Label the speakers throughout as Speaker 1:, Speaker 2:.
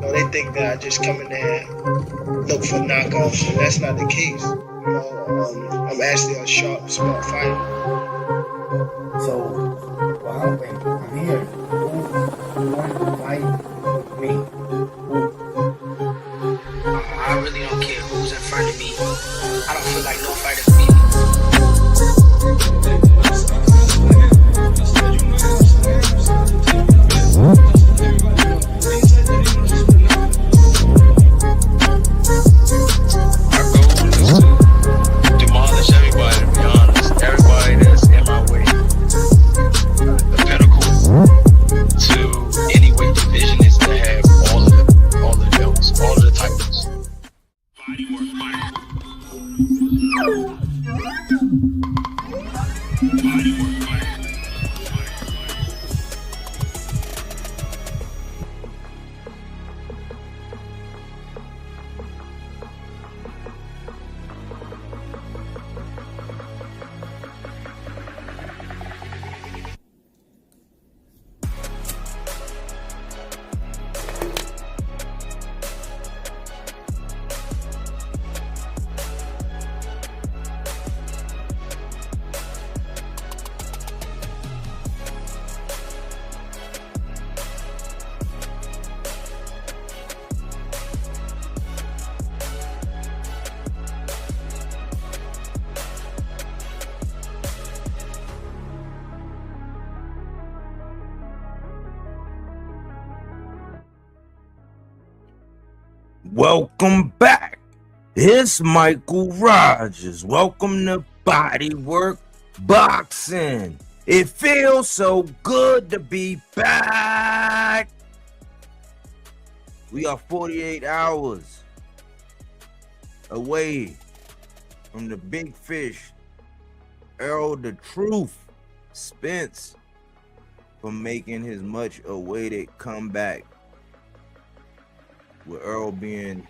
Speaker 1: know, they think that I just come in there and look for knockouts, and that's not the case. You know, I'm actually a sharp, smart fighter.
Speaker 2: So, what happened? I'm here. Who wanted to fight with me?
Speaker 3: I really don't care who's in front of me. I don't feel like no fighter can beat me.
Speaker 4: Demolish everybody, to be honest. Everybody that's in my way. The pinnacle to any weight division is to have all the belts, all of the titles.
Speaker 5: Welcome back. It's Michael Rogers. Welcome to Bodywork Boxing. It feels so good to be back. We are 48 hours away from the big fish, Errol the Truth, Spence, from making his much awaited comeback. With Errol being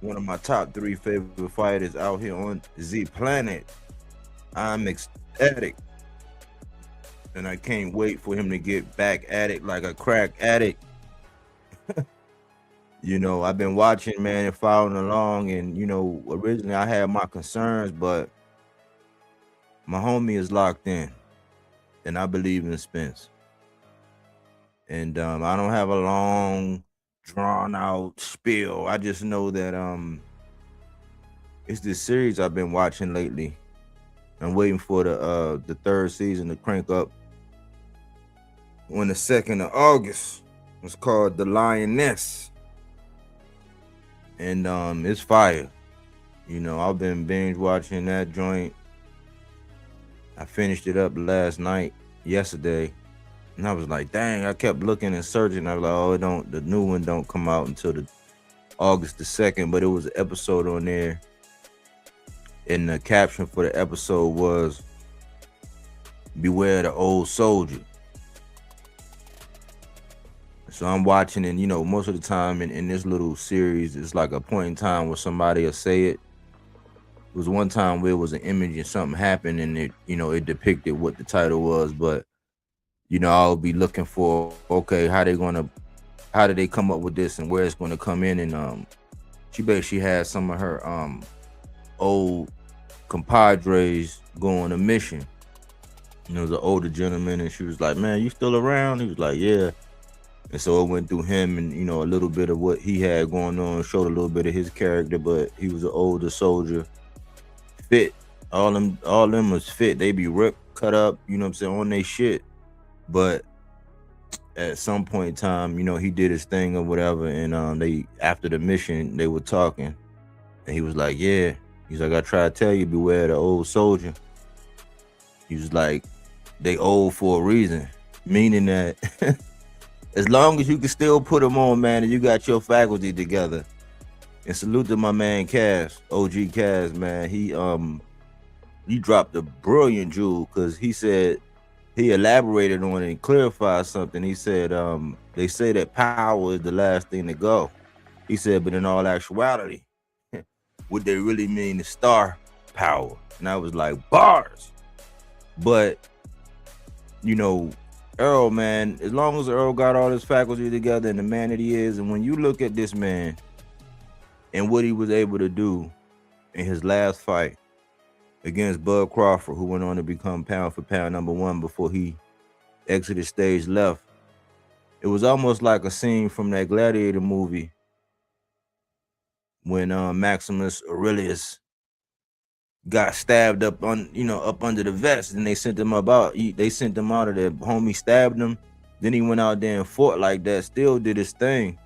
Speaker 5: one of my top 3 favorite fighters out here on the planet, I'm ecstatic. And I can't wait for him to get back at it like a crack addict. You know, I've been watching, man, and following along. And, you know, originally I had my concerns, but my homie is locked in. And I believe in Spence. And I don't have a long, drawn-out spiel. I just know that it's this series I've been watching lately. I'm waiting for the 3rd season to crank up on the 2nd of August. It's called The Lioness. And it's fire. You know, I've been binge watching that joint. I finished it up yesterday. And I was like, dang, I kept looking and searching. I was like, oh, the new one don't come out until the August the 2nd, but it was an episode on there. And the caption for the episode was, "Beware the old soldier." So I'm watching, and you know, most of the time in this little series, it's like a point in time where somebody will say it. It was one time where it was an image and something happened, and it, you know, it depicted what the title was, but you know, I'll be looking for, okay, how did they come up with this and where it's going to come in. And she basically had some of her old compadres go on a mission. You know, it was an older gentleman, and she was like, man, you still around? He was like, yeah. And so it went through him and, you know, a little bit of what he had going on, showed a little bit of his character, but he was an older soldier, fit. All them was fit. They be ripped, cut up, you know what I'm saying, on their shit. But at some point in time, you know, he did his thing or whatever, and they, after the mission, they were talking, and he was like, yeah. He's like, I try to tell you, beware the old soldier. He was like, they old for a reason, meaning that as long as you can still put them on, man, and you got your faculty together. And salute to my man Cass, OG Cass, man. He dropped a brilliant jewel, because he said, he elaborated on it and clarified something. He said, they say that power is the last thing to go. He said, but in all actuality, what they really mean is star power. And I was like, bars. But, you know, Errol, man, as long as Errol got all his faculty together and the man that he is, and when you look at this man and what he was able to do in his last fight against Bud Crawford, who went on to become pound for pound #1 before he exited stage left, it was almost like a scene from that Gladiator movie when Maximus Aurelius got stabbed up under the vest, and they sent him out. They sent him out of there. Homie stabbed him. Then he went out there and fought like that. Still did his thing,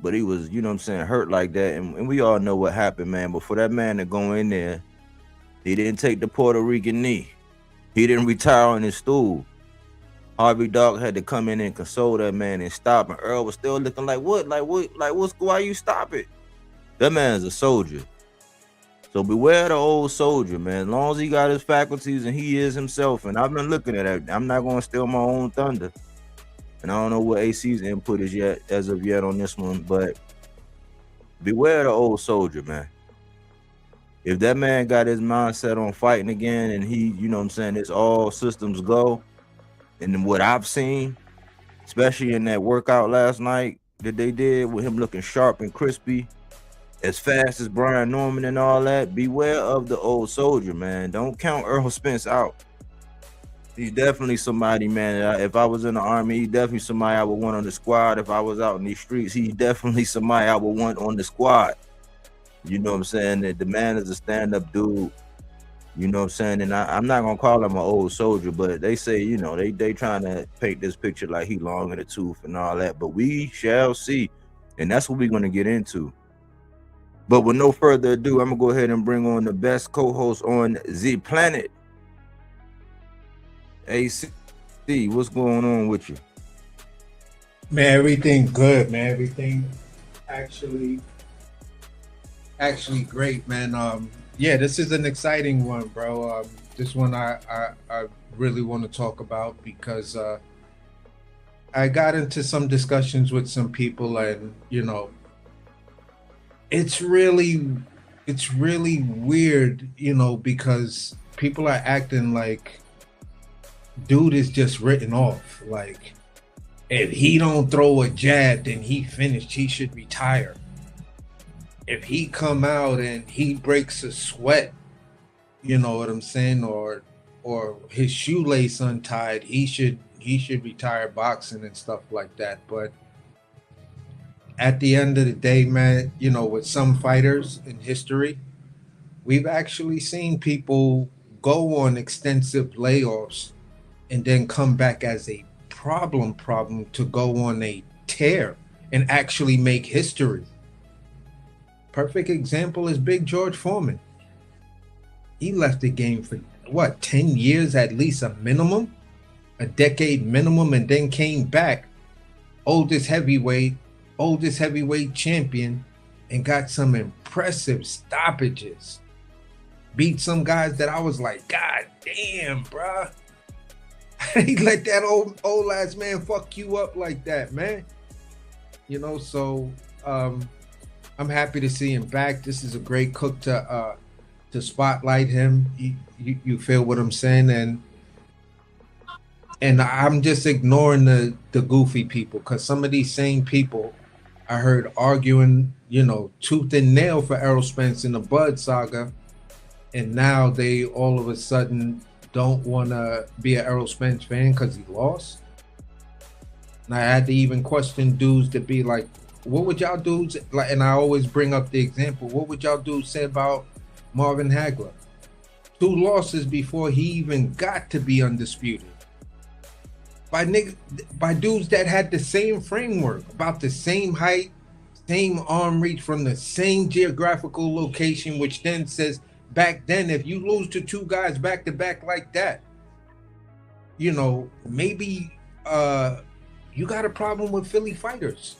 Speaker 5: but he was, hurt like that. And we all know what happened, man. But for that man to go in there, he didn't take the Puerto Rican knee. He didn't retire on his stool. Harvey Dog had to come in and console that man and stop. And Earl was still looking like, what? Why you stop it? That man's a soldier. So beware the old soldier, man. As long as he got his faculties and he is himself. And I've been looking at it. I'm not going to steal my own thunder. And I don't know what AC's input is yet, as of yet, on this one. But beware the old soldier, man. If that man got his mindset on fighting again and he, it's all systems go. And what I've seen, especially in that workout last night that they did with him looking sharp and crispy, as fast as Brian Norman and all that, beware of the old soldier, man. Don't count Errol Spence out. He's definitely somebody, man. If I was in the Army, he's definitely somebody I would want on the squad. If I was out in these streets, he's definitely somebody I would want on the squad. You know what I'm saying? That the man is a stand-up dude. You know what I'm saying? And I'm not going to call him an old soldier, but they say, they trying to paint this picture like he long in the tooth and all that. But we shall see. And that's what we're going to get into. But with no further ado, I'm going to go ahead and bring on the best co-host on the planet. AC, what's going on with you?
Speaker 6: Man, everything good, man. Everything actually great, man. Yeah, this is an exciting one, bro. This one I really want to talk about because I got into some discussions with some people, and it's really weird, because people are acting like dude is just written off. Like, if he don't throw a jab, then he finished. He should retire. If he come out and he breaks a sweat, you know what I'm saying, or his shoelace untied, he should retire boxing and stuff like that. But at the end of the day, man, with some fighters in history, we've actually seen people go on extensive layoffs and then come back as a problem to go on a tear and actually make history. Perfect example is Big George Foreman. He left the game for 10 years at least, a minimum, a decade minimum, and then came back, oldest heavyweight champion, and got some impressive stoppages. Beat some guys that I was like, God damn, bruh. He let that old ass man fuck you up like that, man. So I'm happy to see him back. This is a great cook to spotlight him. You feel what I'm saying? And I'm just ignoring the goofy people, because some of these same people I heard arguing, tooth and nail for Errol Spence in the Bud saga, and now they all of a sudden don't want to be an Errol Spence fan because he lost. And I had to even question dudes to be like, what would y'all dudes, like, and I always bring up the example, what would y'all dudes say about Marvin Hagler? 2 losses before he even got to be undisputed. By dudes that had the same framework, about the same height, same arm reach, from the same geographical location, which then says, back then, if you lose to 2 guys back to back like that, maybe you got a problem with Philly fighters.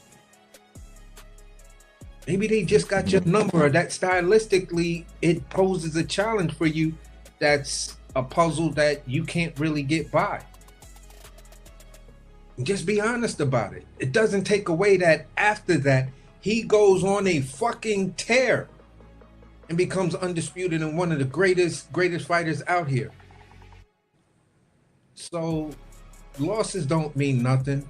Speaker 6: Maybe they just got your number, or that stylistically it poses a challenge for you. That's a puzzle that you can't really get by. Just be honest about it. It doesn't take away that after that, he goes on a fucking tear. and becomes undisputed and one of the greatest fighters out here. So losses don't mean nothing.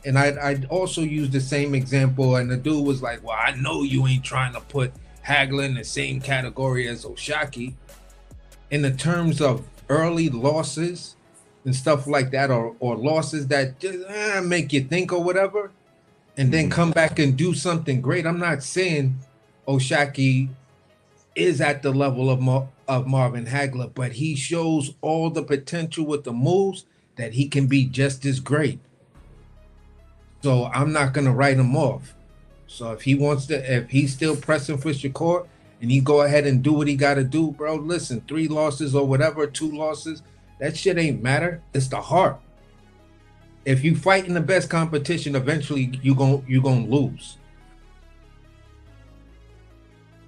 Speaker 6: And I'd also use the same example, and the dude was like, well, I know you ain't trying to put Hagler in the same category as O'Shaquie. In the terms of early losses and stuff like that, or losses that just make you think or whatever, and then come back and do something great. I'm not saying O'Shaquie is at the level of Marvin Hagler, but he shows all the potential with the moves that he can be just as great. So I'm not going to write him off. So if he's still pressing for Shakur and he go ahead and do what he got to do, bro, listen, 3 losses or whatever, 2 losses, that shit ain't matter. It's the heart. If you fight in the best competition, eventually you gonna lose.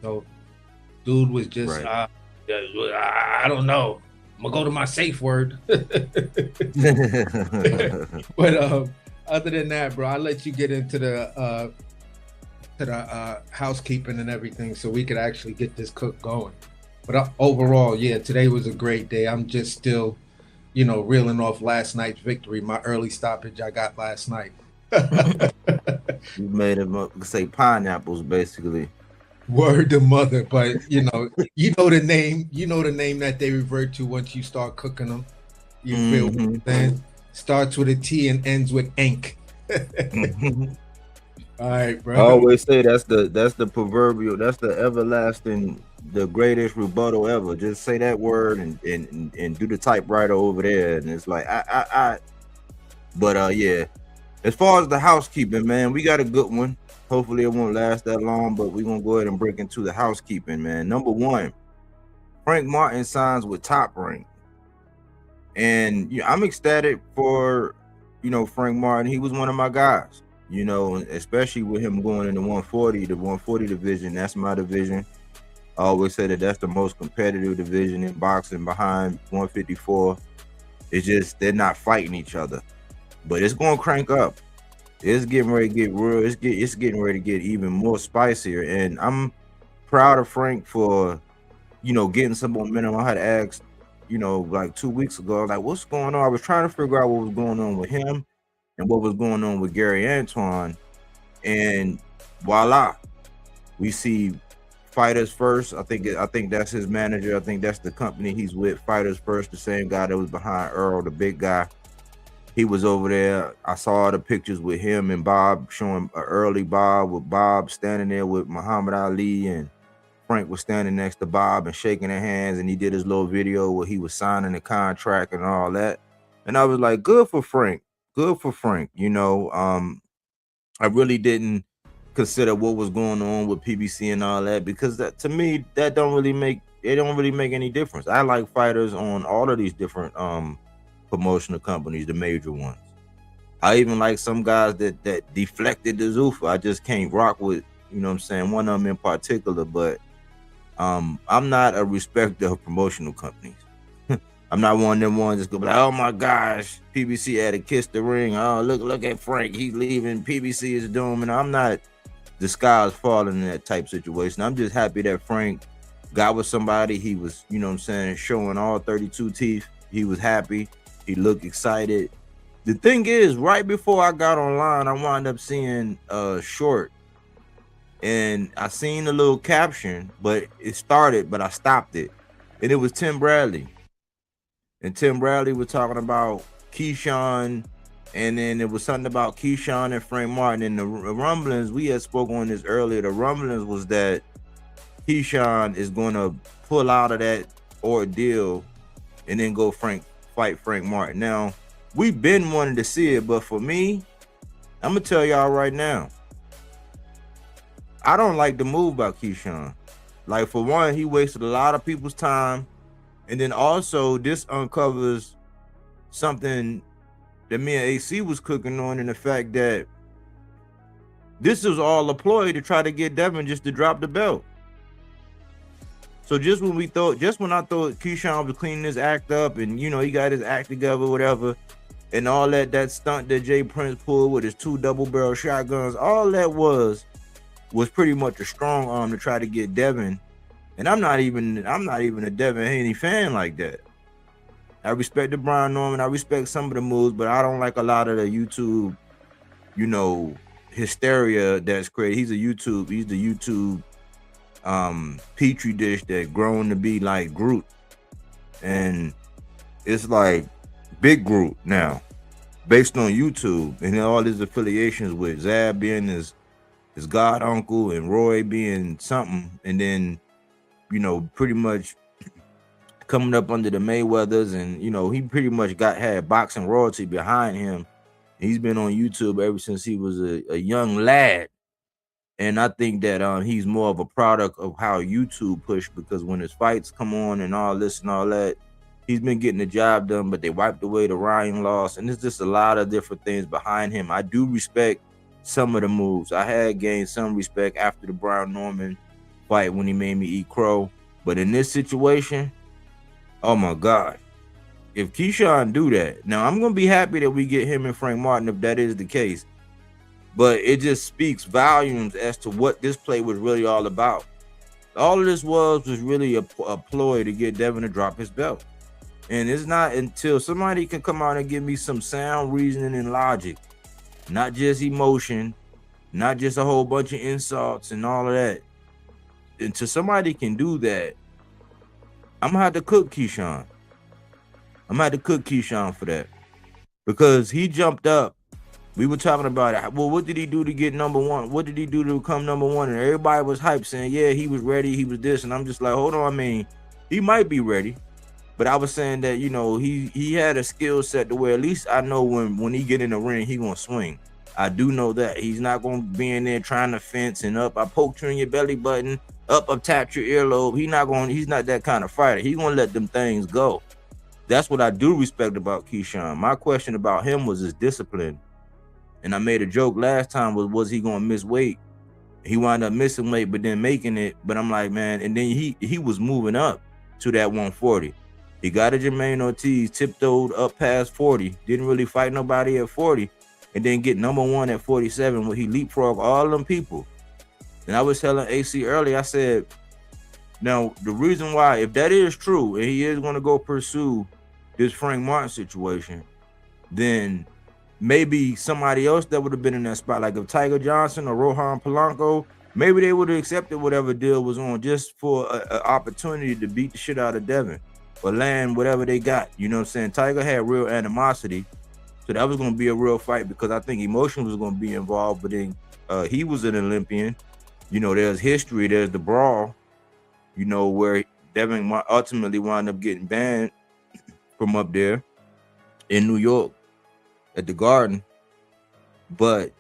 Speaker 6: So dude was just,
Speaker 5: Right.
Speaker 6: I don't know. I'm going to go to my safe word. But other than that, bro, I'll let you get into the housekeeping and everything so we could actually get this cook going. But overall, yeah, today was a great day. I'm just still, reeling off last night's victory, my early stoppage I got last night.
Speaker 5: You made him say pineapples, basically.
Speaker 6: Word to mother, but you know the name that they revert to once you start cooking them. You feel what I'm saying? Starts with a T and ends with ink. All right, bro.
Speaker 5: I always say that's the proverbial, that's the everlasting, the greatest rebuttal ever. Just say that word and do the typewriter over there, and it's like But yeah, as far as the housekeeping, man, we got a good one. Hopefully it won't last that long, but we're gonna go ahead and break into the housekeeping, man. Number 1, Frank Martin signs with Top Rank, and I'm ecstatic for Frank Martin. He was one of my guys, especially with him going in the 140 division. That's my division. I always say that's the most competitive division in boxing behind 154. It's just they're not fighting each other, but it's going to crank up. It's getting ready to get real. It's getting ready to get even more spicier, and I'm proud of Frank for getting some momentum. I had asked like 2 weeks ago, I was like, what's going on? I was trying to figure out what was going on with him and what was going on with Gary Antoine, and voila, we see Fighters First. I think that's his manager. I think that's the company he's with, Fighters First, the same guy that was behind Errol, the big guy. He was over there. I saw the pictures with him and Bob, showing an early Bob, with Bob standing there with Muhammad Ali, and Frank was standing next to Bob and shaking their hands, and he did his little video where he was signing the contract and all that. And I was like, good for Frank. Good for Frank. I really didn't consider what was going on with PBC and all that, because that, to me, that don't really make any difference. I like fighters on all of these different promotional companies, the major ones. I even like some guys that deflected the Zuffa. I just can't rock with, one of them in particular. But I'm not a respecter of promotional companies. I'm not one of them ones that's gonna be like, oh my gosh, PBC had to kiss the ring. Oh, look at Frank, he's leaving. PBC is doomed. And I'm not, the sky is falling in that type situation. I'm just happy that Frank got with somebody. He was, showing all 32 teeth. He was happy. He looked excited. The thing is, right before I got online, I wound up seeing a short, and I seen a little caption, but it started, but I stopped it. And it was Tim Bradley. And Tim Bradley was talking about Keyshawn, and then it was something about Keyshawn and Frank Martin. And the rumblings, we had spoken on this earlier, the rumblings was that Keyshawn is going to pull out of that ordeal and then go fight Frank Martin. Now, we've been wanting to see it, but for me, I'm going to tell y'all right now, I don't like the move by Keyshawn. Like, for one, he wasted a lot of people's time. And then also, this uncovers something that me and AC was cooking on, in the fact that this was all a ploy to try to get Devin just to drop the belt. So just when I thought Keyshawn was cleaning his act up, and he got his act together, whatever, and all that stunt that Jay Prince pulled with his 2 double-barrel shotguns, all that was pretty much a strong arm to try to get Devin And I'm not even a Devin Haney fan like that. I respect the Brian Norman. I respect some of the moves, but I don't like a lot of the YouTube, you know, hysteria that's created. He's the YouTube petri dish that grown to be like Groot. And it's like Big Groot now, based on YouTube, and all his affiliations with Zab being his god uncle and Roy being something, and then, you know, pretty much coming up under the Mayweathers, and, you know, he pretty much had boxing royalty behind him. He's been on YouTube ever since he was a young lad. And I think that he's more of a product of how YouTube pushed, because when his fights come on and all this and all that, he's been getting the job done, but they wiped away the Ryan loss. And there's just a lot of different things behind him. I do respect some of the moves. I had gained some respect after the Brian Norman fight when he made me eat crow. But in this situation, oh my God. If Keyshawn do that, now I'm going to be happy that we get him and Frank Martin if that is the case. But it just speaks volumes as to what this play was really all about. All of this was really a ploy to get Devin to drop his belt. And it's not until somebody can come out and give me some sound reasoning and logic, not just emotion, not just a whole bunch of insults and all of that. Until somebody can do that, I'm gonna have to cook Keyshawn. I'm gonna have to cook Keyshawn for that, because he jumped up. We were talking about it. Well, what did he do to get number one? What did he do to become number one? And everybody was hyped, saying, yeah, he was ready, he was this. And I'm just like, hold on, I mean, he might be ready. But I was saying that, you know, he had a skill set to where at least I know when he get in the ring, he gonna swing. I do know that. He's not gonna be in there trying to fence and up. I poked you in your belly button, up tapped your earlobe. He's not that kind of fighter. He's gonna let them things go. That's what I do respect about Keyshawn. My question about him was his discipline. And I made a joke last time, was he gonna miss weight? He wound up missing weight, but then making it. But I'm like, man, and then he was moving up to that 140. He got a Jermaine Ortiz, tiptoed up past 40, didn't really fight nobody at 40, and then get number one at 47 where he leapfrogged all them people. And I was telling AC earlier, I said, now the reason why, if that is true, and he is going to go pursue this Frank Martin situation, then maybe somebody else that would have been in that spot, like if Tiger Johnson or Rohan Polanco, maybe they would have accepted whatever deal was on just for an opportunity to beat the shit out of Devin or land whatever they got. You know what I'm saying? Tiger had real animosity, so that was going to be a real fight, because I think emotion was going to be involved. But then he was an Olympian. You know, there's history, there's the brawl, you know, where Devin ultimately wound up getting banned from up there in New York at the Garden. But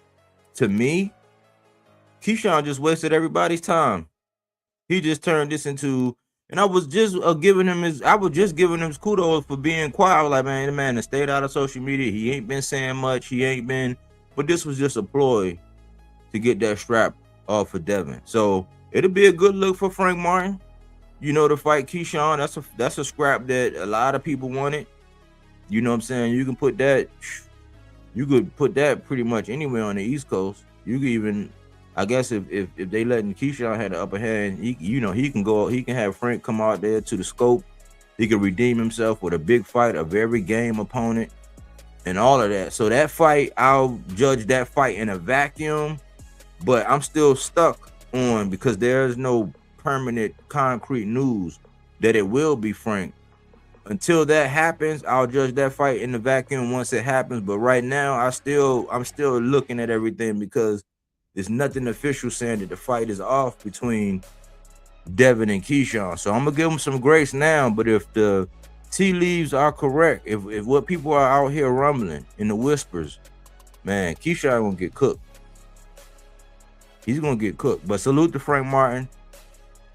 Speaker 5: to me, Keyshawn just wasted everybody's time. He just turned this into, and I was just giving him his kudos for being quiet. I was like, man, the man has stayed out of social media. He ain't been saying much. But this was just a ploy to get that strap off of Devin. So it'll be a good look for Frank Martin, you know, to fight Keyshawn. That's a scrap that a lot of people wanted. You know what I'm saying? You could put that pretty much anywhere on the East Coast. You could even, I guess, if they letting Keyshawn have the upper hand, he can have Frank come out there to the scope. He can redeem himself with a big fight, a very game opponent, and all of that. So that fight, I'll judge that fight in a vacuum, but I'm still stuck on, because there's no permanent concrete news that it will be Frank. Until that happens, I'll judge that fight in the vacuum once it happens. But right now, I'm still looking at everything, because there's nothing official saying that the fight is off between Devin and Keyshawn. So I'm gonna give him some grace now. But if the tea leaves are correct, if what people are out here rumbling in the whispers, man, Keyshawn gonna get cooked. He's gonna get cooked. But salute to Frank Martin,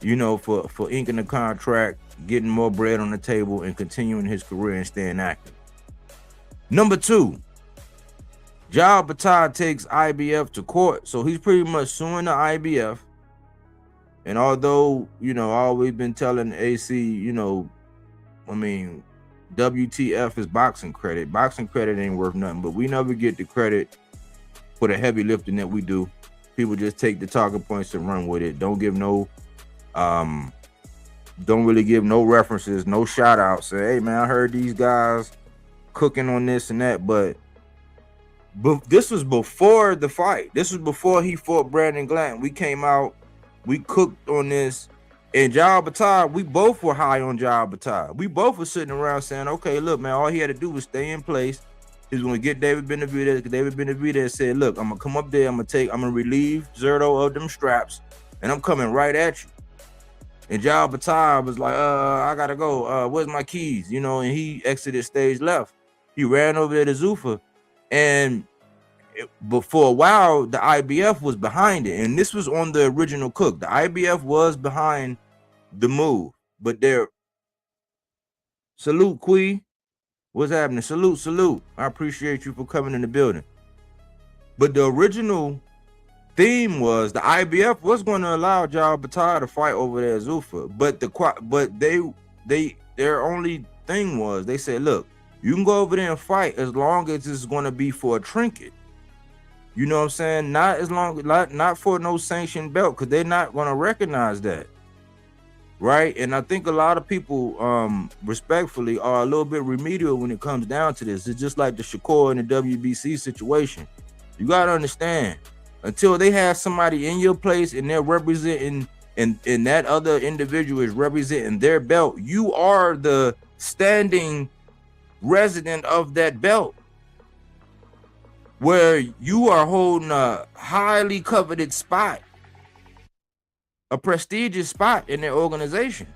Speaker 5: you know, for inking the contract, getting more bread on the table, and continuing his career and staying active. Number 2, Jal Batar takes IBF to court. So he's pretty much suing the IBF. And although, you know, I've always been telling AC, you know, I mean, WTF is boxing credit. Boxing credit ain't worth nothing, but we never get the credit for the heavy lifting that we do. People just take the talking points and run with it. Don't give no don't really give no references, no shout outs. Say, hey man, I heard these guys cooking on this and that, but this was before the fight. This was before he fought Brandon Glanton. We came out, we cooked on this, and Jal Batar, we both were high on Jal Batar. We both were sitting around saying, okay, look, man, all he had to do was stay in place. He was going to get David Benavidez. David Benavidez said, look, I'm going to come up there. I'm going to relieve Zerto of them straps, and I'm coming right at you. And Jal Batar was like, I got to go. Where's my keys? You know, and he exited stage left. He ran over there to Zuffa. And but for a while, the IBF was behind it. And this was on the original cook. The IBF was behind the move. But they're... Salute, Quee. What's happening? Salute. I appreciate you for coming in the building. But the original theme was the IBF was going to allow Jal Batar to fight over there at Zuffa. But their only thing was, they said, look, you can go over there and fight as long as it's going to be for a trinket. You know what I'm saying? Not for no sanctioned belt, because they're not going to recognize that. Right? And I think a lot of people, respectfully, are a little bit remedial when it comes down to this. It's just like the Shakur and the WBC situation. You got to understand, until they have somebody in your place and they're representing, and that other individual is representing their belt, you are the standing resident of that belt, where you are holding a highly coveted spot, a prestigious spot in their organization.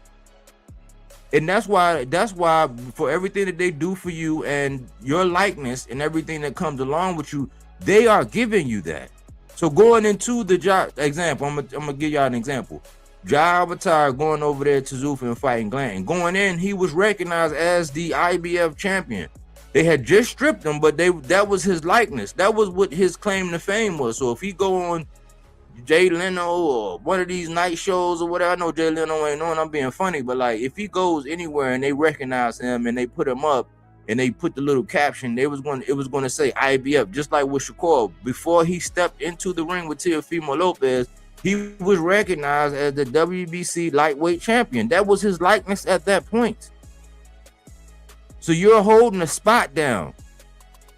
Speaker 5: And that's why for everything that they do for you and your likeness and everything that comes along with you, they are giving you that. So going into the example, I'm gonna give y'all an example. Jal Batar going over there to Zuffa and fighting Glanton. Going in, he was recognized as the IBF champion. They had just stripped him, but that was his likeness. That was what his claim to fame was. So if he go on Jay Leno or one of these night shows or whatever, I know Jay Leno ain't knowing I'm being funny, but like if he goes anywhere and they recognize him and they put him up and they put the little caption, it was going to say IBF, just like with Shakur. Before he stepped into the ring with Teofimo Lopez, he was recognized as the WBC lightweight champion. That was his likeness at that point. So you're holding a spot down.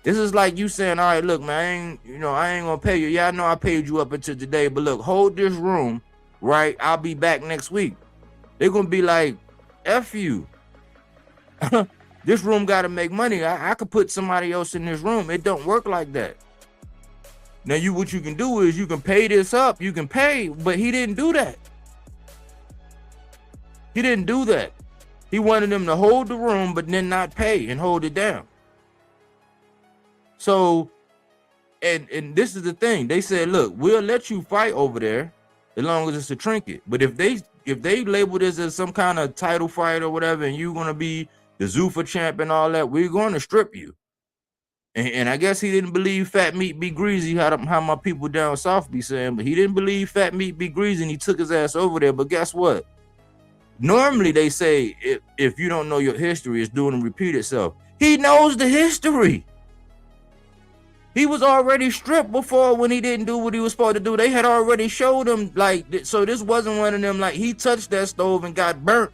Speaker 5: This is like you saying, all right, look, man, I ain't gonna pay you. Yeah, I know I paid you up until today, but look, hold this room, right? I'll be back next week. They're gonna be like, F you. This room gotta make money. I could put somebody else in this room. It don't work like that. Now, what you can do is you can pay this up. You can pay, but he didn't do that. He didn't do that. He wanted them to hold the room, but then not pay and hold it down. So, and this is the thing. They said, look, we'll let you fight over there as long as it's a trinket. But if they label this as some kind of title fight or whatever, and you're gonna be the Zuffa champ and all that, we're going to strip you. And I guess he didn't believe fat meat be greasy, how my people down south be saying, but he didn't believe fat meat be greasy, and he took his ass over there. But guess what? Normally they say if you don't know your history, it's doing and repeat itself. He knows the history. He was already stripped before when he didn't do what he was supposed to do. They had already showed him, like, so this wasn't one of them, like, he touched that stove and got burnt.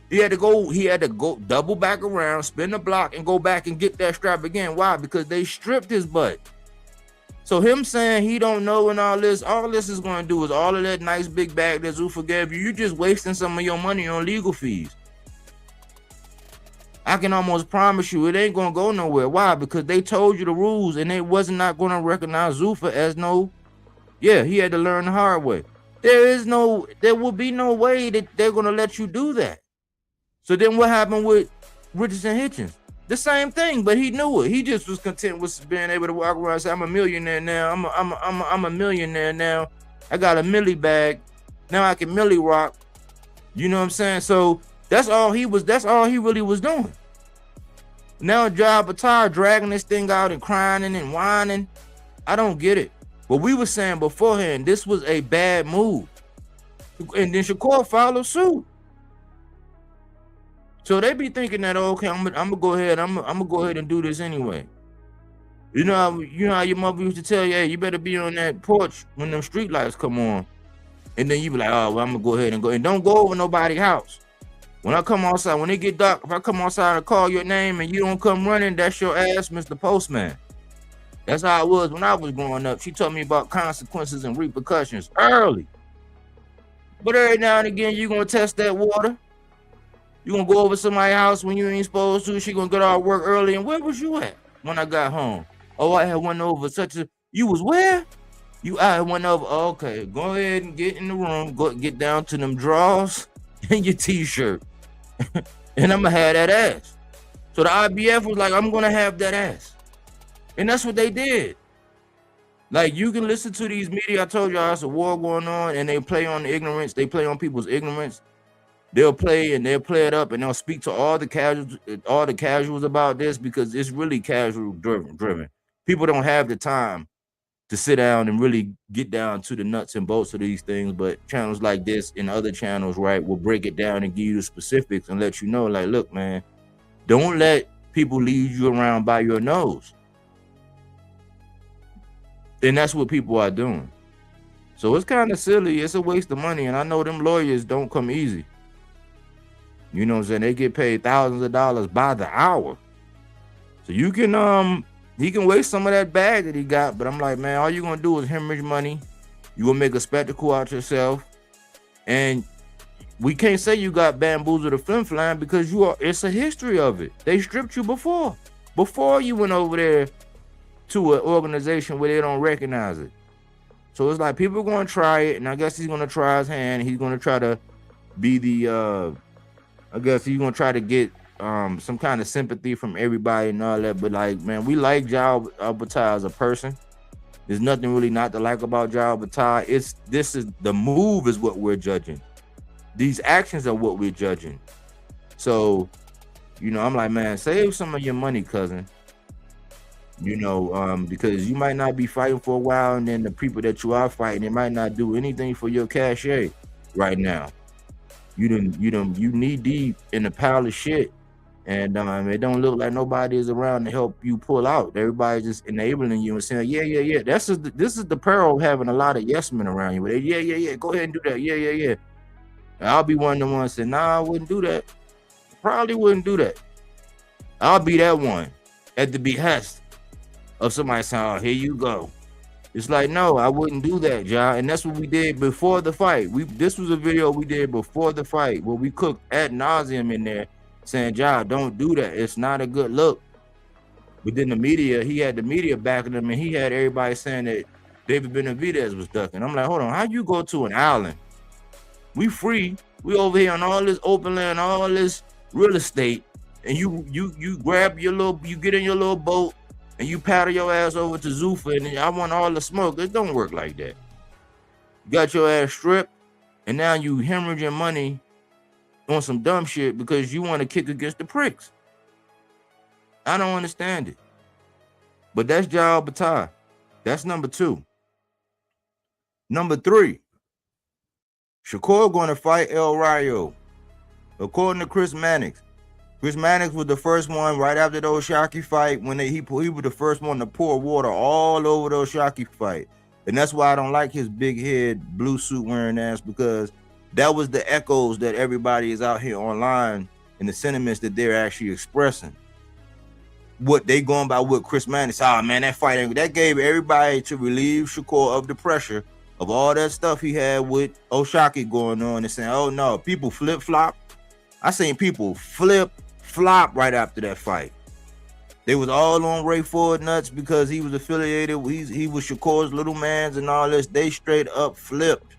Speaker 5: He had to go double back around, spin the block, and go back and get that strap again. Why? Because they stripped his butt. So him saying he don't know and all this is going to do is all of that nice big bag that Zuffa gave you. You're just wasting some of your money on legal fees. I can almost promise you it ain't going to go nowhere. Why? Because they told you the rules and they wasn't not going to recognize Zuffa as he had to learn the hard way. There will be no way that they're going to let you do that. So then what happened with Richardson Hitchens? The same thing, but he knew it. He just was content with being able to walk around and say, I'm a millionaire now. I'm a millionaire now. I got a milli bag. Now I can milli rock. You know what I'm saying? So that's all he really was doing. Now Jal Batar dragging this thing out and crying and whining. I don't get it. But we were saying beforehand, this was a bad move. And then Shakur followed suit. So they be thinking that, okay, I'm gonna go ahead and do this anyway. You know how your mother used to tell you, hey, you better be on that porch when them street lights come on. And then you be like, oh, well, I'm gonna go ahead and go. And don't go over nobody's house. When I come outside, when it get dark, if I come outside and call your name and you don't come running, that's your ass, Mr. Postman. That's how it was when I was growing up. She told me about consequences and repercussions early. But every now and again, you're going to test that water. You're going to go over somebody's house when you ain't supposed to. She going to get out of work early. And where was you at when I got home? Oh, I had went over such a... You was where? I went over... Oh, okay, go ahead and get in the room. Go get down to them drawers and your T-shirt. And I'm going to have that ass. So the IBF was like, I'm going to have that ass. And that's what they did. Like, you can listen to these media. I told y'all it's a war going on, and they play on the ignorance. They play on people's ignorance. They'll play it up, and they'll speak to all the casuals about this because it's really casual driven. People don't have the time to sit down and really get down to the nuts and bolts of these things. But channels like this and other channels, right, will break it down and give you the specifics and let you know, like, look, man, don't let people lead you around by your nose. And that's what people are doing. So it's kind of silly. It's a waste of money. And I know them lawyers don't come easy. You know what I'm saying? They get paid thousands of dollars by the hour. So you can, he can waste some of that bag that he got. But I'm like, man, all you're going to do is hemorrhage money. You're going to make a spectacle out yourself. And we can't say you got bamboozled or flim-flam because it's a history of it. They stripped you before you went over there to an organization where they don't recognize it. So it's like people are going to try it, and I guess he's going to try his hand. He's going to try to be the, I guess he's going to try to get some kind of sympathy from everybody and all that. But like, man, we like Tszyu Albertai as a person. There's nothing really not to like about Tszyu Albertai. The move is what we're judging. These actions are what we're judging. So, you know, I'm like, man, save some of your money, cousin. You know, because you might not be fighting for a while, and then the people that you are fighting, they might not do anything for your cachet right now. You knee deep in a pile of shit, and it don't look like nobody is around to help you pull out. Everybody's just enabling you and saying, yeah. This is the peril of having a lot of yes men around you. Yeah. Go ahead and do that. Yeah. And I'll be one of the ones saying, nah, I wouldn't do that. Probably wouldn't do that. I'll be that one at the behest of somebody saying, oh, here you go. It's like, no, I wouldn't do that, Tszyu. And that's what we did before the fight. This was a video we did before the fight where we cooked ad nauseum in there saying, Tszyu, don't do that. It's not a good look. But then he had the media backing him, and he had everybody saying that David Benavidez was ducking. I'm like, hold on, how you go to an island? We free. We over here on all this open land, all this real estate, and you grab your you get in your little boat, and you paddle your ass over to Zuffa, and I want all the smoke. It don't work like that. You got your ass stripped, and now you hemorrhaging money on some dumb shit because you want to kick against the pricks. I don't understand it. But that's Tszyu Albertai. That's number 2. Number 3. Shakur going to fight El Rayo. According to Chris Mannix. Chris Mannix was the first one right after the Oshaki fight when he was the first one to pour water all over the Oshaki fight. And that's why I don't like his big head, blue suit wearing ass, because that was the echoes that everybody is out here online and the sentiments that they're actually expressing. What they going by what Chris Mannix, man, that fight, that gave everybody to relieve Shakur of the pressure of all that stuff he had with Oshaki going on and saying, oh no, people flip-flop. I seen people flip-flop right after that fight. They was all on Ray Ford nuts because he was affiliated. He was Shakur's little mans and all this. They straight up flipped,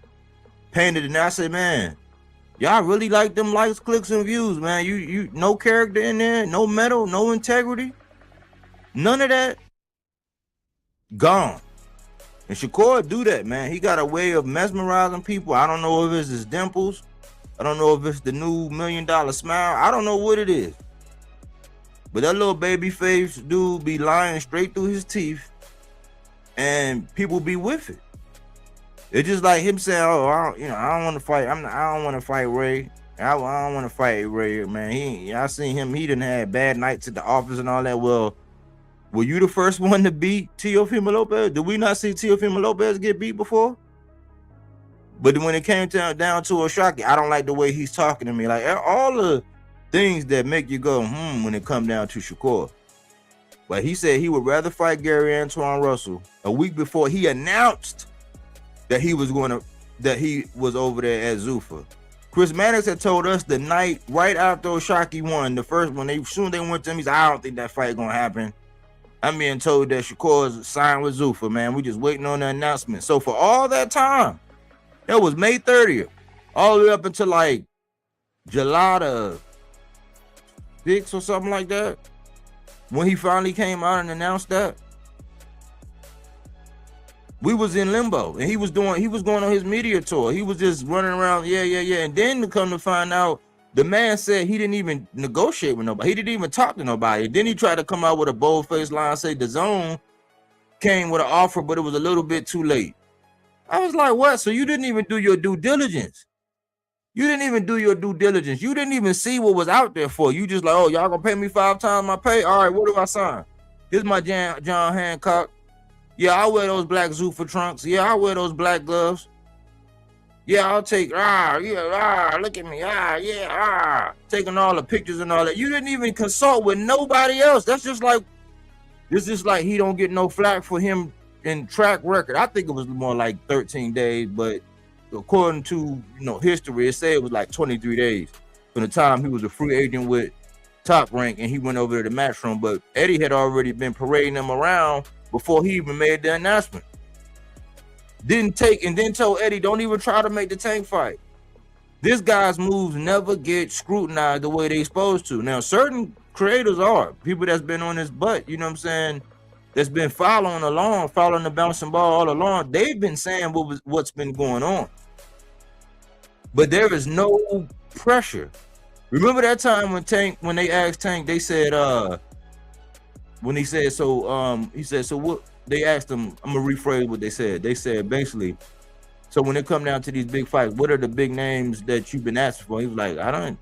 Speaker 5: painted, and I said, man, y'all really like them likes, clicks, and views, man. You no character in there, no metal, no integrity, none of that. Gone. And Shakur do that, man. He got a way of mesmerizing people. I don't know if it's his dimples. I don't know if it's the new $1 million smile. I don't know what it is. But that little baby face dude be lying straight through his teeth, and people be with it. It's just like him saying, "Oh, I don't want to fight. I don't want to fight Ray. I don't want to fight Ray, man. I seen him. He done had bad nights at the office and all that. Well, were you the first one to beat Teofimo Lopez? Did we not see Teofimo Lopez get beat before? But when it came down to O'Shaquie, I don't like the way he's talking to me. Like all the things that make you go, when it come down to Shakur. But he said he would rather fight Gary Antoine Russell a week before he announced that he was over there at Zuffa. Chris Mannix had told us the night right after O'Shaquie won, the first one, soon they went to him, he said, I don't think that fight gonna happen. I'm being told that Shakur's signed with Zuffa, man. We just waiting on the announcement. So for all that time, that was May 30th, all the way up until like July the 6th or something like that, when he finally came out and announced that, we was in limbo, and he was going on his media tour. He was just running around, yeah. And then to come to find out, the man said he didn't even negotiate with nobody. He didn't even talk to nobody. Then he tried to come out with a bold-faced line, say the Zone came with an offer, but it was a little bit too late. I was like, what? So you didn't even do your due diligence. You didn't even see what was out there for. You just like, oh, y'all gonna pay me 5 times my pay? All right, what do I sign? Here's my John Hancock. Yeah, I'll wear those black Zuffa trunks. Yeah, I'll wear those black gloves. Yeah, I'll take, look at me, taking all the pictures and all that. You didn't even consult with nobody else. This is just like he don't get no flack for him in track record. I think it was more like 13 days, but according to history, it said it was like 23 days from the time he was a free agent with Top Rank and he went over to the Matchroom. But Eddie had already been parading him around before he even made the announcement. Then told Eddie, don't even try to make the Tank fight. This guy's moves never get scrutinized the way they supposed to. Now, certain creators are people that's been on his butt, you know what I'm saying, that's been following the bouncing ball all along. They've been saying what's been going on. But there is no pressure. Remember that time when they asked Tank, they said, when he said, so what? They asked him, I'm gonna rephrase what they said. They said basically, so when it come down to these big fights, what are the big names that you've been asking for? He was like, I don't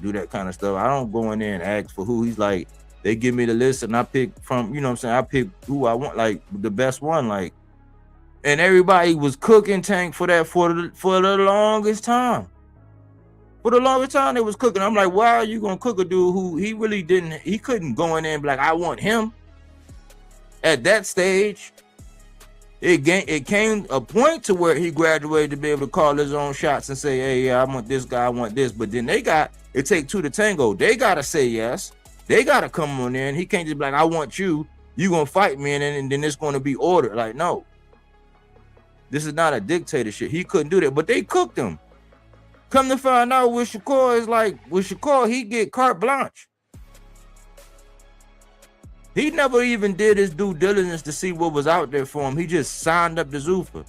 Speaker 5: do that kind of stuff. I don't go in there and ask for who. He's like, they give me the list and I pick from, I pick who I want, like the best one, like, and everybody was cooking Tank for that for the longest time. For the longest time, they was cooking. I'm like, why are you gonna cook a dude who he couldn't go in there and be like, I want him. At that stage, it came a point to where he graduated to be able to call his own shots and say, hey, yeah, I want this guy, I want this. But then it take 2 to tango. They gotta say yes. They gotta come on there, and he can't just be like, I want you gonna fight me, and then it's gonna be ordered. Like, no. This is not a dictatorship. He couldn't do that, but they cooked him. Come to find out with Shakur, is like, with Shakur, he get carte blanche. He never even did his due diligence to see what was out there for him. He just signed up to Zuffa.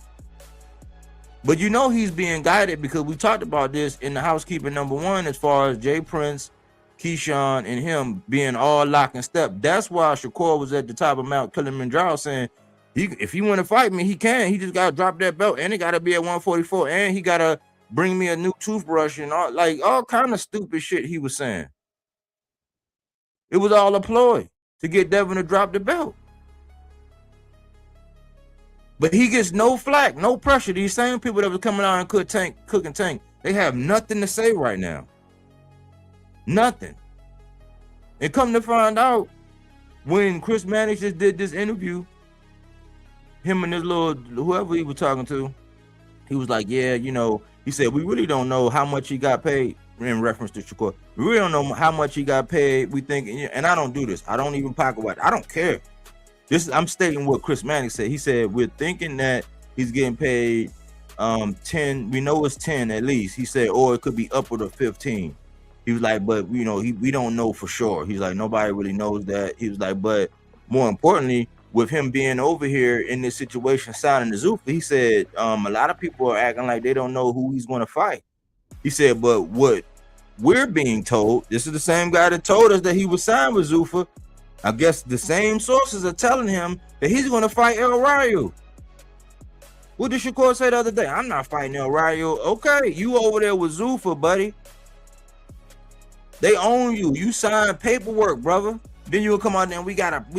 Speaker 5: But he's being guided because we talked about this in the housekeeping number 1 as far as Jay Prince, Keyshawn, and him being all lock and step. That's why Shakur was at the top of Mount Kilimanjaro saying, if he want to fight me, he can. He just got to drop that belt, and it got to be at 144, and he got to bring me a new toothbrush and all kind of stupid shit he was saying. It was all a ploy to get Devin to drop the belt. But he gets no flack, no pressure. These same people that was coming out and cooking Tank, they have nothing to say right now. Nothing. And come to find out, when Chris Mannix just did this interview, him and this little, whoever he was talking to, he was like, yeah, he said, we really don't know how much he got paid, in reference to Shakur. We really don't know how much he got paid. We think, and I don't do this. I don't even pocket watch. I don't care. I'm stating what Chris Mannix said. He said, we're thinking that he's getting paid 10. We know it's 10 at least. He said, or it could be upward of 15. He was like, but we don't know for sure. He's like, nobody really knows that. He was like, but more importantly, with him being over here in this situation, signing the Zuffa, he said, a lot of people are acting like they don't know who he's going to fight. He said, but what we're being told, this is the same guy that told us that he was signed with Zuffa. I guess the same sources are telling him that he's going to fight El Rayo. What did Shakur say the other day? I'm not fighting El Rayo. Okay, you over there with Zuffa, buddy. They own you. You signed paperwork, brother. Then you'll come out there and we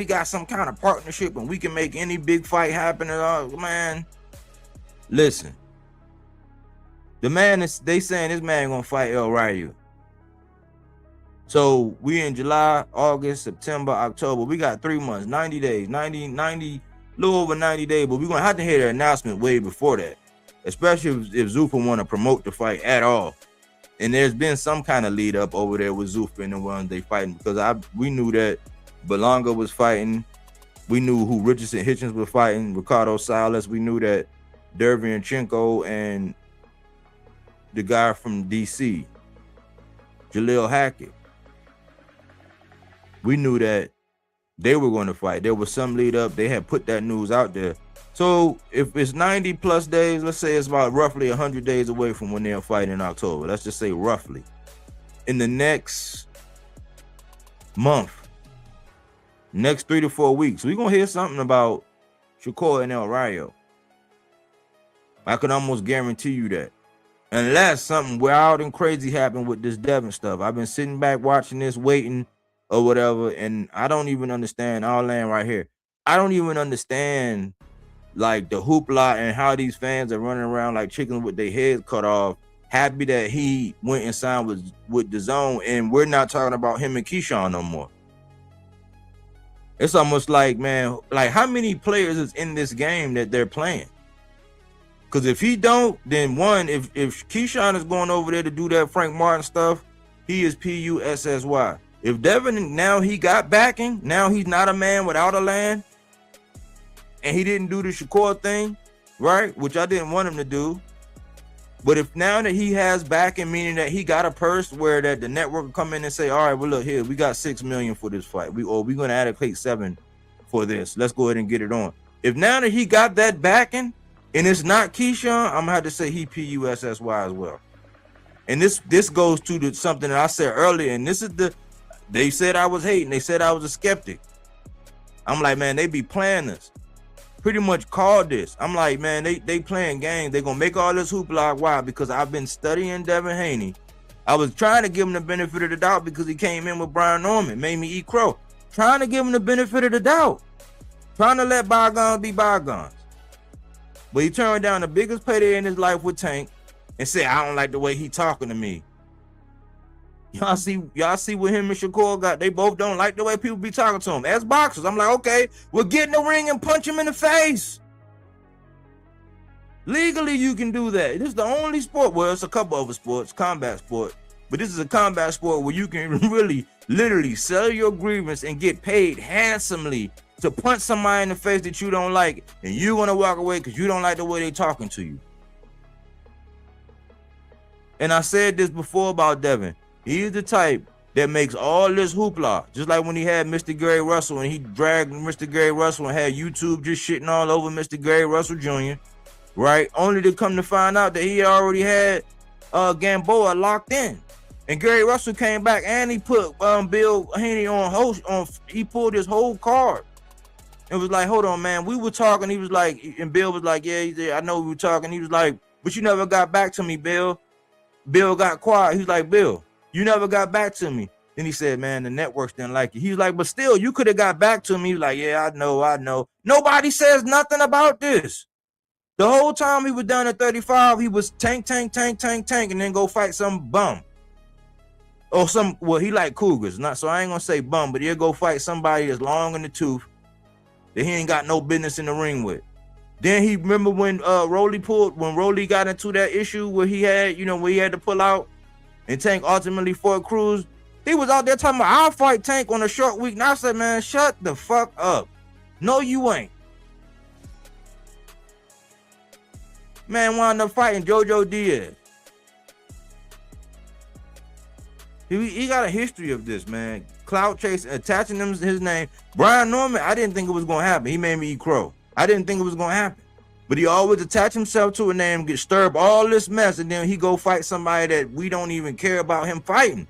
Speaker 5: got some kind of partnership and we can make any big fight happen at all. Man, listen. The man is, they saying this man gonna fight El Rayo. So we in July, August, September, October. We got 3 months, 90 days, 90, a little over 90 days, but we're gonna have to hear the announcement way before that. Especially if Zuffa want to promote the fight at all. And there's been some kind of lead up over there with Zuffa and the ones they fighting, because we knew that Belonga was fighting. We knew who Richardson Hitchens was fighting, Ricardo Salas. We knew that Derevyanchenko and the guy from DC, Jalil Hackett. We knew that they were going to fight. There was some lead up. They had put that news out there. So if it's 90 plus days, let's say it's about roughly 100 days away from when they'll fight in October. Let's just say roughly. In the next month, next 3 to 4 weeks, we're going to hear something about Shakur and El Rayo. I can almost guarantee you that. Unless something wild and crazy happened with this Devin stuff. I've been sitting back watching this, waiting or whatever, and I don't even understand. I'll land right here. I don't even understand like the hoopla and how these fans are running around like chickens with their heads cut off, happy that he went and signed with the Zone, and we're not talking about him and Keyshawn no more. It's almost like, man, like how many players is in this game that they're playing? Because if he don't, then one, if Keyshawn is going over there to do that Frank Martin stuff, he is PUSSY. If Devin, now he got backing, now he's not a man without a land, and he didn't do the Shakur thing, right? Which I didn't want him to do. But if now that he has backing, meaning that he got a purse where that the network will come in and say, all right, well, look here, we got $6 million for this fight. We're going to allocate 7 for this. Let's go ahead and get it on. If now that he got that backing and it's not Keyshawn, I'm going to have to say he PUSSY as well. And this goes to something that I said earlier, and this is they said I was hating. They said I was a skeptic. I'm like, man, they be playing this. Pretty much called this. I'm like, man, they playing games. They gonna make all this hoopla. Why? Because I've been studying Devin Haney. I was trying to give him the benefit of the doubt because he came in with Brian Norman, made me eat crow. Trying to give him the benefit of the doubt. Trying to let bygones be bygones. But he turned down the biggest payday in his life with Tank and said, I don't like the way he talking to me. Y'all see what him and Shakur got. They both don't like the way people be talking to him. As boxers, I'm like, okay, we'll get in the ring and punch him in the face. Legally, you can do that. This is the only sport, well, it's a couple other sports, combat sport, but this is a combat sport where you can really, literally sell your grievance and get paid handsomely to punch somebody in the face that you don't like, and you're gonna walk away because you don't like the way they talking to you. And I said this before about Devin. He's the type that makes all this hoopla. Just like when he had Mr. Gary Russell and he dragged Mr. Gary Russell and had YouTube just shitting all over Mr. Gary Russell Jr., right? Only to come to find out that he already had Gamboa locked in. And Gary Russell came back and he put Bill Haney on host. He pulled his whole card. It was like, hold on, man. We were talking. He was like, and Bill was like, yeah, I know we were talking. He was like, but you never got back to me, Bill. Bill got quiet. He was like, Bill, you never got back to me. Then he said, man, the networks didn't like you. He was like, but still, you could have got back to me. He was like, yeah, I know. Nobody says nothing about this. The whole time he was down at 35, he was tank, and then go fight some bum. Or well, he like cougars. So I ain't going to say bum, but he'll go fight somebody that's long in the tooth that he ain't got no business in the ring with. Then he remember when Rolly got into that issue where he had, where he had to pull out, and Tank ultimately fought Cruz. He was out there talking about, I'll fight Tank on a short week. And I said, man, shut the fuck up. No, you ain't. Man wound up fighting JoJo Diaz. He got a history of this, man. Clout chasing, attaching him to his name. Brian Norman, I didn't think it was going to happen. He made me eat crow. I didn't think it was going to happen. But he always attach himself to a name, get stirred all this mess, and then he go fight somebody that we don't even care about him fighting.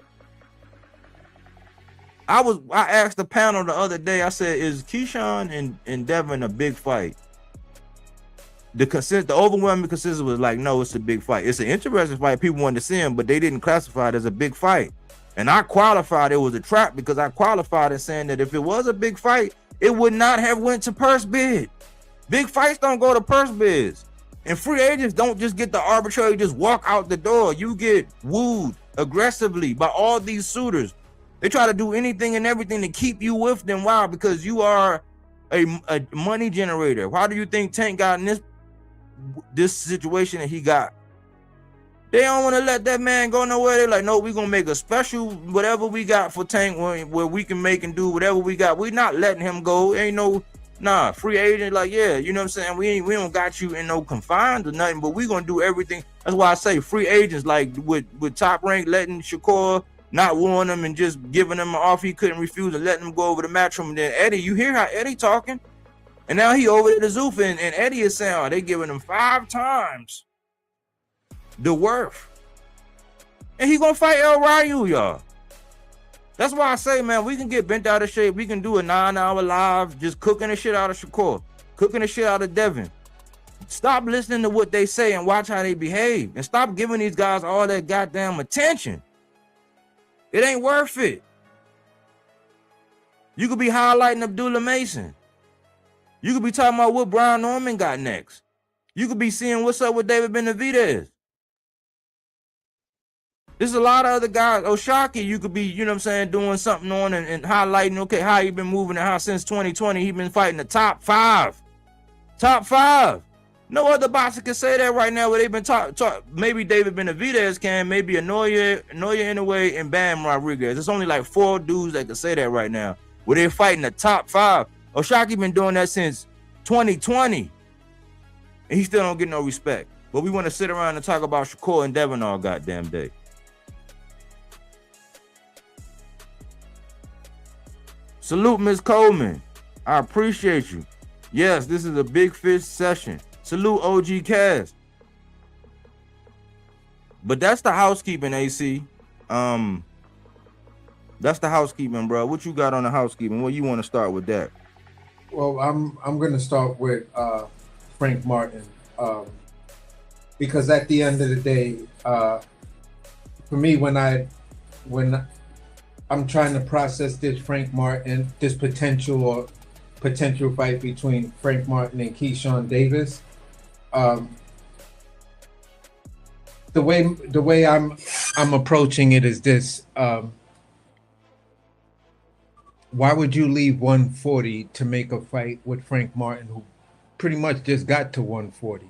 Speaker 5: I asked the panel the other day, I said, is Keyshawn and Devin a big fight? The overwhelming consensus was like, no, it's a big fight. It's an interesting fight. People wanted to see him, but they didn't classify it as a big fight. And I qualified it was a trap because I qualified it saying that if it was a big fight, it would not have went to purse bid. Big fights don't go to purse bids. And free agents don't just get the arbitrary, just walk out the door. You get wooed aggressively by all these suitors. They try to do anything and everything to keep you with them. Why? Because you are a money generator. Why do you think Tank got in this situation that he got? They don't want to let that man go nowhere. They're like, no, we're going to make a special whatever we got for Tank where we can make and do whatever we got. We're not letting him go. Ain't no, free agent. Like, yeah, you know what I'm saying? We don't got you in no confines or nothing, but we're going to do everything. That's why I say free agents, like with Top Rank letting Shakur not warn him and just giving him an offer he couldn't refuse and letting him go over the Matchroom. And then Eddie, you hear how Eddie talking? And now he over to the Zoof, and Eddie is saying, oh, they giving him 5 times the worth. And he gonna fight El Ryu, y'all. That's why I say, man, we can get bent out of shape. We can do a 9-hour live just cooking the shit out of Shakur, cooking the shit out of Devin. Stop listening to what they say and watch how they behave. And stop giving these guys all that goddamn attention. It ain't worth it. You could be highlighting Abdullah Mason. You could be talking about what Brian Norman got next. You could be seeing what's up with David Benavidez. There's a lot of other guys. Oshaki, you could be, you know what I'm saying, doing something on and highlighting, okay, how he been moving and how since 2020 he been fighting the top 5. Top 5. No other boxer can say that right now where they've been talk. Maybe David Benavidez can, maybe Anoya Inoue, and Bam Rodriguez. It's only like 4 dudes that can say that right now where they're fighting the top 5. Oshaki been doing that since 2020. And he still don't get no respect. But we want to sit around and talk about Shakur and Devin all goddamn day. Salute, Ms. Coleman. I appreciate you. Yes, this is a big fish session. Salute, OG Cass. But that's the housekeeping, AC. That's the housekeeping, bro. What you got on the housekeeping? What you want to start with that?
Speaker 6: Well, I'm going to start with Frank Martin because at the end of the day, for me, when I'm trying to process this Frank Martin, this potential fight between Frank Martin and Keyshawn Davis. The way I'm approaching it is this. Why would you leave 140 to make a fight with Frank Martin, who pretty much just got to 140?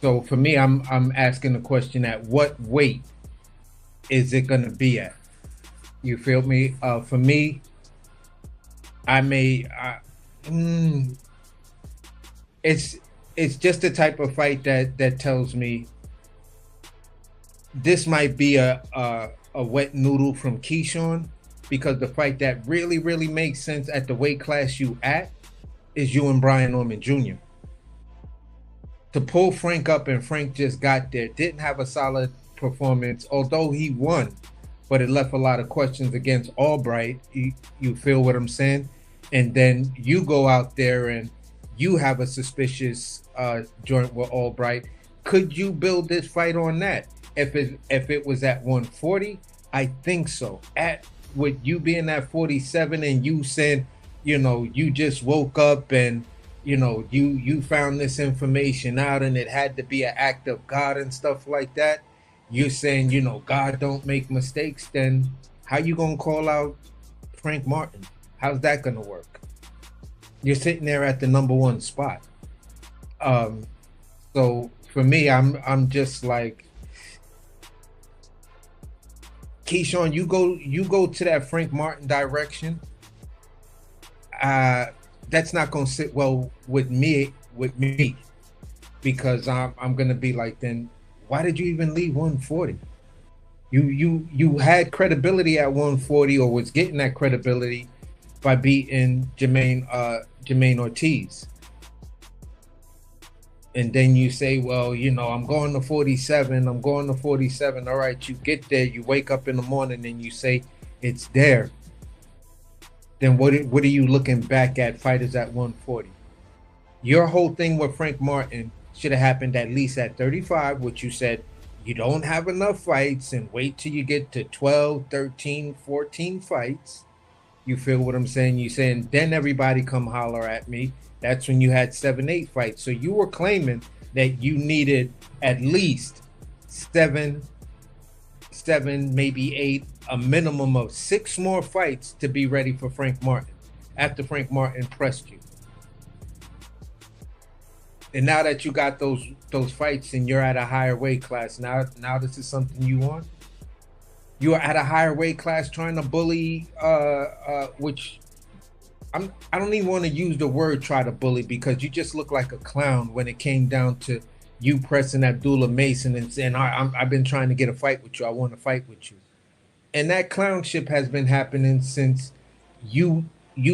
Speaker 6: So for me, I'm asking the question: at what weight is it going to be at? You feel me? For me, it's just the type of fight that tells me this might be a wet noodle from Keyshawn, because the fight that really makes sense at the weight class you at is you and Brian Norman Jr. To pull Frank up, and Frank just got there, didn't have a solid performance, although he won, but it left a lot of questions against Albright. You feel what I'm saying? And then you go out there and you have a suspicious joint with Albright. Could you build this fight on that? If it was at 140, I think so. With you being at 47 and you saying, you just woke up and, you found this information out and it had to be an act of God and stuff like that. You're saying, God don't make mistakes. Then how you going to call out Frank Martin? How's that going to work? You're sitting there at the number 1 spot. So for me, I'm just like, Keyshawn, you go to that Frank Martin direction. That's not going to sit well with me, because I'm going to be like, then why did you even leave 140? You had credibility at 140, or was getting that credibility by beating Jermaine Ortiz. And then you say, well, I'm going to 47. All right, you get there, you wake up in the morning and you say it's there. Then what are you looking back at fighters at 140? Your whole thing with Frank Martin should have happened at least at 35, which you said you don't have enough fights, and wait till you get to 12, 13, 14 fights. You feel what I'm saying? You're saying, then everybody come holler at me. That's when you had 7-8 fights. So you were claiming that you needed at least seven, maybe 8, a minimum of 6 more fights to be ready for Frank Martin after Frank Martin pressed you. And now that you got those fights and you're at a higher weight class, now this is something you want. You are at a higher weight class trying to bully, which I don't even want to use the word try to bully, because you just look like a clown when it came down to you pressing Abdullah Mason and saying, I've been trying to get a fight with you. I want to fight with you. And that clownship has been happening since you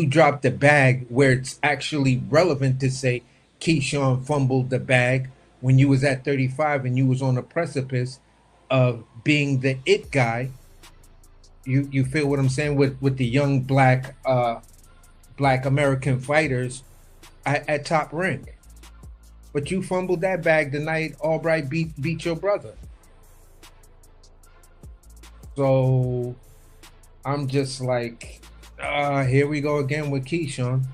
Speaker 6: dropped the bag, where it's actually relevant to say Keyshawn fumbled the bag when you was at 35 and you was on the precipice of being the it guy. You feel what I'm saying with the young black American fighters at Top Rank. But you fumbled that bag the night Albright beat your brother. So I'm just like, here we go again with Keyshawn.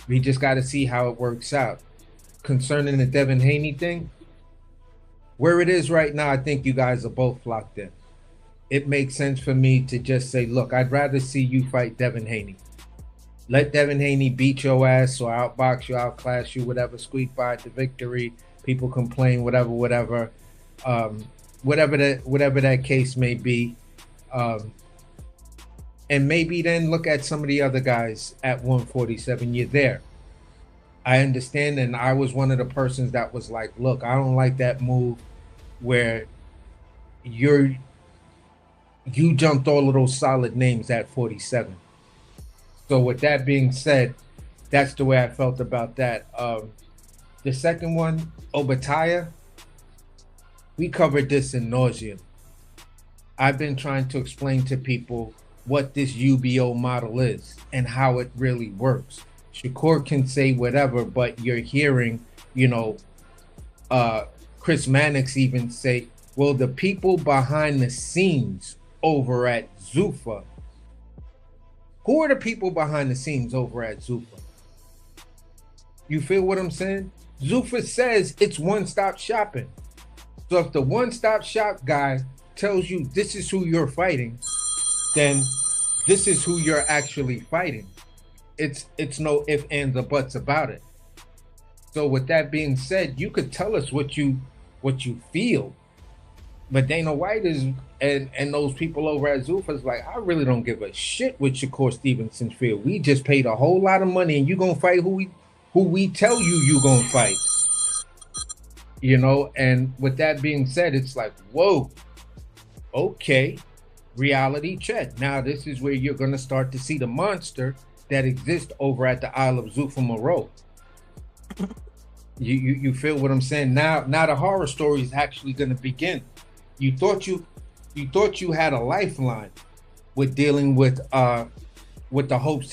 Speaker 6: We just got to see how it works out. Concerning the Devin Haney thing, where it is right now, I think you guys are both locked in. It makes sense for me to just say, look, I'd rather see you fight Devin Haney. Let Devin Haney beat your ass or outbox you, outclass you, whatever, squeak by the victory. People complain, whatever, whatever that case may be. And maybe then look at some of the other guys at 147. You're there. I understand, and I was one of the persons that was like, look, I don't like that move where you jumped all of those solid names at 47. So with that being said, that's the way I felt about that. The second one, Obataya, we covered this in nauseam. I've been trying to explain to people what this UBO model is and how it really works. Shakur can say whatever, but you're hearing, Chris Mannix even say, well, the people behind the scenes over at Zuffa. Who are the people behind the scenes over at Zuffa? You feel what I'm saying? Zuffa says it's one-stop shopping. So if the one-stop shop guy tells you this is who you're fighting, then this is who you're actually fighting. It's no ifs, ands, or buts about it. So with that being said, you could tell us what you feel, but Dana White is and those people over at Zuffa is like, I really don't give a shit what Shakur Stevenson feel. We just paid a whole lot of money, and you gonna fight who we tell you gonna fight. And with that being said, it's like, whoa, okay, reality check. Now this is where you're gonna start to see the monster that exists over at the Isle of Zuffa Moreau. You feel what I'm saying? Now the horror story is actually gonna begin. You thought you had a lifeline with dealing with the hopes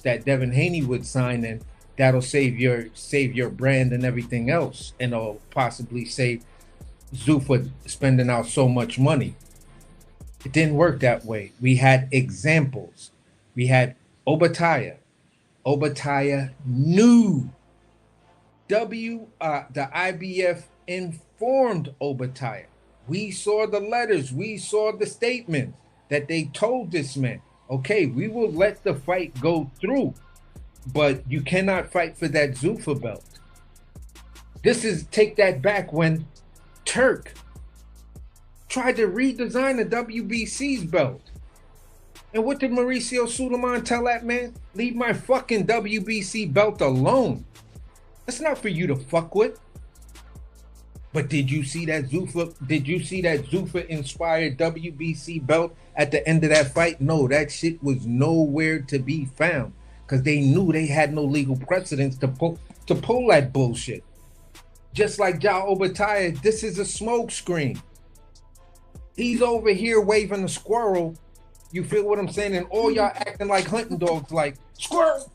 Speaker 6: that Devin Haney would sign, and that'll save your brand and everything else, and it'll possibly save Zuffa spending out so much money. It didn't work that way. We had examples. We had Obataya. Obataya knew. The IBF informed Obataya. We saw the letters. We saw the statements that they told this man, okay, we will let the fight go through, but you cannot fight for that Zuffa belt. This is, take that back, when Turk tried to redesign the WBC's belt. And what did Mauricio Suleiman tell that man? Leave my fucking WBC belt alone. That's not for you to fuck with. But did you see that Zuffa inspired WBC belt at the end of that fight? No, that shit was nowhere to be found, because they knew they had no legal precedence to pull that bullshit. Just like Ja Obataya, this is a smoke screen. He's over here waving a squirrel. You feel what I'm saying? And all y'all acting like hunting dogs, like, squirrel.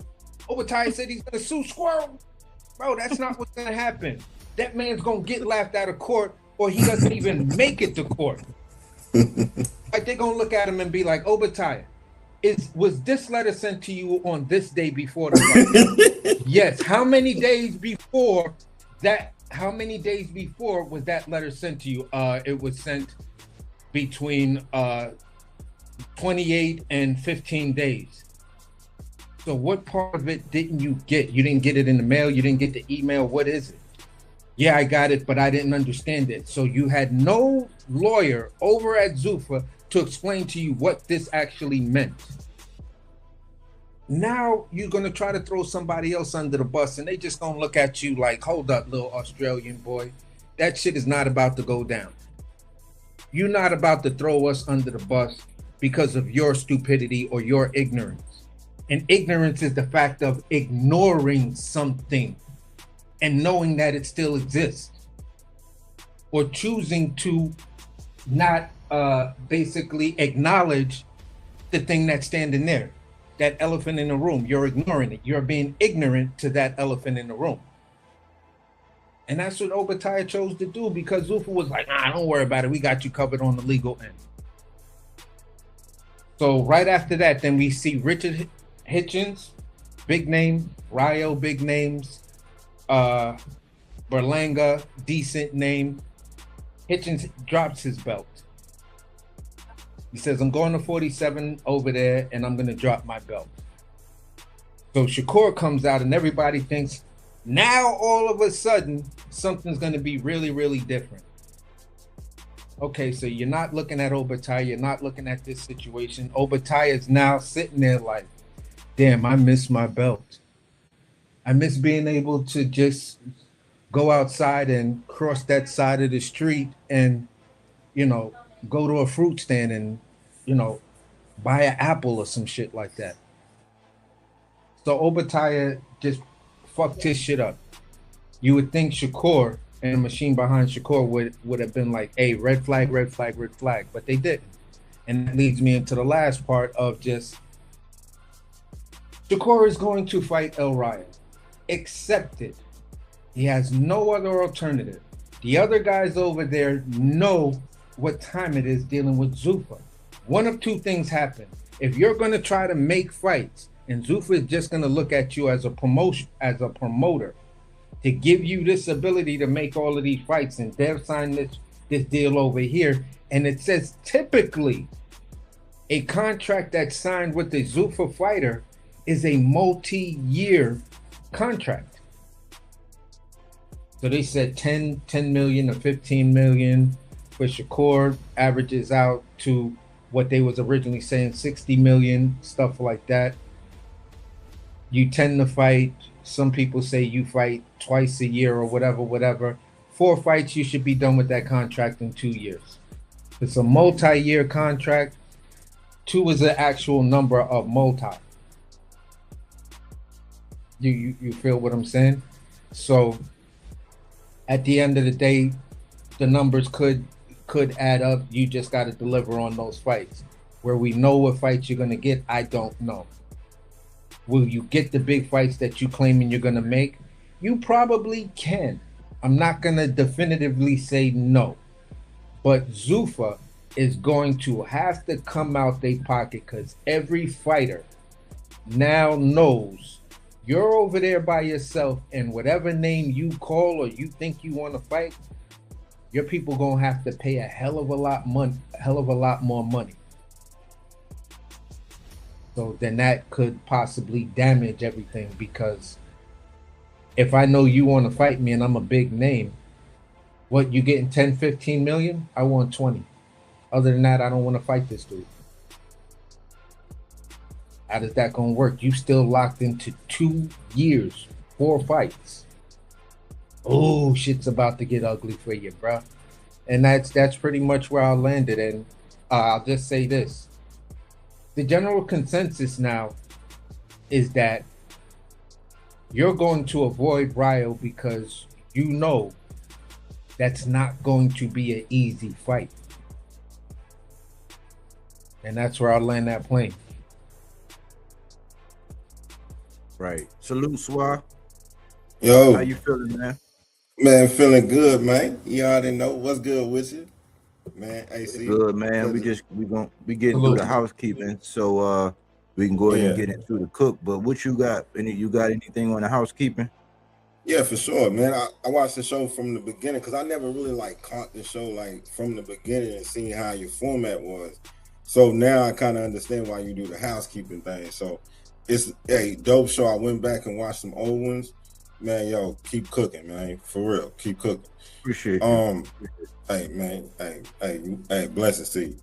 Speaker 6: Obataya said he's gonna sue squirrel. Bro, that's not what's gonna happen. That man's gonna get laughed out of court, or he doesn't even make it to court. Like, they're gonna look at him and be like, Obataya, Was this letter sent to you on this day before the fight? Yes. How many days before that? How many days before was that letter sent to you? It was sent between 28 and 15 days. So what part of it didn't you get? You didn't get it in the mail. You didn't get the email. What is it? Yeah, I got it, but I didn't understand it. So you had no lawyer over at Zuffa to explain to you what this actually meant. Now you're going to try to throw somebody else under the bus, and they just going to look at you like, hold up, little Australian boy. That shit is not about to go down. You're not about to throw us under the bus because of your stupidity or your ignorance. And ignorance is the fact of ignoring something and knowing that it still exists, or choosing to not basically acknowledge the thing that's standing there, that elephant in the room. You're ignoring it. You're being ignorant to that elephant in the room. And that's what Obadiah chose to do, because Zuffa was like, don't worry about it. We got you covered on the legal end. So right after that, then we see Richard Hitchens, big name, Ryo, big names, Berlanga, decent name. Hitchens drops his belt. He says, I'm going to 47 over there and I'm going to drop my belt. So Shakur comes out and everybody thinks now all of a sudden something's going to be really, really different. Okay, so you're not looking at Obadiah. You're not looking at this situation. Obadiah is now sitting there like, damn, I miss my belt. I miss being able to just go outside and cross that side of the street and, go to a fruit stand and, buy an apple or some shit like that. So Obadiah just fucked his shit up. You would think Shakur and the machine behind Shakur would have been like, hey, red flag, red flag, red flag, but they didn't. And that leads me into the last part of just Shakur is going to fight El Rayo. Accepted. He has no other alternative. The other guys over there know what time it is dealing with Zuffa. One of two things happen. If you're going to try to make fights and Zuffa is just going to look at you as a promoter to give you this ability to make all of these fights, and they've signed this deal over here, and it says typically a contract that's signed with the Zuffa fighter is a multi-year contract. So they said 10 million or 15 million for Shakur, averages out to what they was originally saying, 60 million, stuff like that. You tend to fight, some people say you fight twice a year or whatever. 4 fights, you should be done with that contract in 2 years. It's a multi-year contract. 2 is the actual number of multi. You feel what I'm saying? So at the end of the day, the numbers could add up. You just got to deliver on those fights. Where we know what fights you're going to get, I don't know. Will you get the big fights that you claiming you're going to make? You probably can. I'm not going to definitively say no. But Zuffa is going to have to come out their pocket, because every fighter now knows you're over there by yourself, and whatever name you call or you think you want to fight, your people gonna have to pay a hell of a lot more money. So then that could possibly damage everything, because if I know you want to fight me and I'm a big name, what, you getting 10, 15 million? I want 20. Other than that, I don't want to fight this dude. How is that gonna work? You still locked into 2 years, 4 fights. Oh, shit's about to get ugly for you, bro. And that's pretty much where I landed. And I'll just say this. The general consensus now is that you're going to avoid Ryo, because you know that's not going to be an easy fight. And that's where I'll land that plane.
Speaker 5: Right. Salute, Swah.
Speaker 7: Yo,
Speaker 5: How you feeling, man?
Speaker 7: man, feeling good, man. You already know what's good with you, man. AC.
Speaker 5: Good, man. We getting through the housekeeping. So we can go ahead and
Speaker 7: Yeah.
Speaker 5: get into the cook. But what you got? You got anything on the housekeeping?
Speaker 7: Yeah, for sure, man. I watched the show from the beginning because I never really like caught the show like from the beginning and seeing how your format was. So now I kind of understand why you do the housekeeping thing. So it's a dope show. I went back and watched some old ones. Man, yo, keep cooking, man. For real, keep cooking.
Speaker 5: Appreciate you.
Speaker 7: Hey, man, hey, blessings to you.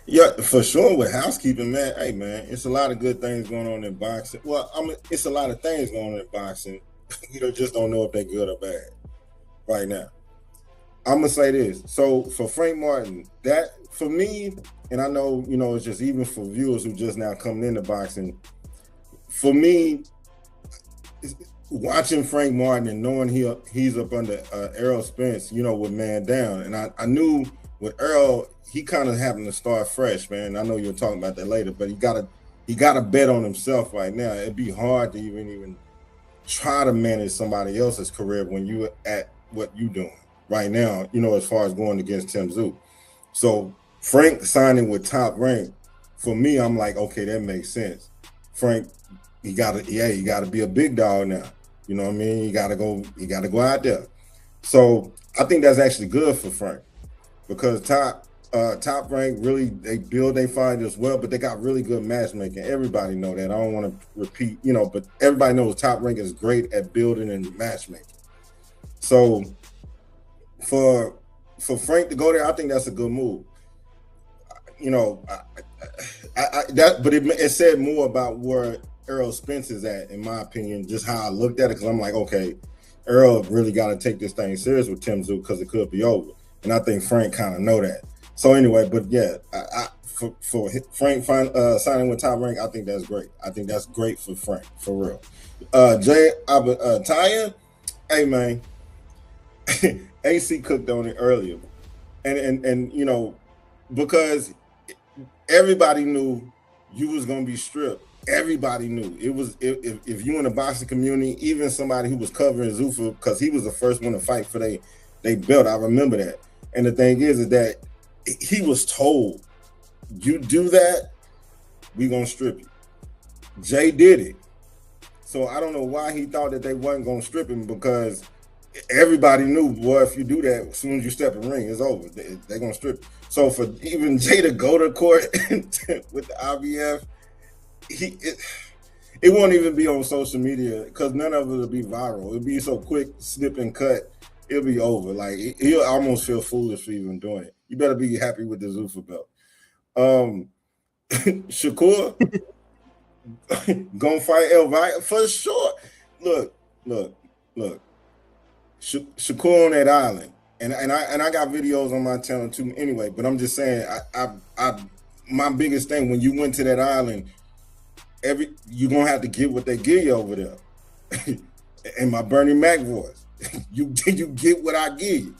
Speaker 7: Yeah, for sure with housekeeping, man. Hey, man, it's a lot of good things going on in boxing. Well, it's a lot of things going on in boxing. You just don't know if they're good or bad right now. I'm gonna say this. So for Frank Martin, that for me, and I know it's just even for viewers who just now coming into boxing. For me, watching Frank Martin and knowing he's up under Errol Spence, with man down, and I knew with Errol he kind of having to start fresh, man. I know you'll talk about that later, but he gotta bet on himself right now. It'd be hard to even try to manage somebody else's career when you at what you doing right now, as far as going against Tszyu. So Frank signing with Top Rank, for me, I'm like, okay, that makes sense. Frank, you gotta be a big dog now. You know what I mean? You gotta go out there. So I think that's actually good for Frank because Top Rank really, they build their fighters well, but they got really good matchmaking. Everybody know that. I don't want to repeat, but everybody knows Top Rank is great at building and matchmaking. So for Frank to go there, I think that's a good move. But it said more about where Errol Spence is at, in my opinion, just how I looked at it, because I'm like, okay, Errol really got to take this thing serious with Tszyu because it could be over. And I think Frank kind of know that. So anyway, but yeah, for Frank signing with Top Rank, I think that's great. I think that's great for Frank, for real. Taya, hey man, AC cooked on it earlier, and because everybody knew you was gonna be stripped. Everybody knew it was if you in the boxing community, even somebody who was covering Zuffa, because he was the first one to fight for they belt. I remember that. And the thing is that he was told, you do that, we gonna strip you. Jay did it. So I don't know why he thought that they wasn't gonna strip him, because everybody knew, boy, if you do that, as soon as you step in the ring, it's over. They're gonna strip you. So for even Jay to go to court with the IBF, it won't even be on social media because none of it will be viral. It'll be so quick, snip and cut. It'll be over. Like he'll almost feel foolish for even doing it. You better be happy with the Zuffa belt. Shakur gonna fight Elvira for sure. Look. Shakur on that island, and I got videos on my channel too. Anyway, but I'm just saying, my biggest thing when you went to that island, you're gonna have to get what they give you over there. And my Bernie Mac voice, you get what I give you,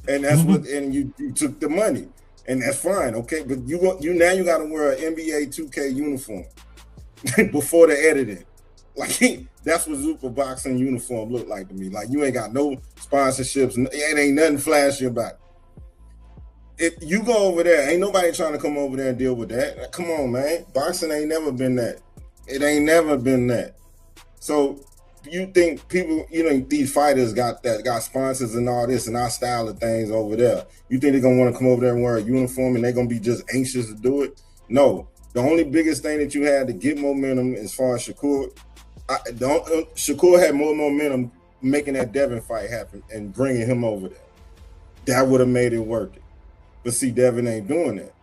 Speaker 7: and that's what. And you took the money, and that's fine, okay. But you now you got to wear an NBA 2K uniform before the editing. Like that's what Zuffa boxing uniform look like to me. Like you ain't got no sponsorships, it ain't nothing flashy about it. If you go over there, ain't nobody trying to come over there and deal with that. Come on, man. Boxing ain't never been that. It ain't never been that. So you think people, these fighters got sponsors and all this and our style of things over there. You think they're gonna want to come over there and wear a uniform and they're gonna be just anxious to do it? No. The only biggest thing that you had to get momentum as far as Shakur, Shakur had more momentum making that Devin fight happen and bringing him over there. That would have made it work. But see, Devin ain't doing that.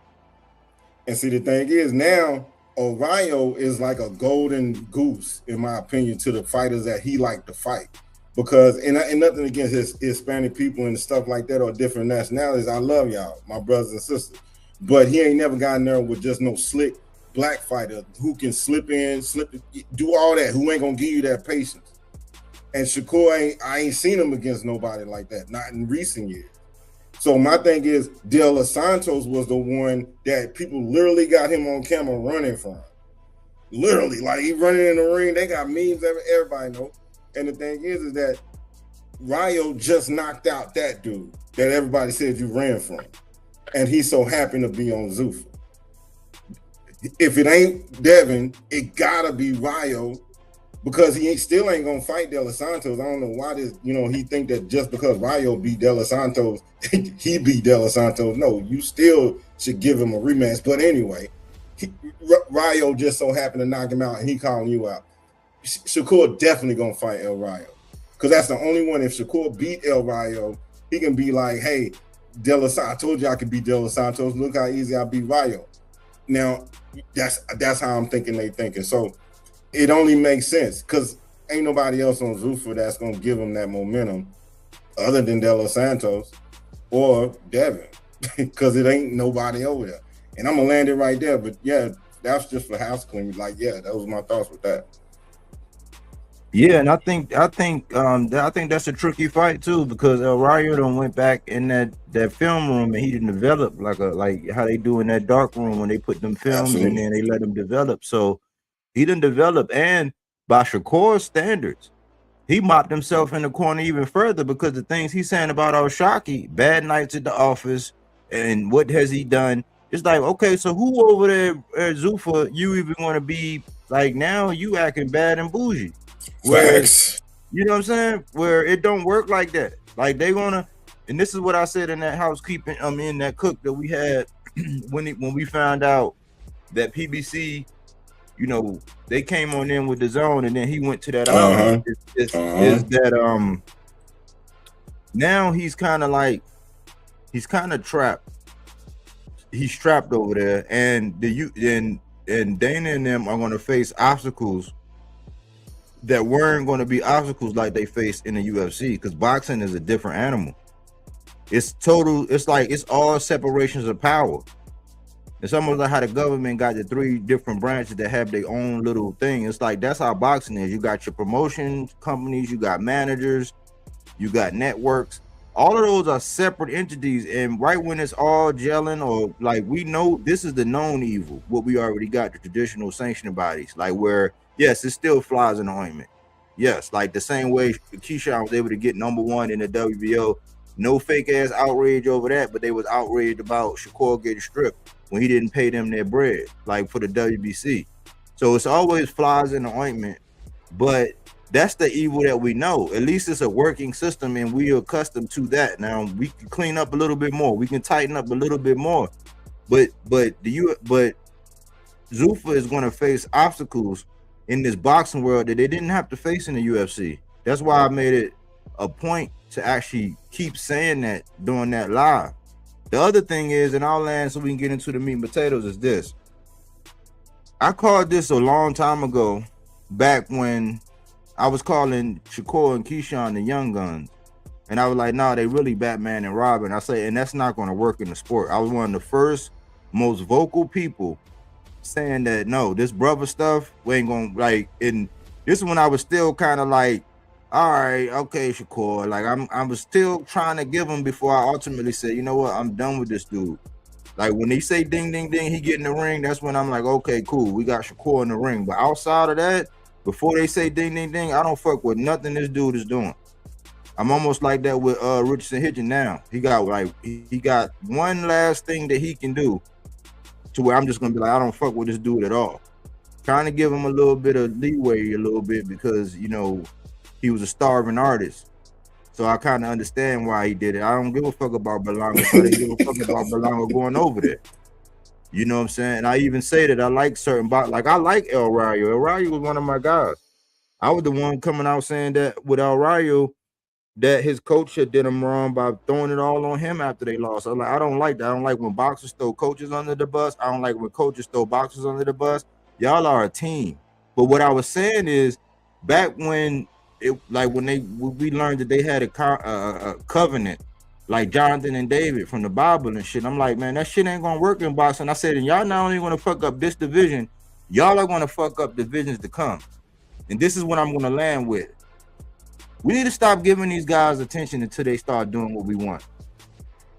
Speaker 7: And see, the thing is now, O'Ryo is like a golden goose, in my opinion, to the fighters that he liked to fight. Because, and nothing against his Hispanic people and stuff like that or different nationalities. I love y'all, my brothers and sisters. But he ain't never gotten there with just no slick black fighter who can do all that, who ain't gonna give you that patience. And Shakur, I ain't seen him against nobody like that, not in recent years. So my thing is, De Los Santos was the one that people literally got him on camera running from. Literally, like he running in the ring. They got memes, everybody know. And the thing is that Ryo just knocked out that dude that everybody said you ran from. And he so happened to be on Zuffa. If it ain't Devin, it gotta be Rayo, because he still ain't gonna fight De Los Santos. I don't know why this, he think that just because Rayo beat De Los Santos, he beat De Los Santos. No, you still should give him a rematch. But anyway, Rayo just so happened to knock him out, and he calling you out. Shakur definitely gonna fight El Rayo, because that's the only one. If Shakur beat El Rayo, he can be like, hey, De Los Santos, I told you I could beat De Los Santos. Look how easy I beat Rayo. Now, that's how I'm thinking they thinking. So it only makes sense, because ain't nobody else on Zuffa that's going to give him that momentum other than De Los Santos or Devin, because it ain't nobody over there. And I'm going to land it right there. But, yeah, that's just for house cleaning. Like, yeah, that was my thoughts with that.
Speaker 5: Yeah, and I think that's a tricky fight too, because El Rayo done went back in that film room and he didn't develop like how they do in that dark room when they put them films in there and they let them develop. So he didn't develop, and by Shakur's standards, he mopped himself in the corner even further, because the things he's saying about Al-Shaki, bad nights at the office, and what has he done? It's like, okay, so who over there at Zuffa you even want to be like? Now you acting bad and bougie. Whereas, you know what I'm saying? Where it don't work like that. Like they gonna, and this is what I said in that housekeeping, in that cook that we had when we found out that PBC, they came on in with the zone, and then he went to that island. Is that now he's kind of trapped. He's trapped over there, and and Dana and them are gonna face obstacles that weren't going to be obstacles like they faced in the UFC, because boxing is a different animal. It's all separations of power. It's almost like how the government got the 3 different branches that have their own little thing. It's like that's how boxing is. You got your promotion companies, you got managers, you got networks. All of those are separate entities, and right when it's all gelling, or like we know this is the known evil, what we already got, the traditional sanctioning bodies, like where yes, it still flies in the ointment. Yes, like the same way Keyshawn was able to get #1 in the WBO. No fake ass outrage over that, but they was outraged about Shakur getting stripped when he didn't pay them their bread, like for the WBC. So it's always flies in the ointment, but that's the evil that we know. At least it's a working system, and we are accustomed to that. Now we can clean up a little bit more. We can tighten up a little bit more. But Zuffa is going to face obstacles in this boxing world that they didn't have to face in the UFC. That's why I made it a point to actually keep saying that during that live. The other thing is, and I'll land so we can get into the meat and potatoes, is this. I called this a long time ago, back when I was calling Shakur and Keyshawn the young guns. And I was like, no, they really Batman and Robin. I say, and that's not going to work in the sport. I was one of the first, most vocal people saying that no, this brother stuff, we ain't gonna like. And this is when I was still kind of like, all right, okay, Shakur. Like I was still trying to give him before I ultimately said, you know what, I'm done with this dude. Like when they say ding ding ding, he get in the ring, that's when I'm like, okay, cool, we got Shakur in the ring. But outside of that, before they say ding ding ding, I don't fuck with nothing this dude is doing. I'm almost like that with Richardson Hitchin now. He got one last thing that he can do to where I'm just gonna be like, I don't fuck with this dude at all. Trying to give him a little bit of leeway, a little bit, because he was a starving artist. So I kind of understand why he did it. I don't give a fuck about Berlanga, so I didn't give a fuck about Berlanga going over there. You know what I'm saying? And I even say that I like certain boxers. Like I like El Rayo. El Rayo was one of my guys. I was the one coming out saying that with El Rayo, that his coach had did him wrong by throwing it all on him after they lost. I'm like, I don't like that. I don't like when boxers throw coaches under the bus. I don't like when coaches throw boxers under the bus. Y'all are a team. But what I was saying is, back when we learned that they had a covenant, like Jonathan and David from the Bible and shit. I'm like, man, that shit ain't gonna work in boxing. I said, and y'all not only gonna fuck up this division, y'all are gonna fuck up divisions to come. And this is what I'm gonna land with. We need to stop giving these guys attention until they start doing what we want.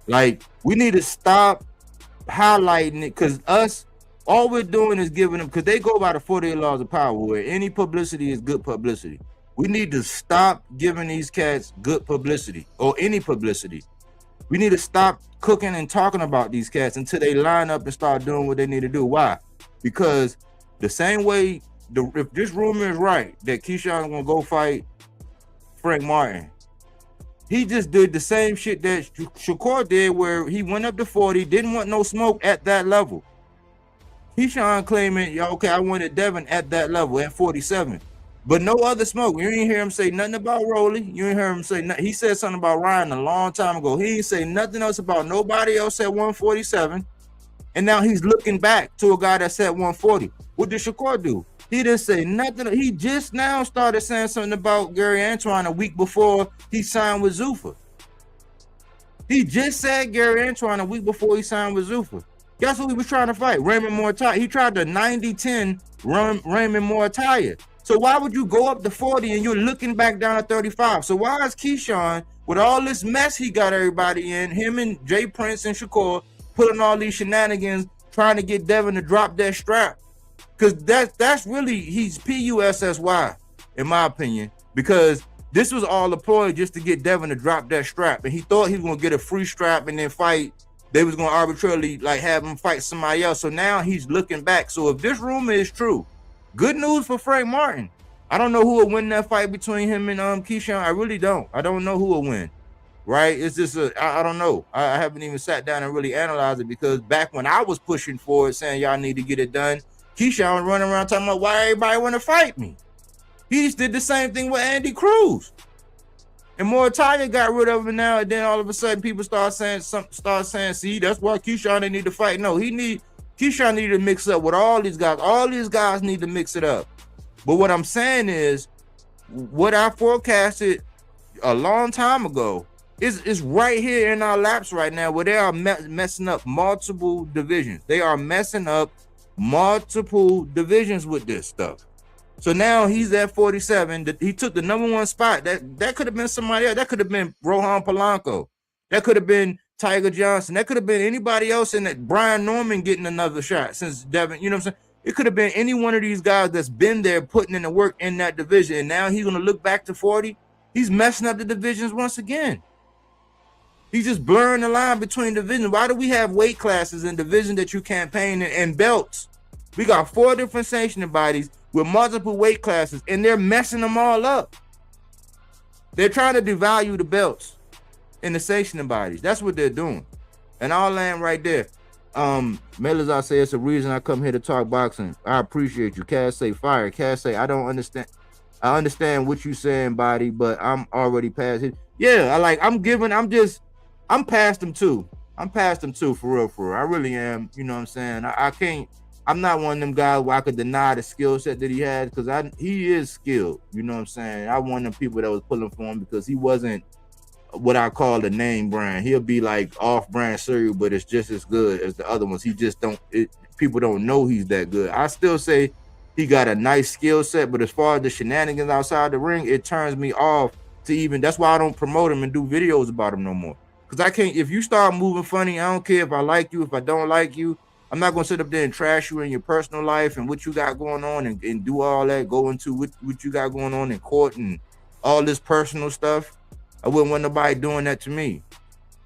Speaker 5: Like, we need to stop highlighting it, because all we're doing is giving them, because they go by the 48 laws of power, where any publicity is good publicity. We need to stop giving these cats good publicity, or any publicity. We need to stop cooking and talking about these cats until they line up and start doing what they need to do. Why? because the same way if this rumor is right that Keyshawn's gonna go fight Frank Martin, he just did the same shit that Shakur did, where he went up to 40, didn't want no smoke at that level. Keyshawn claiming, okay, I wanted Devin at that level at 47, but no other smoke. You ain't hear him say nothing about Rolly. You ain't hear him say nothing. He said something about Ryan a long time ago. He ain't say nothing else about nobody else at 147. And now he's looking back to a guy that's at 140. What did Shakur do? He didn't say nothing. He just now started saying something about Gary Antoine a week before he signed with Zuffa. He just said Gary Antoine a week before he signed with Zuffa. Guess who he was trying to fight? Raymond Moitaia. He tried to 90-10 Raymond Moitaia. So why would you go up to 40 and you're looking back down at 35? So why is Keyshawn, with all this mess he got everybody in, him and Jay Prince and Shakur, putting all these shenanigans, trying to get Devin to drop that strap? Because that's really, he's PUSSY, in my opinion, because this was all a ploy just to get Devin to drop that strap. And he thought he was going to get a free strap and then fight. They was going to arbitrarily like have him fight somebody else. So now he's looking back. So if this rumor is true, good news for Frank Martin. I don't know who will win that fight between him and Keyshawn. I really don't. I don't know who will win. Right? It's just I don't know. I haven't even sat down and really analyzed it, because back when I was pushing for it, saying y'all need to get it done, Keyshawn was running around talking about why everybody want to fight me. He just did the same thing with Andy Cruz. And Moitaia got rid of him now, and then all of a sudden people start saying, see, that's why Keyshawn didn't need to fight. No, Keyshawn needed to mix up with all these guys. All these guys need to mix it up. But what I'm saying is, what I forecasted a long time ago is right here in our laps right now, where they are messing up multiple divisions. They are messing up multiple divisions with this stuff. So now he's at 47. He took the number one spot. That could have been somebody else. That could have been Rohan Polanco. That could have been Tiger Johnson. That could have been anybody else in that. Brian Norman getting another shot since Devin. You know what I'm saying? It could have been any one of these guys that's been there putting in the work in that division. And now he's going to look back to 40. He's messing up the divisions once again. He's just blurring the line between divisions. Why do we have weight classes in division that you campaign and belts? We got 4 different sanctioning bodies with multiple weight classes, and they're messing them all up. They're trying to devalue the belts in the sanctioning bodies. That's what they're doing. And I'll land right there. Mellors, I say it's a reason I come here to talk boxing. I appreciate you. Cass say fire. Cass say I don't understand. I understand what you saying, body, but I'm already past it. Yeah, I'm past them too. I'm past them too, for real. I really am. You know what I'm saying? I can't. I'm not one of them guys where I could deny the skill set that he had, because he is skilled. You know what I'm saying? I one of the people that was pulling for him because he wasn't what I call the name brand. He'll be like off-brand cereal, but it's just as good as the other ones. He just people don't know he's that good. I still say he got a nice skill set, but as far as the shenanigans outside the ring, it turns me off to even. That's why I don't promote him and do videos about him no more. Because I can't. If you start moving funny, I don't care if I like you, if I don't like you. I'm not going to sit up there and trash you in your personal life and what you got going on and do all that, go into what you got going on in court and all this personal stuff. I wouldn't want nobody doing that to me.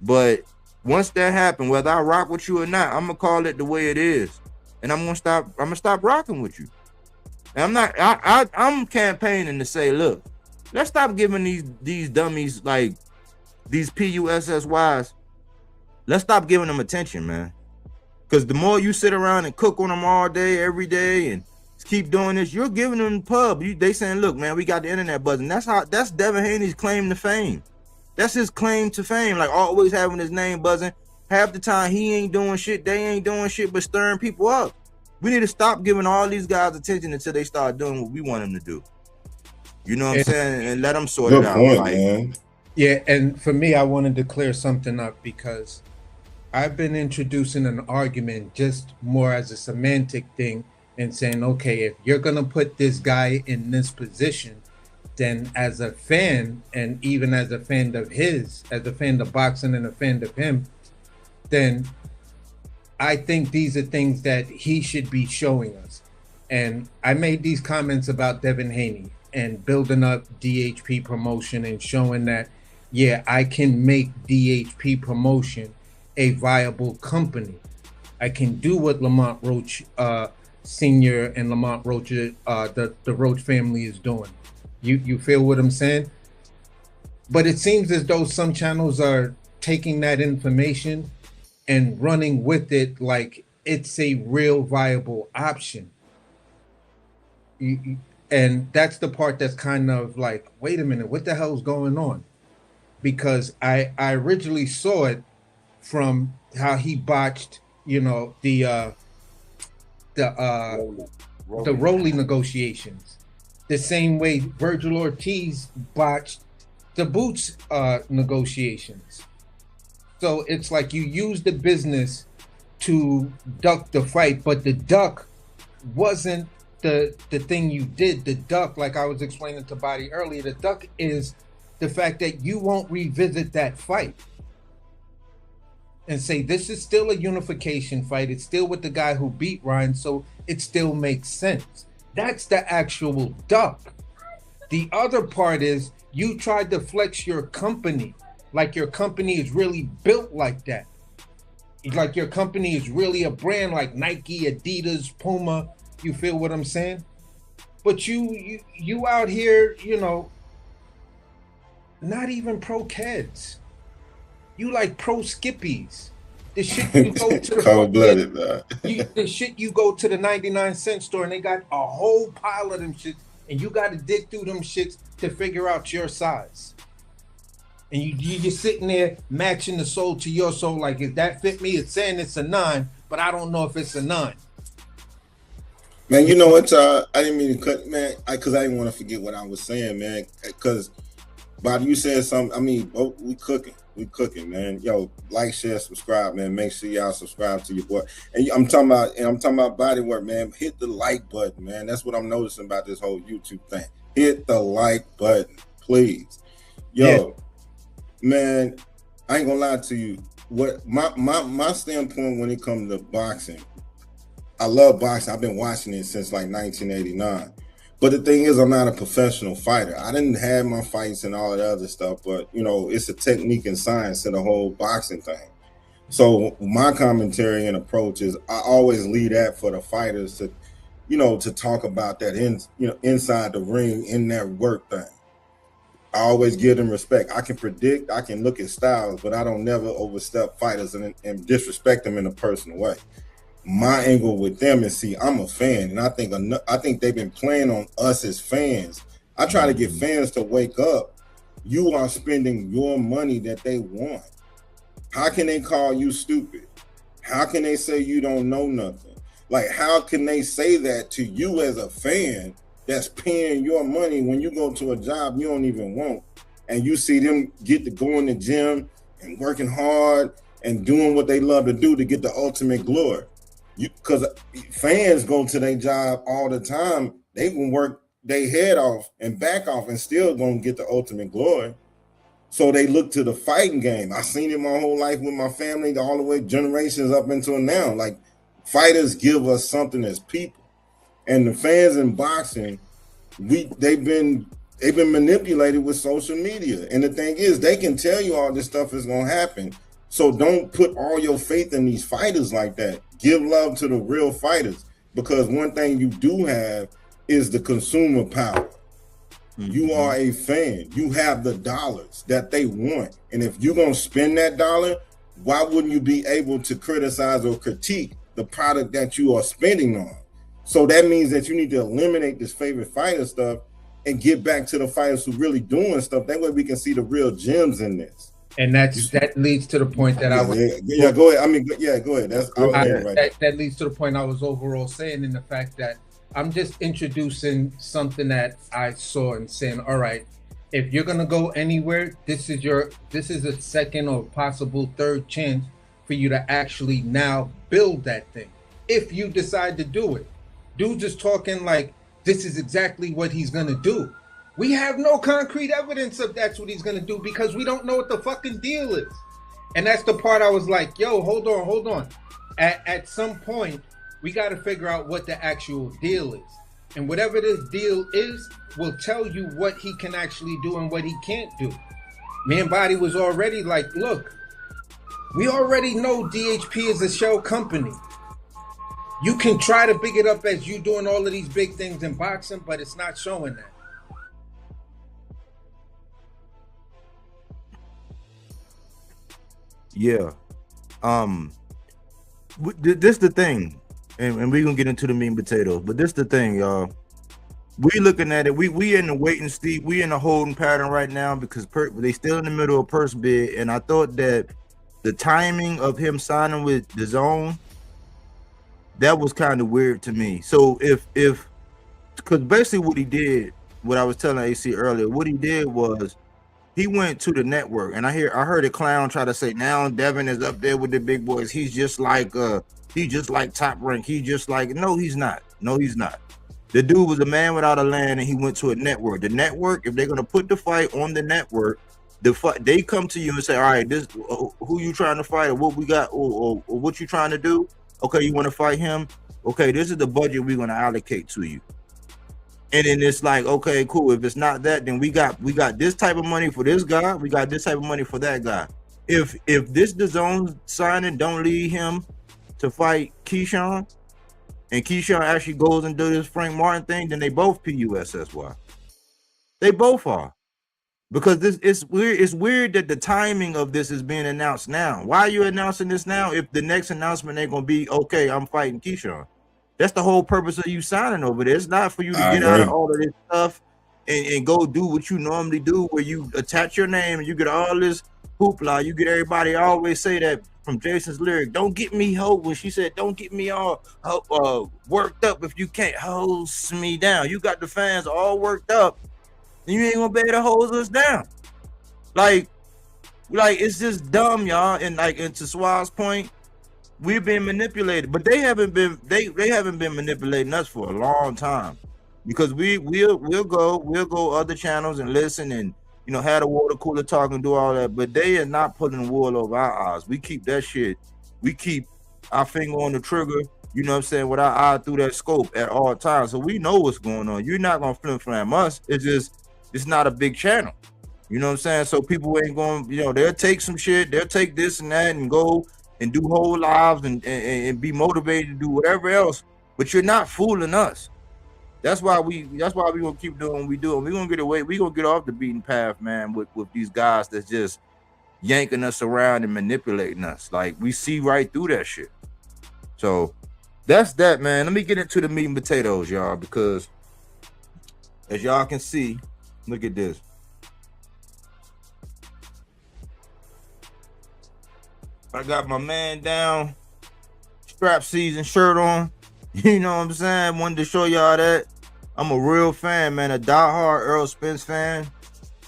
Speaker 5: But once that happened, whether I rock with you or not, I'm going to call it the way it is. And I'm going to stop rocking with you. And I'm campaigning to say, look, let's stop giving these dummies, like these PUSSYs, let's stop giving them attention, man. Because the more you sit around and cook on them all day, every day, and keep doing this, you're giving them pub. They saying, look, man, we got the internet buzzing. That's Devin Haney's claim to fame. That's his claim to fame, like always having his name buzzing. Half the time he ain't doing shit, they ain't doing shit but stirring people up. We need to stop giving all these guys attention until they start doing what we want them to do. You know what I'm saying? And let them sort it out.
Speaker 7: Good point, man.
Speaker 6: Yeah, and for me, I wanted to clear something up, because I've been introducing an argument just more as a semantic thing and saying, okay, if you're going to put this guy in this position, then as a fan, and even as a fan of his, as a fan of boxing and a fan of him, then I think these are things that he should be showing us. And I made these comments about Devin Haney and building up DHP promotion and showing that, yeah, I can make DHP promotion a viable company. I can do what Lamont Roach Senior and Lamont Roach, the Roach family is doing. You feel what I'm saying? But it seems as though some channels are taking that information and running with it like it's a real viable option. And that's the part that's kind of like, wait a minute, what the hell's going on? Because I originally saw it from how he botched, you know, the Rolly negotiations, the same way Virgil Ortiz botched the Boots negotiations. So it's like you use the business to duck the fight, but the duck wasn't the thing you did. The duck, like I was explaining to Body earlier, the duck is the fact that you won't revisit that fight and say, this is still a unification fight. It's still with the guy who beat Ryan, so it still makes sense. That's the actual duck. The other part is you tried to flex your company, like your company is really built like that. Like your company is really a brand like Nike, Adidas, Puma. You feel what I'm saying? But you out here, you know, not even pro Keds. You like pro Skippies. The shit you go to the
Speaker 7: cold-blooded,
Speaker 6: the shit you go to the 99-cent store and they got a whole pile of them shits, and you got to dig through them shits to figure out your size. And you just sitting there matching the sole to your sole, like, if that fit me, it's saying it's a 9, but I don't know if it's a 9.
Speaker 7: Man, you know what? I didn't mean to cut, man, because I didn't want to forget what I was saying, man. Because, Bobby, you said something. I mean, we cooking, man. Yo, like, share, subscribe, man. Make sure y'all subscribe to your boy. And I'm talking about Bodywork, man. Hit the like button, man. That's what I'm noticing about this whole YouTube thing. Hit the like button, please. Yo, man, I ain't gonna lie to you. What my standpoint when it comes to boxing, I love boxing. I've been watching it since like 1989. But the thing is, I'm not a professional fighter. I didn't have my fights and all that other stuff, but, you know, it's a technique and science to the whole boxing thing. So my commentary and approach is I always leave that for the fighters to, you know, to talk about that inside the ring in their work thing. I always give them respect. I can predict, I can look at styles, but I don't never overstep fighters and disrespect them in a personal way. My angle with them is, see, I'm a fan, and I think they've been playing on us as fans. I try to get fans to wake up. You are spending your money that they want. How can they call you stupid? How can they say you don't know nothing? Like, how can they say that to you as a fan that's paying your money when you go to a job you don't even want, and you see them get to go in the gym and working hard and doing what they love to do to get the ultimate glory? Because fans go to their job all the time. They can work their head off and back off and still gonna get the ultimate glory. So they look to the fighting game. I've seen it my whole life with my family, all the way generations up until now. Like, fighters give us something as people. And the fans in boxing, they've been manipulated with social media. And the thing is, they can tell you all this stuff is gonna happen. So don't put all your faith in these fighters like that. Give love to the real fighters, because one thing you do have is the consumer power. Mm-hmm. You are a fan. You have the dollars that they want. And if you're going to spend that dollar, why wouldn't you be able to criticize or critique the product that you are spending on? So that means that you need to eliminate this favorite fighter stuff and get back to the fighters who really doing stuff. That way we can see the real gems in this.
Speaker 6: And that leads to the point that
Speaker 7: go ahead. I mean, go ahead.
Speaker 6: That leads to the point I was overall saying, in the fact that I'm just introducing something that I saw and saying, all right, if you're gonna go anywhere, this is a second or possible third chance for you to actually now build that thing. If you decide to do it, dude, just talking like this is exactly what he's gonna do. We have no concrete evidence of that's what he's going to do, because we don't know what the fucking deal is. And that's the part I was like, yo, hold on. At some point, we got to figure out what the actual deal is. And whatever this deal is will tell you what he can actually do and what he can't do. Me and Body was already like, look, we already know DHP is a shell company. You can try to big it up as you doing all of these big things in boxing, but it's not showing that.
Speaker 5: Yeah. This the thing, and we're gonna get into the meat and potatoes, but this the thing, y'all. We looking at it. We in the waiting state. We in a holding pattern right now because they still in the middle of purse bid, and I thought that the timing of him signing with the Zone, that was kind of weird to me. So if because basically what he did, what I was telling AC earlier, what he did was he went to the network, and I heard a clown try to say now Devin is up there with the big boys. He's just like Top Rank. He just like no, he's not. No, he's not. The dude was a man without a land, and he went to a network. The network, if they're gonna put the fight on the network, they come to you and say, all right, this who you trying to fight, or what we got, or what you trying to do. Okay, you want to fight him? Okay, this is the budget we're gonna allocate to you. And then it's like, okay, cool. If it's not that, then we got this type of money for this guy. We got this type of money for that guy. If this DAZN signing don't lead him to fight Keyshawn, and Keyshawn actually goes and do this Frank Martin thing, then they both PUSSY. They both are. Because it's weird. It's weird that the timing of this is being announced now. Why are you announcing this now if the next announcement ain't gonna be, okay, I'm fighting Keyshawn? That's the whole purpose of you signing over there. It's not for you to get out of all of this stuff and go do what you normally do, where you attach your name and you get all this hoopla. You get everybody. I always say that from Jason's lyric, don't get me hope when she said, don't get me all worked up if you can't hose me down. You got the fans all worked up, and you ain't gonna be able to hose us down. Like it's just dumb, y'all. And like, and to Swaz's point, we've been manipulated, but they haven't been manipulating us for a long time, because we'll go other channels and listen and have the water cooler talk and do all that, but they are not putting wool over our eyes. We keep that shit. We keep our finger on the trigger, with our eye through that scope at all times. So we know what's going on. You're not gonna flim-flam us. It's not a big channel. You know what I'm saying? So people ain't going, they'll take some shit, they'll take this and that and go and do whole lives and be motivated to do whatever else, but you're not fooling us. That's why we gonna keep doing what we do. We're gonna get away. We're gonna get off the beaten path, man, with these guys that's just yanking us around and manipulating us. Like, we see right through that shit. So that's that, man. Let me get into the meat and potatoes, y'all, because as y'all can see, look at this. I got my man down, strap season shirt on. You know what I'm saying? Wanted to show y'all that. I'm a real fan, man, a diehard Errol Spence fan.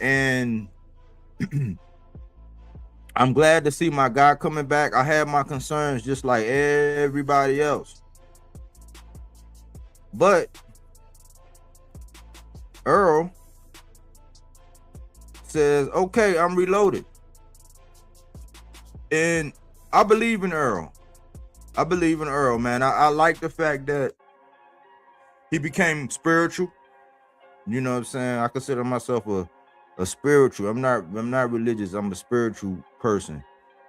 Speaker 5: And I'm glad to see my guy coming back. I had my concerns just like everybody else. But Errol says, okay, I'm reloaded. And I believe in Errol. Man. I like the fact that he became spiritual. You know what I'm saying? I consider myself a spiritual. I'm not religious. I'm a spiritual person.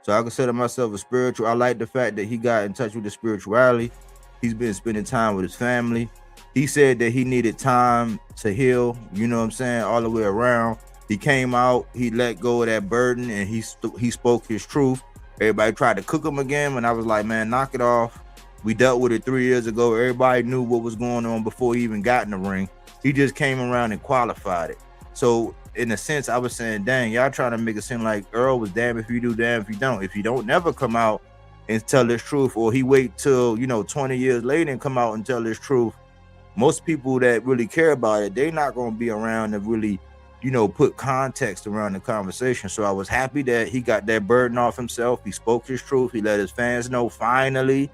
Speaker 5: So I consider myself a spiritual. I like the fact that he got in touch with the spirituality. He's been spending time with his family. He said that he needed time to heal. You know what I'm saying? All the way around. He came out. He let go of that burden, and he spoke his truth. Everybody tried to cook him again, and I was like, man, knock it off. We dealt with it 3 years ago. Everybody knew what was going on before he even got in the ring. He just came around and qualified it. So in a sense, I was saying, dang, y'all trying to make it seem like Errol was damn if you do, damn if you don't. If you don't never come out and tell this truth, or he wait till 20 years later and come out and tell this truth, most people that really care about it, they're not going to be around to really put context around the conversation. So I was happy that he got that burden off himself. He spoke his truth. He let his fans know finally.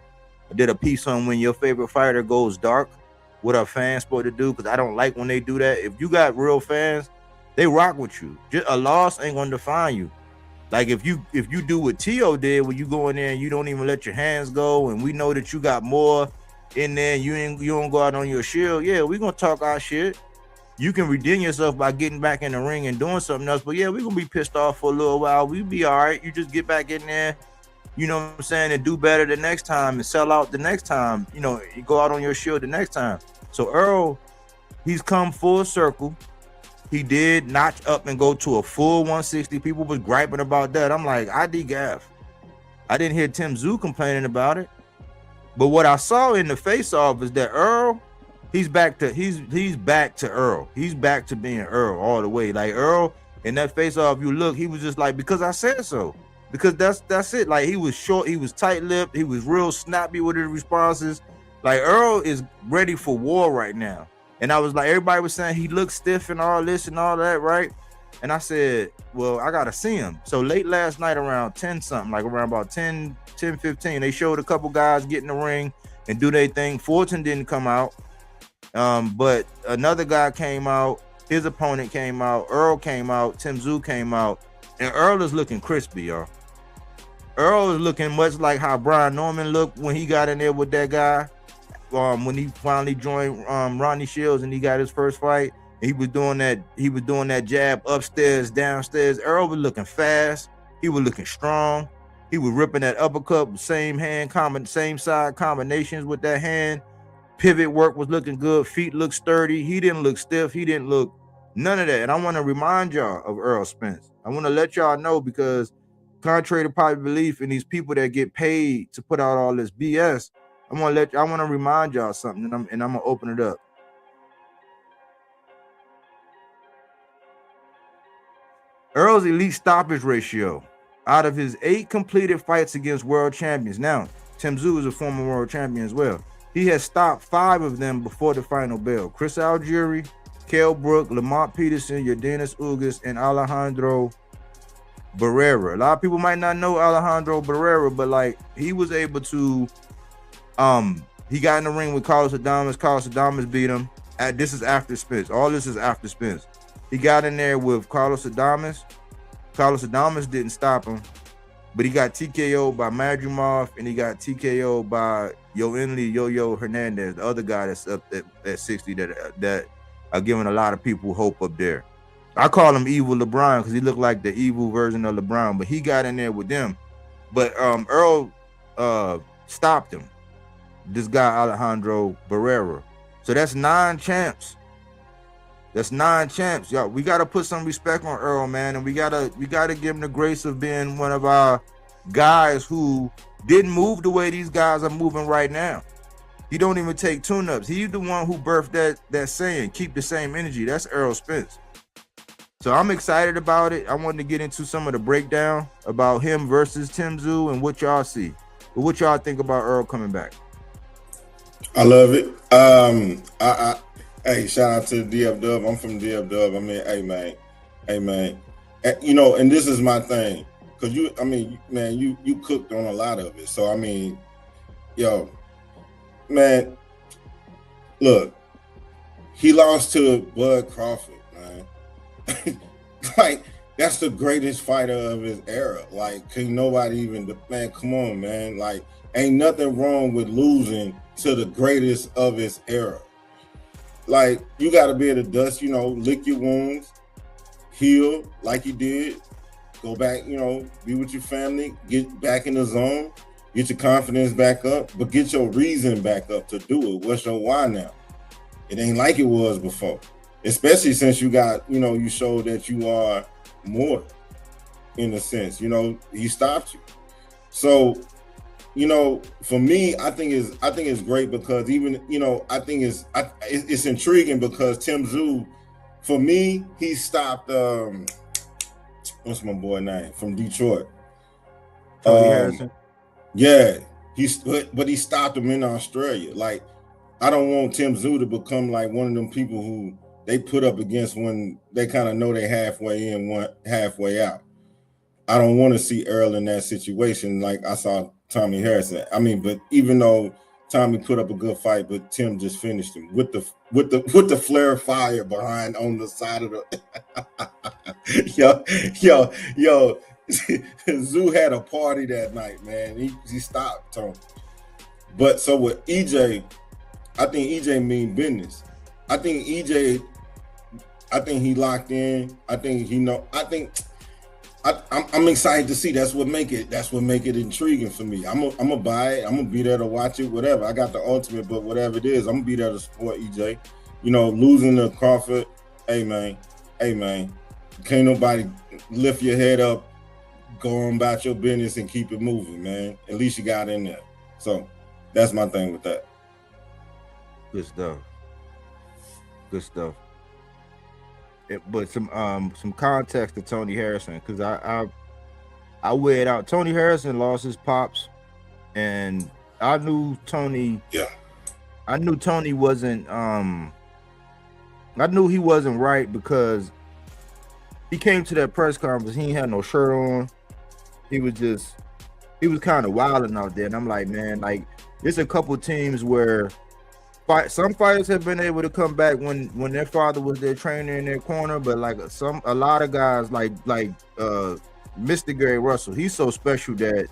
Speaker 5: I did a piece on when your favorite fighter goes dark, what are fans supposed to do, because I don't like when they do that. If you got real fans, they rock with you. Just a loss ain't going to define you. Like if you do what Tszyu did, where you go in there and you don't even let your hands go, and we know that you got more in there, you don't go out on your shield. Yeah, we going to talk our shit. You can redeem yourself by getting back in the ring and doing something else. But yeah, we're going to be pissed off for a little while. We be all right. You just get back in there you know what I'm saying, and do better the next time and sell out the next time. You know, you go out on your shield the next time. So Errol, he's come full circle. He did notch up and go to a full 160. People was griping about that. I'm like, I gaff. I didn't hear Tszyu complaining about it. But what I saw in the face-off is that Errol, he's back to Errol. He's back to being Errol all the way. Like Errol in that face-off, you look, he was just like, because I said so. Because that's it. Like he was short, he was tight-lipped, he was real snappy with his responses. Like Errol is ready for war right now. And I was like, everybody was saying he looked stiff and all this and all that, right? And I said, well, I gotta see him. So late last night around 10 something, like around about 10, 15, they showed a couple guys get in the ring and do their thing. Fulton didn't come out. But another guy came out, his opponent came out, Errol came out, Tszyu came out, and Errol is looking crispy, y'all. Errol is looking much like how Brian Norman looked when he got in there with that guy. When he finally joined Rodney Shields and he got his first fight, he was doing that jab upstairs, downstairs. Errol was looking fast. He was looking strong. He was ripping that uppercut, same side combinations with that hand. Pivot work was looking good. Feet looked sturdy. He didn't look stiff. He didn't look none of that. And I want to remind y'all of Errol Spence. I want to let y'all know, because contrary to popular belief in these people that get paid to put out all this BS, I want to remind y'all something, and I'm gonna open it up. Errol's elite stoppage ratio out of his 8 completed fights against world champions. Now, Tszyu is a former world champion as well. He has stopped 5 of them before the final bell. Chris Algieri, Kell Brook, Lamont Peterson, Yordenis Ugas, and Alejandro Barrera. A lot of people might not know Alejandro Barrera, but like he was able to he got in the ring with Carlos Adames. Carlos Adames beat him. This is after Spence. All this is after Spence. He got in there with Carlos Adames. Carlos Adames didn't stop him, but he got TKO'd by Madrimov, and he got TKO'd by Yo Hernandez, the other guy that's up at 60 that are giving a lot of people hope up there. I call him Evil LeBron because he looked like the evil version of LeBron, but he got in there with them. But Errol stopped him. This guy Alejandro Barrera. So that's 9 champs. That's 9 champs, y'all. We gotta put some respect on Errol, man, and we gotta give him the grace of being one of our guys who didn't move the way these guys are moving right now. He don't even take tune-ups. He's the one who birthed that saying, keep the same energy. That's Errol Spence. So I'm excited about it. I wanted to get into some of the breakdown about him versus Tszyu and what y'all see. But what y'all think about Errol coming back?
Speaker 7: I love it. Hey, shout out to DF Dub. I'm from DF Dub. I mean, hey man. You know, and this is my thing, because you cooked on a lot of it. So I mean, yo, man, look, he lost to Bud Crawford, man. Like, that's the greatest fighter of his era. Like, can nobody even, man, come on, man. Like, ain't nothing wrong with losing to the greatest of his era. Like, you got to be able to dust, lick your wounds, heal like he did, go back, be with your family, get back in the zone, get your confidence back up, but get your reason back up to do it. What's your why now? It ain't like it was before, especially since you got, you showed that you are more, in a sense. He stopped you. So, for me, I think it's great, because even, I think it's intriguing, because Tszyu, for me, he stopped, what's my boy name from Detroit?
Speaker 5: Tony Harrison.
Speaker 7: Yeah, but he stopped him in Australia. Like, I don't want Tszyu to become like one of them people who they put up against when they kind of know they halfway in, one halfway out. I don't want to see Errol in that situation like I saw Tommy Harrison. I mean, but even though Tommy put up a good fight, but Tim just finished him with the flare of fire behind on the side of the yo. Tszyu had a party that night, man. He stopped Tony. But so with EJ, I think EJ mean business. I think he locked in. I think I'm excited to see. That's what make it intriguing for me. I'm gonna buy it. I'm gonna be there to watch it. Whatever. I got the ultimate, but whatever it is, I'm gonna be there to support EJ. You know, losing to Crawford. Hey man. Can't nobody lift your head up, go on about your business and keep it moving, man. At least you got in there. So that's my thing with that.
Speaker 5: Good stuff. But some context to Tony Harrison, because I weighed out. Tony Harrison lost his pops, and I knew Tony.
Speaker 7: Yeah.
Speaker 5: I knew Tony wasn't. I knew he wasn't right because he came to that press conference. He ain't had no shirt on. He was kind of wilding out there, and I'm like, man, like there's a couple teams where. Some fighters have been able to come back when their father was their trainer in their corner, but like a lot of guys like Mr. Gary Russell, he's so special that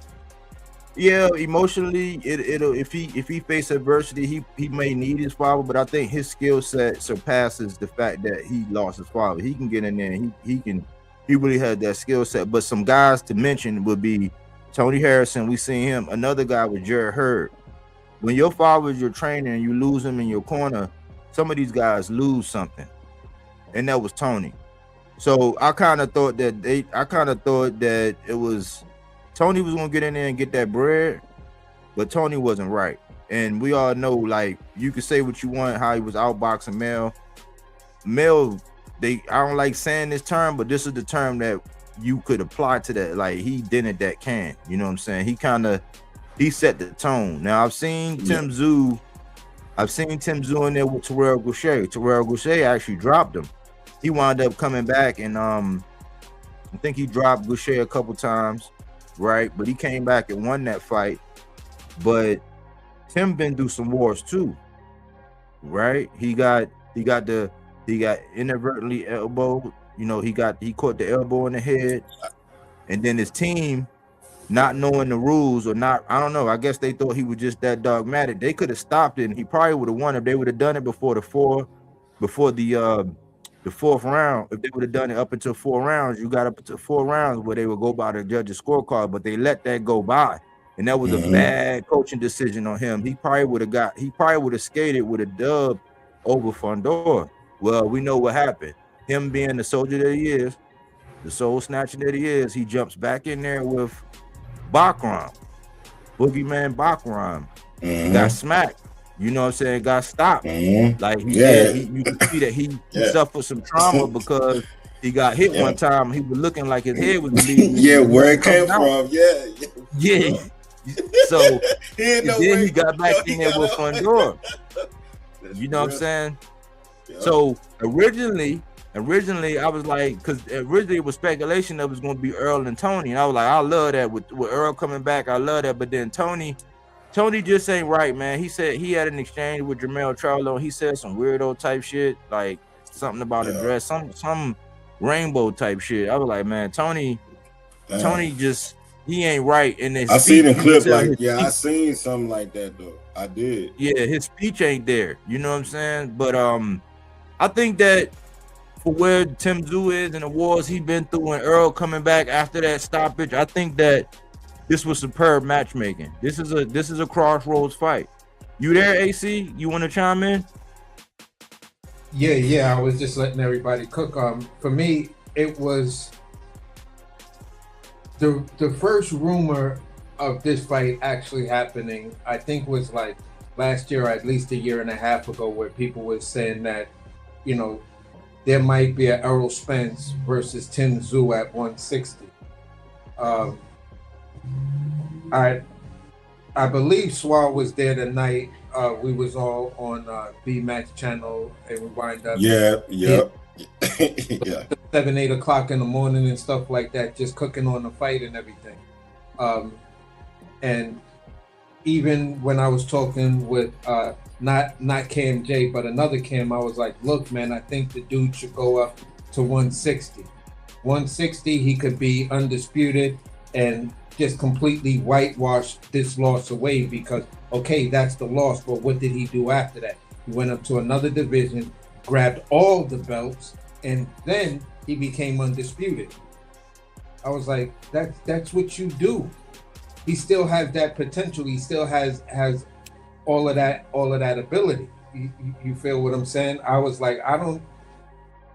Speaker 5: emotionally it'll if he face adversity, he may need his father, but I think his skill set surpasses the fact that he lost his father. He can get in there and he really had that skill set. But some guys to mention would be Tony Harrison. We seen him. Another guy was Jared Hurd. When your father is your trainer and you lose him in your corner, some of these guys lose something, and that was Tony. So I kind of thought that it was Tony was gonna get in there and get that bread, but Tony wasn't right. And we all know, like, you could say what you want, how he was outboxing Mel. I don't like saying this term, but this is the term that you could apply to that. Like, he dented that can. You know what I'm saying? He set the tone. Now I've seen Tim Tszyu in there with Terrell Gaucher. Terrell Gaucher actually dropped him. He wound up coming back, and I think he dropped Gaucher a couple times, right? But he came back and won that fight. But Tim been through some wars too, right? He got inadvertently elbowed. You know, he caught the elbow in the head, and then his team, not knowing the rules or not, I don't know. I guess they thought he was just that dogmatic. They could have stopped it, and he probably would have won if they would have done it before the fourth round. If they would have done it up until 4 rounds, you got up until 4 rounds where they would go by the judge's scorecard, but they let that go by, and that was a bad coaching decision on him. He probably would have skated with a dub over Fondor. Well, we know what happened. Him being the soldier that he is, the soul snatcher that he is, he jumps back in there with Bakram, Boogeyman Bakram. He got smacked. You know what I'm saying? Got stopped. Like you can see that he suffered some trauma because he got hit one time. He was looking like his head was bleeding.
Speaker 7: Where it came from.
Speaker 5: Yeah. So then he got back in there with Fondor. You know what I'm saying? Yeah. So originally I was like, because originally it was speculation that it was going to be Errol and Tony, and I was like, I love that with Errol coming back. I love that, but then Tony just ain't right, man. He said he had an exchange with Jermell Charlo. He said some weirdo type shit, like something about a dress, some rainbow type shit. I was like, man, Tony just he ain't right in this.
Speaker 7: I seen a clip I seen something like that though. I did.
Speaker 5: Yeah, his speech ain't there. You know what I'm saying? But I think that for where Tim Tszyu is and the wars he been through, and Errol coming back after that stoppage, I think that this was superb matchmaking. This is a crossroads fight. You there, AC? You want to chime in?
Speaker 6: Yeah. I was just letting everybody cook. For me, it was the first rumor of this fight actually happening, I think, was like last year, or at least a year and a half ago, where people were saying that, you know, there might be an Errol Spence versus Tim Tszyu at 160. I believe Swal was there the night we was all on B-Max channel, and we wind up 7, 8 o'clock in the morning and stuff like that, just cooking on the fight and everything. And even when I was talking with not KMJ, but another Kim, I was like, look, man, I think the dude should go up to 160. 160, he could be undisputed and just completely whitewash this loss away, because, okay, that's the loss, but what did he do after that? He went up to another division, grabbed all the belts, and then he became undisputed. I was like, that's what you do. He still has that potential. He still has all of that ability. You feel what I'm saying? I was like, I don't,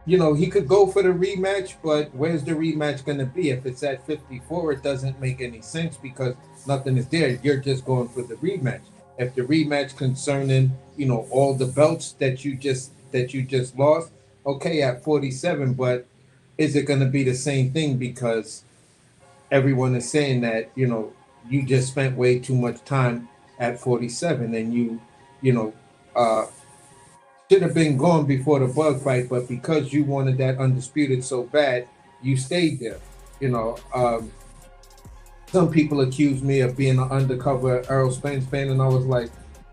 Speaker 6: he could go for the rematch, but where's the rematch going to be? If it's at 54, it doesn't make any sense because nothing is there. You're just going for the rematch. If the rematch concerning, all the belts that you just lost, okay, at 47, but is it going to be the same thing? Because everyone is saying that, you just spent way too much time at 47 and you should have been gone before the bug fight, but because you wanted that undisputed so bad, you stayed there. Some people accuse me of being an undercover Errol Spence fan, and I was like,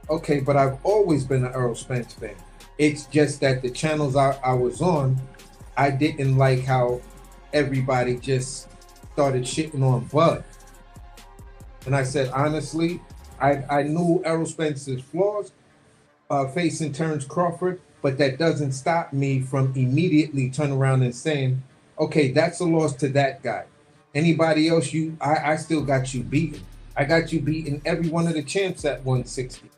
Speaker 6: okay, but I've always been an Errol Spence fan. It's just that the channels I was on, I didn't like how everybody just started shitting on Bud. And I said, honestly, I knew Errol Spence's flaws, facing Terrence Crawford, but that doesn't stop me from immediately turning around and saying, okay, that's a loss to that guy. Anybody else, I still got you beaten. I got you beaten every one of the champs at 160.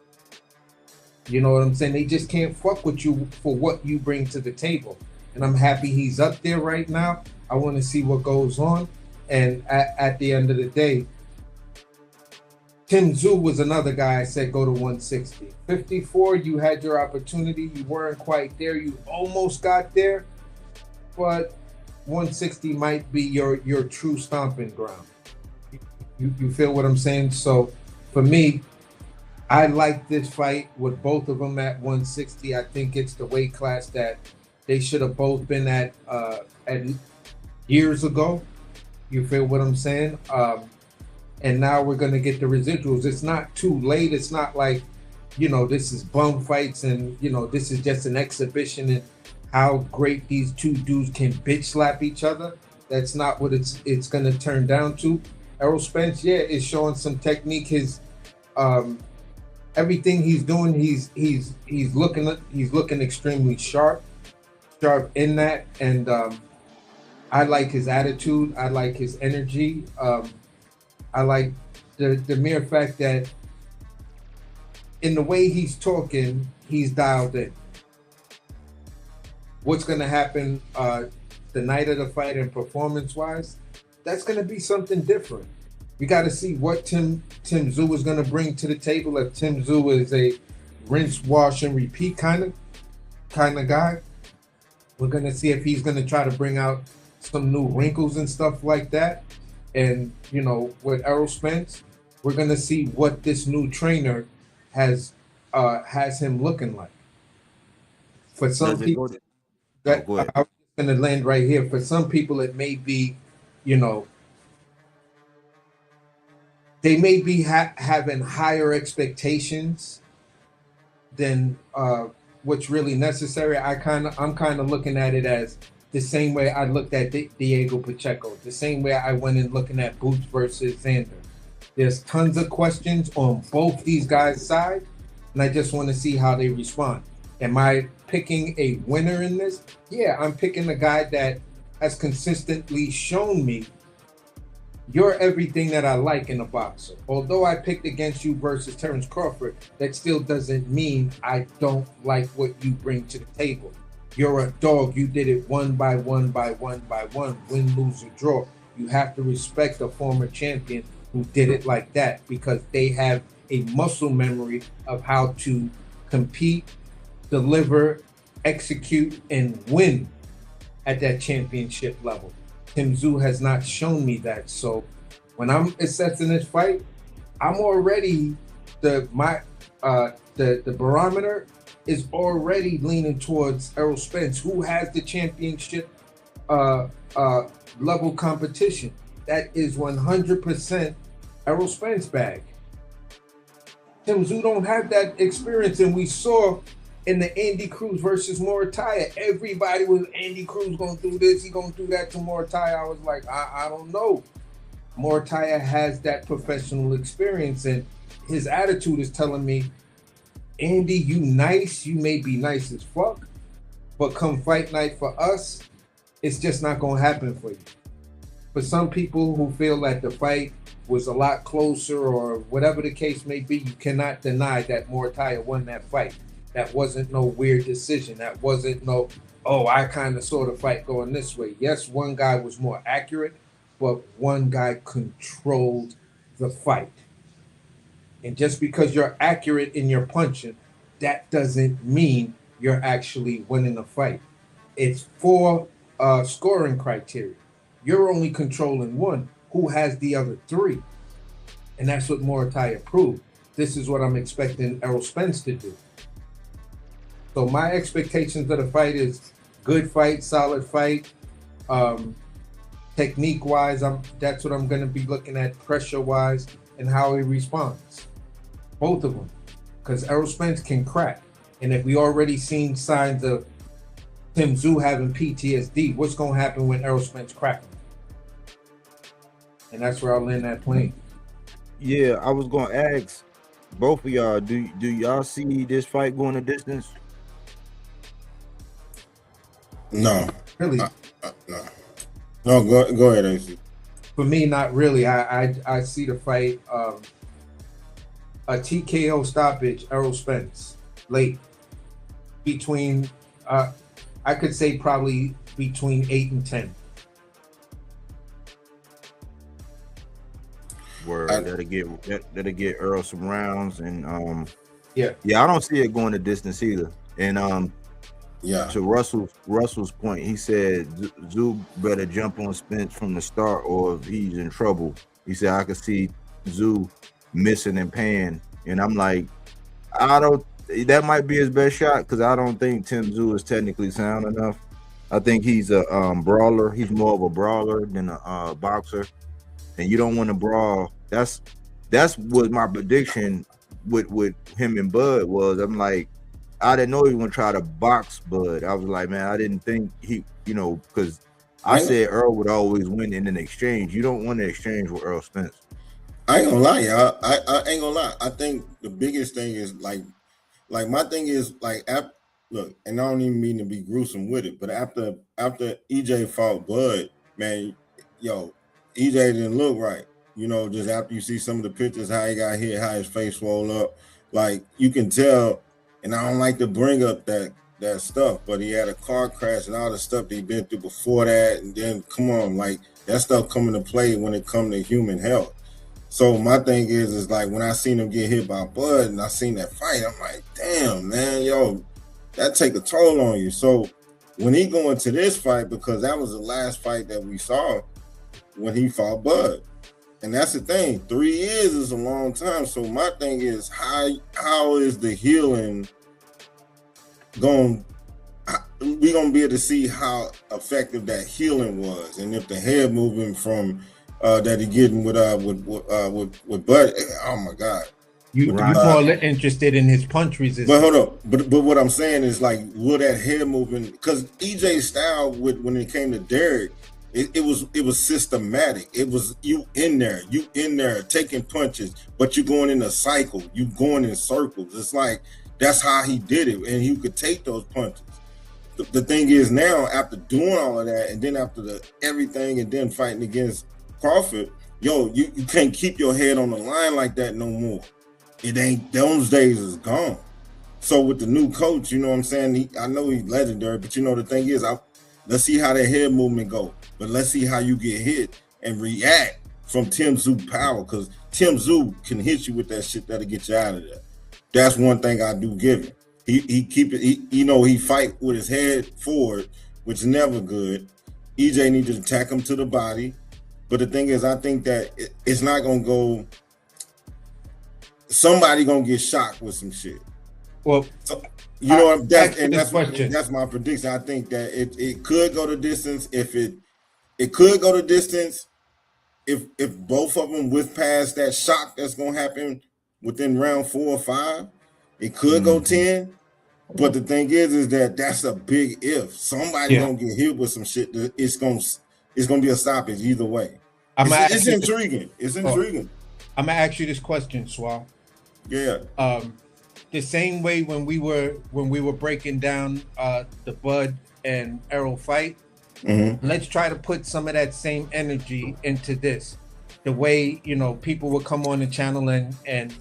Speaker 6: You know what I'm saying? They just can't fuck with you for what you bring to the table. And I'm happy he's up there right now. I want to see what goes on. And at the end of the day, Tszyu was another guy I said go to 160. 54, you had your opportunity. You weren't quite there. You almost got there. But 160 might be your true stomping ground. You feel what I'm saying? So for me, I like this fight with both of them at 160. I think it's the weight class that they should have both been at years ago. You feel what I'm saying? And now we're going to get the residuals. It's not too late. It's not like, this is bum fights and, this is just an exhibition and how great these two dudes can bitch slap each other. That's not what it's going to turn down to. Errol Spence, is showing some technique. His everything he's doing, he's looking extremely sharp in that. And I like his attitude. I like his energy. I like the mere fact that in the way he's talking, he's dialed in. What's going to happen the night of the fight and performance-wise, that's going to be something different. We got to see what Tszyu is going to bring to the table. If Tszyu is a rinse, wash, and repeat kind of guy, we're going to see if he's going to try to bring out some new wrinkles and stuff like that. And, with Errol Spence, we're going to see what this new trainer has him looking like. For some people, I'm going to land right here. For some people, it may be, they may be having higher expectations than what's really necessary. I'm kind of looking at it as the same way I looked at Diego Pacheco, the same way I went in looking at Boots versus Xander. There's tons of questions on both these guys' sides, and I just want to see how they respond. Am I picking a winner in this? Yeah, I'm picking a guy that has consistently shown me you're everything that I like in a boxer. Although I picked against you versus Terrence Crawford, that still doesn't mean I don't like what you bring to the table. You're a dog. You did it one by one, win, lose, or draw. You have to respect a former champion who did it like that because they have a muscle memory of how to compete, deliver, execute, and win at that championship level. Tszyu has not shown me that. So when I'm assessing this fight, I'm already the barometer is already leaning towards Errol Spence, who has the championship level competition. That is 100% Errol Spence bag. Tszyu don't have that experience, and we saw in the Andy Cruz versus Morataya, everybody was Andy Cruz going to do this, he going to do that to Morataya. I was like, I don't know. Morataya has that professional experience, and his attitude is telling me, Andy, you nice, you may be nice as fuck, but come fight night for us, it's just not going to happen for you. for some people who feel that the fight was a lot closer or whatever the case may be, you cannot deny that Morataya won that fight. That wasn't no weird decision. That wasn't no, oh, I kind of saw the fight going this way. Yes, one guy was more accurate, but one guy controlled the fight. And just because you're accurate in your punching, that doesn't mean you're actually winning the fight. It's 4 scoring criteria. You're only controlling one. Who has the other 3? And that's what Morataya proved. This is what I'm expecting Errol Spence to do. So my expectations of the fight is good fight, solid fight. Technique-wise, that's what I'm going to be looking at, pressure-wise, and how he responds. Both of them. Because Errol Spence can crack. And if we already seen signs of Tszyu having PTSD, what's going to happen when Errol Spence cracks him? And that's where I'll land that plane.
Speaker 5: Yeah, I was gonna ask both of y'all, do y'all see this fight going the distance?
Speaker 7: No.
Speaker 6: Really?
Speaker 7: No. No, go ahead, AC.
Speaker 6: For me, not really. I see the fight a TKO stoppage, Errol Spence, late. Between I could say probably between 8 and 10.
Speaker 5: Where that'll get Earl some rounds, and
Speaker 6: yeah,
Speaker 5: I don't see it going the distance either. And
Speaker 7: yeah,
Speaker 5: to Russell's point, he said Tszyu better jump on Spence from the start, or if he's in trouble. He said I could see Tszyu missing and paying, and I'm like, that might be his best shot, because I don't think Tszyu is technically sound enough. I think he's a brawler. He's more of a brawler than a boxer, and you don't want to brawl. That's what my prediction with him and Bud was. I'm like, I didn't know he was gonna try to box Bud. I was like, man, I didn't think he, because I said Earl would always win in an exchange. You don't want to exchange with Errol Spence.
Speaker 7: I ain't gonna lie, y'all. I ain't gonna lie. I think the biggest thing is like my thing is like, look, and I don't even mean to be gruesome with it, but after EJ fought Bud, man, EJ didn't look right. Just after you see some of the pictures, how he got hit, how his face swole up, like you can tell. And I don't like to bring up that stuff, but he had a car crash and all the stuff that he'd been through before that, and then come on, like that stuff come into play when it comes to human health. So my thing is like when I seen him get hit by Bud and I seen that fight, I'm like, damn, man, that take a toll on you. So when he go into this fight, because that was the last fight that we saw when he fought Bud. And that's the thing, 3 years is a long time. So my thing is, how is the healing going? We gonna be able to see how effective that healing was, and if the head movement from that he getting with Bud. Oh my God,
Speaker 6: you more interested in his punch resistance.
Speaker 7: But hold up, but what I'm saying is like, will that head movement? Because EJ's style when it came to Derek. It was systematic. It was you in there taking punches, but you're going in a cycle. You going in circles. It's like that's how he did it, and you could take those punches. The thing is now, after doing all of that, and then after everything, and then fighting against Crawford, you can't keep your head on the line like that no more. It ain't, those days is gone. So with the new coach, you know what I'm saying? I know he's legendary, but the thing is, let's see how that head movement go. But let's see how you get hit and react from Tszyu power, because Tszyu can hit you with that shit that'll get you out of there. That's one thing I do give him. He keep it. He fight with his head forward, which is never good. EJ needs to attack him to the body. But the thing is, I think that it's not gonna go. Somebody gonna get shocked with some shit.
Speaker 6: Well,
Speaker 7: so, that's my prediction. I think that it could go the distance. If it could go the distance, if both of them with past that shock that's gonna happen within round 4 or 5, it could go 10. But the thing is that that's a big if. Somebody gonna get hit with some shit. It's gonna be a stoppage either way. It's intriguing. It's intriguing.
Speaker 6: I'm gonna ask you this question, Swal.
Speaker 7: Yeah.
Speaker 6: The same way when we were breaking down the Bud and Errol fight, Let's try to put some of that same energy into this. The way, people will come on the channel and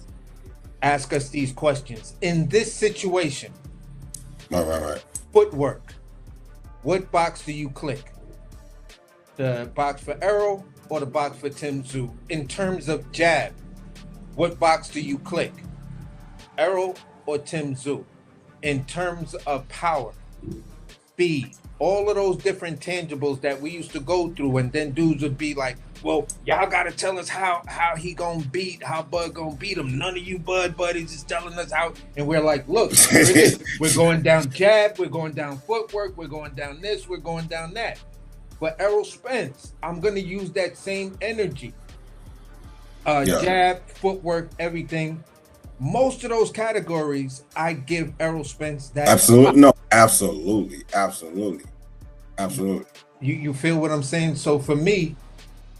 Speaker 6: ask us these questions. In this situation,
Speaker 7: Right.
Speaker 6: footwork, what box do you click? The box for Errol or the box for Tszyu? In terms of jab, what box do you click? Errol or Tszyu? In terms of power, speed, all of those different tangibles that we used to go through, and then dudes would be like, well, y'all gotta tell us how he gonna beat, how Bud gonna beat him. None of you Bud buddies is telling us how. And we're like, look, we're going down jab, we're going down footwork, we're going down this, we're going down that. But Errol Spence, I'm gonna use that same energy. Jab, footwork, everything. Most of those categories, I give Errol Spence that.
Speaker 7: Absolutely.
Speaker 6: You feel what I'm saying? So for me,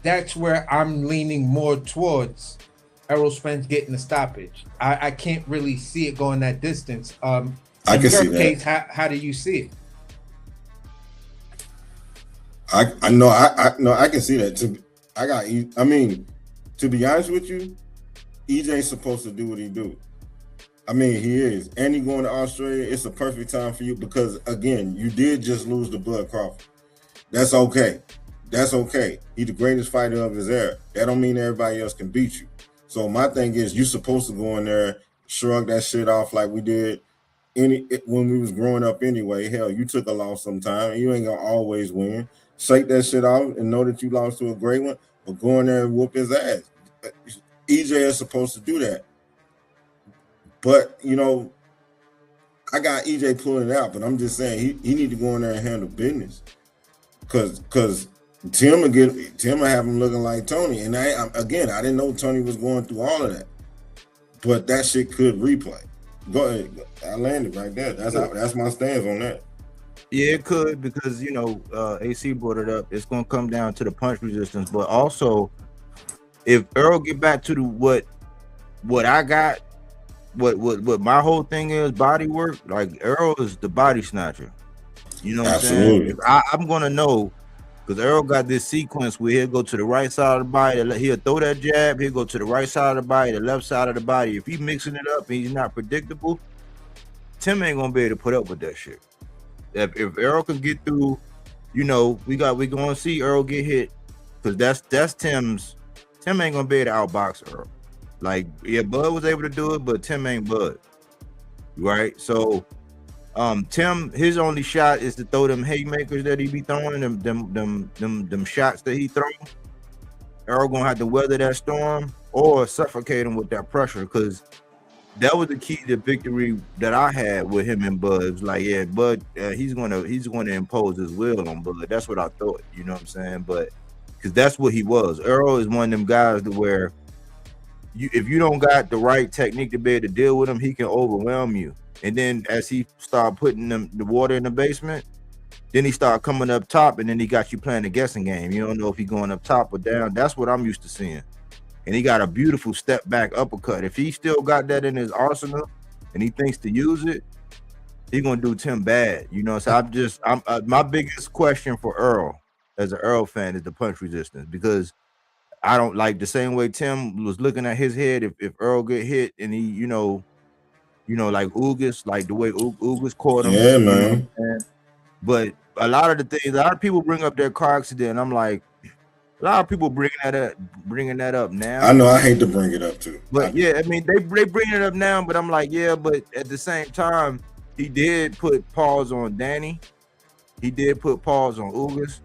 Speaker 6: that's where I'm leaning more towards Errol Spence getting the stoppage. I can't really see it going that distance.
Speaker 7: I can see that.
Speaker 6: Case, how do you see it?
Speaker 7: I know I can see that. To be honest with you, EJ's supposed to do what he do. I mean, he is. And he going to Australia, it's a perfect time for you because, again, you did just lose to Bud Crawford. That's okay. He's the greatest fighter of his era. That don't mean everybody else can beat you. So my thing is, you're supposed to go in there, shrug that shit off like we did when we was growing up anyway. Hell, you took a loss sometime. You ain't going to always win. Shake that shit off and know that you lost to a great one, but go in there and whoop his ass. EJ is supposed to do that. But, I got EJ pulling it out, but I'm just saying he need to go in there and handle business. Cause Tim will have him looking like Tony. And I didn't know Tony was going through all of that. But that shit could replay. Go ahead. I landed right there. That's my stance on that.
Speaker 5: Yeah, it could because AC brought it up. It's gonna come down to the punch resistance, but also if Errol get back to what I got, what my whole thing is body work. Like Errol is the body snatcher. You know what
Speaker 7: Absolutely.
Speaker 5: I'm saying? I'm gonna know because Errol got this sequence where he'll go to the right side of the body, he'll throw that jab, he'll go to the right side of the body, the left side of the body. If he's mixing it up and he's not predictable, Tim ain't gonna be able to put up with that shit. If Errol can get through, we gonna see Errol get hit because that's Tim's. Tim ain't gonna be able to outbox Errol. Like, yeah, Bud was able to do it, but Tim ain't Bud. Right? So Tim, his only shot is to throw them haymakers that he be throwing, them shots that he throw. Errol gonna have to weather that storm or suffocate him with that pressure, because that was the key to victory that I had with him and Bud. It was like, yeah, Bud, he's gonna impose his will on Bud. That's what I thought, you know what I'm saying? But because that's what he was. Errol is one of them guys to where if you don't got the right technique to be able to deal with him, he can overwhelm you. And then as he started putting the water in the basement, then he started coming up top, and then he got you playing a guessing game. You don't know if he's going up top or down. That's what I'm used to seeing. And he got a beautiful step back uppercut. If he still got that in his arsenal and he thinks to use it, he's gonna do Tim bad. So my biggest question for Errol, as an Errol fan, is the punch resistance, because I don't like the same way Tim was looking at his head. If Errol get hit and he, like Ugas, like the way Ugas caught him.
Speaker 7: Yeah, man.
Speaker 5: But a lot of people bring up their car accident. I'm like, a lot of people bringing that up now.
Speaker 7: I know, I hate to bring it up too.
Speaker 5: But yeah, I mean, they bring it up now, but I'm like, yeah, but at the same time, he did put pause on Danny. He did put pause on Ugas.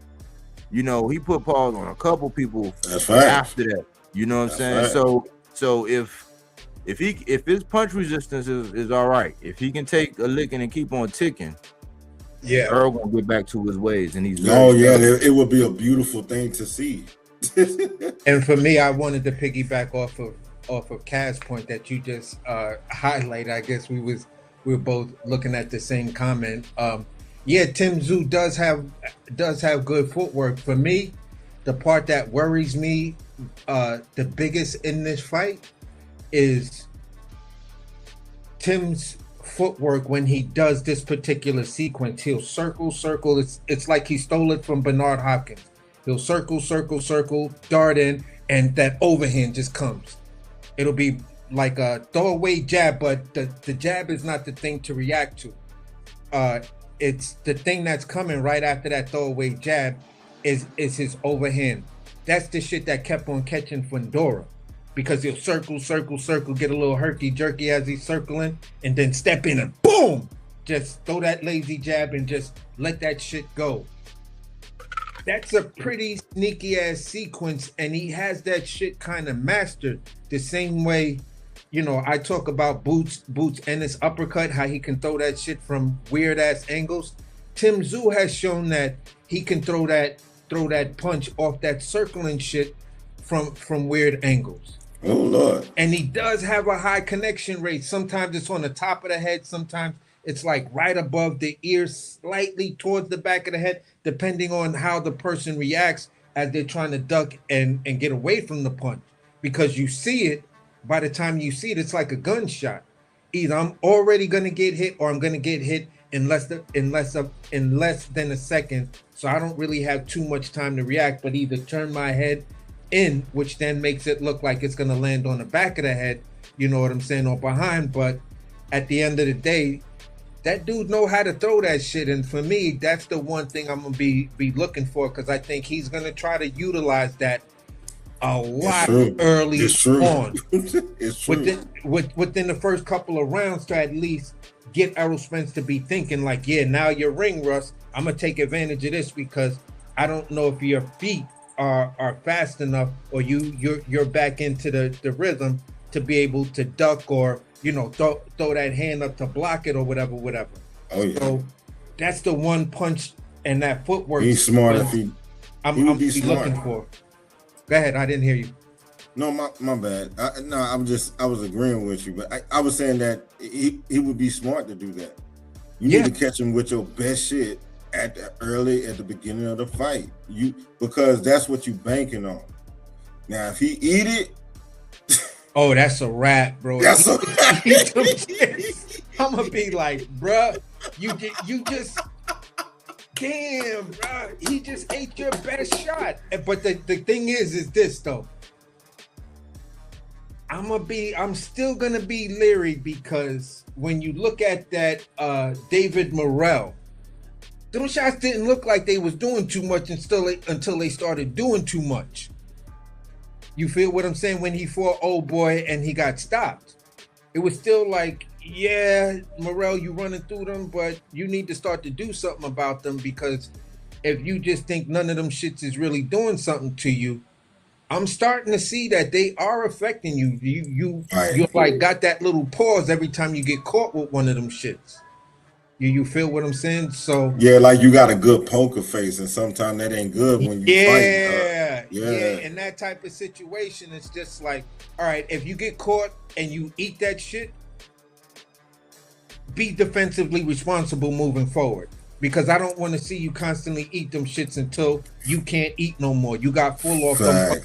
Speaker 5: He put pause on a couple people after that. You know what I'm saying? Right. So if his punch resistance is all right, if he can take a licking and keep on ticking, yeah, Errol gonna get back to his ways, and he's
Speaker 7: it would be a beautiful thing to see.
Speaker 6: And for me, I wanted to piggyback off of Kaz's point that you just highlighted. I guess we were both looking at the same comment. Yeah, Tszyu does have good footwork. For me, the part that worries me the biggest in this fight is Tim's footwork when he does this particular sequence. He'll circle. It's like he stole it from Bernard Hopkins. He'll circle, dart in, and that overhand just comes. It'll be like a throwaway jab, but the jab is not the thing to react to. It's the thing that's coming right after that throwaway jab is his overhand. That's the shit that kept on catching Fundora, because he'll circle, get a little herky-jerky as he's circling, and then step in and boom! Just throw that lazy jab and just let that shit go. That's a pretty sneaky-ass sequence, and he has that shit kind of mastered the same way, you know, I talk about Boots and his uppercut, how he can throw that shit from weird-ass angles. Tszyu has shown that he can throw that punch off that circling shit from weird angles.
Speaker 7: Oh Lord.
Speaker 6: And he does have a high connection rate. Sometimes it's on the top of the head, sometimes it's like right above the ear, slightly towards the back of the head, depending on how the person reacts as they're trying to duck and get away from the punch. Because you see it, by the time you see it, it's like a gunshot. Either I'm already gonna get hit or I'm gonna get hit in less than a second. So I don't really have too much time to react, but either turn my head in, which then makes it look like it's gonna land on the back of the head, you know what I'm saying, or behind. But at the end of the day, that dude know how to throw that shit. And for me, that's the one thing I'm gonna be looking for, because I think he's gonna try to utilize that a lot early on.
Speaker 7: It's true.
Speaker 6: Within the first couple of rounds, to at least get Errol Spence to be thinking like, yeah, now you're ring rust. I'm gonna take advantage of this, because I don't know if your feet are fast enough, or you're back into the rhythm to be able to duck, or you know, throw that hand up to block it, or whatever.
Speaker 7: Oh yeah.
Speaker 6: So that's the one punch and that footwork.
Speaker 7: He's smart if
Speaker 6: I'm looking for. Go ahead, I didn't hear you.
Speaker 7: No, my bad. I was agreeing with you, but I was saying that he would be smart to do that. You need to catch him with your best shit at the beginning of the fight. Because that's what you banking on. Now, if he eat it,
Speaker 6: oh, that's a wrap, bro.
Speaker 7: That's
Speaker 6: I'm gonna be like, bruh, you just. Damn, bro, he just ate your best shot. But the thing is this though. I'm still gonna be leery, because when you look at that David Morrell, those shots didn't look like they was doing too much until they started doing too much. You feel what I'm saying? When he fought Old Boy and he got stopped, it was still like, yeah, Morrell, you running through them, but you need to start to do something about them, because if you just think none of them shits is really doing something to you, I'm starting to see that they are affecting you. You like got that little pause every time you get caught with one of them shits. You feel what I'm saying? So
Speaker 7: yeah, like you got a good poker face, and sometimes that ain't good when you fight.
Speaker 6: Yeah. In that type of situation, it's just like, all right, if you get caught and you eat that shit, be defensively responsible moving forward, because I don't want to see you constantly eat them shits until you can't eat no more. You got full off them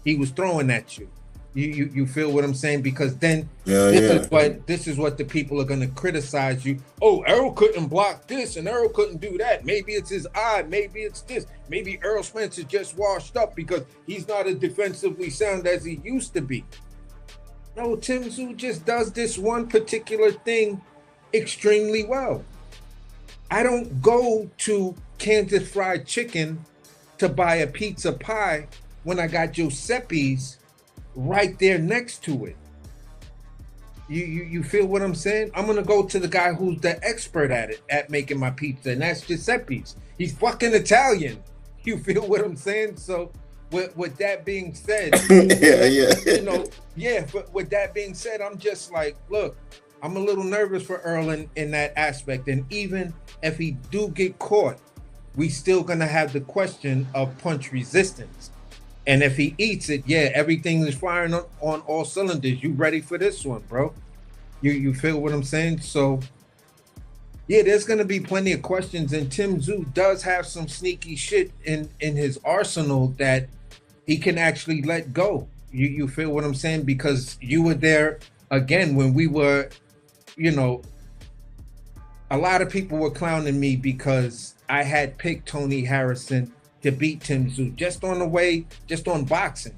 Speaker 6: he was throwing at you. You feel what I'm saying? Because then this is what the people are going to criticize you. Oh, Errol couldn't block this and Errol couldn't do that. Maybe it's his eye. Maybe it's this. Maybe Errol Spence is just washed up because he's not as defensively sound as he used to be. No, Tszyu just does this one particular thing extremely well. I don't go to Kansas Fried Chicken to buy a pizza pie when I got Giuseppe's right there next to it. You feel what I'm saying? I'm gonna go to the guy who's the expert at making my pizza, and that's Giuseppe's. He's fucking Italian. You feel what I'm saying? So with that being said, but with that being said, I'm just like, look, I'm a little nervous for Errol in that aspect. And even if he do get caught, we still gonna have the question of punch resistance. And if he eats it, everything is firing on all cylinders. You ready for this one, bro? You feel what I'm saying? So, there's going to be plenty of questions. And Tszyu does have some sneaky shit in his arsenal that he can actually let go. You feel what I'm saying? Because you were there, again, when we were, a lot of people were clowning me because I had picked Tony Harrison to beat Tim Tszyu just on boxing.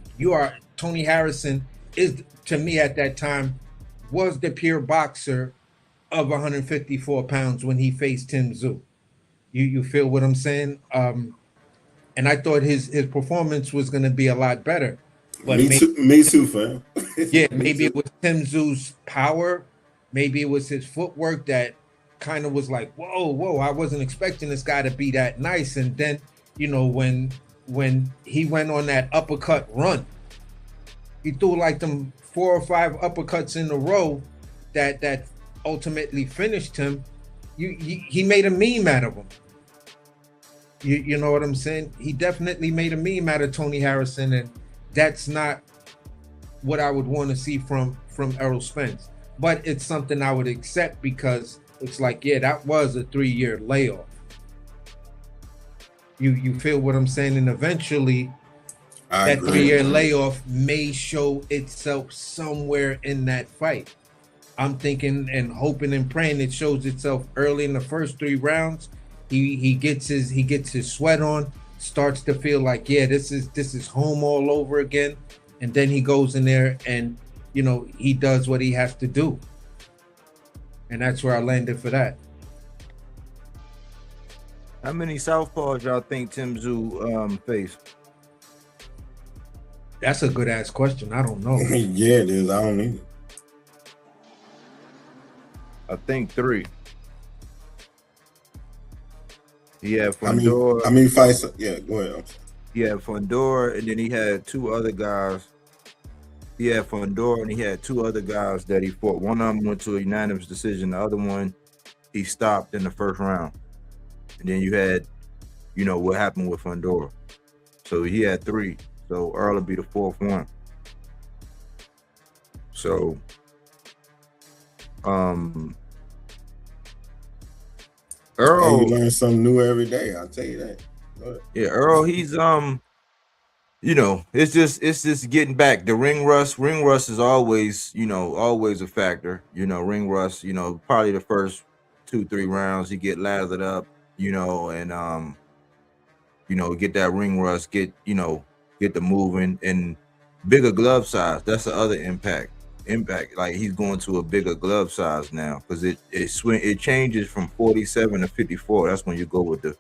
Speaker 6: Tony Harrison is, to me at that time, was the pure boxer of 154 pounds when he faced Tim Tszyu. You feel what I'm saying? And I thought his performance was going to be a lot better. But
Speaker 7: me too, fam.
Speaker 6: Yeah, maybe it was Tim Tszyu's power. Maybe it was his footwork that kind of was like, whoa, I wasn't expecting this guy to be that nice. And then, when he went on that uppercut run, he threw like them 4 or 5 uppercuts in a row that ultimately finished him. He made a meme out of him. You know what I'm saying? He definitely made a meme out of Tony Harrison, and that's not what I would want to see from Errol Spence. But it's something I would accept because it's like, yeah, that was a 3-year layoff. You feel what I'm saying? And eventually that 3-year layoff may show itself somewhere in that fight. I'm thinking and hoping and praying it shows itself early in the first 3 rounds. He gets his sweat on, starts to feel like, yeah, this is home all over again. And then he goes in there and, he does what he has to do. And that's where I landed for that.
Speaker 5: How many southpaws y'all think Tim Tszyu faced?
Speaker 6: That's a good ass question. I don't know.
Speaker 7: Yeah, it is. I don't either.
Speaker 5: I think 3. He had Fundora.
Speaker 7: I mean fights. Yeah, go ahead.
Speaker 5: He had Fundora, and then he had 2 other guys. He had Fundora, and he had 2 other guys that he fought. One of them went to a unanimous decision. The other one, he stopped in the first round. And then you had, what happened with Fundora. So he had 3. So Errol will be the 4th one. So, Errol,
Speaker 7: you learn something new every day. I'll tell you that.
Speaker 5: Yeah, Errol, he's it's just getting back. The ring rust is always, always a factor. Ring rust, probably the first 2-3 rounds, you get lathered up, and get that ring rust, get the moving, and bigger glove size. That's the other impact. Like he's going to a bigger glove size now because it changes from 47 to 54. That's when you go with the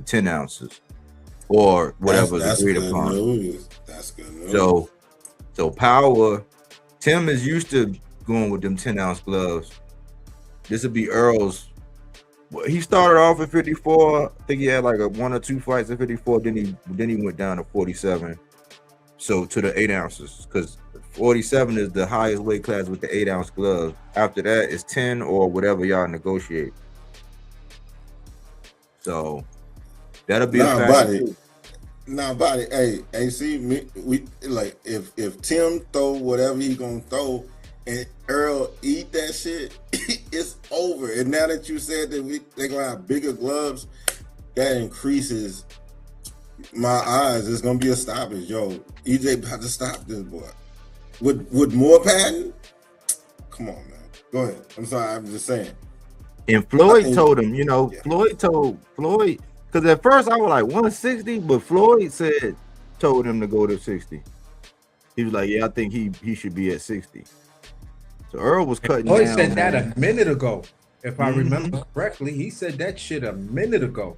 Speaker 5: 10 ounces or whatever is agreed upon.
Speaker 7: That's good news.
Speaker 5: So power. Tim is used to going with them 10-ounce gloves. This will be Errol's. He started off at 54. I think he had like 1 or 2 fights at 54. Then he went down to 47. So to the 8 ounces, because 47 is the highest weight class with the 8-ounce gloves. After that, it's 10 or whatever y'all negotiate. So that'll be a factor.
Speaker 7: Body. Hey, see, we like if Tim throw whatever he gonna throw, and Errol eat that shit, it's over. And now that you said that they're gonna have bigger gloves, that increases my eyes. It's gonna be a stoppage, yo. EJ about to stop this boy. With more padding? Come on, man. Go ahead. I'm sorry. I'm just saying.
Speaker 5: And Floyd told him, Floyd told Floyd, because at first I was like 160, but Floyd told him to go to 60. He was like, yeah, I think he should be at 60. So Errol was cutting down.
Speaker 6: Floyd said that a minute ago. If I remember correctly, he said that shit a minute ago.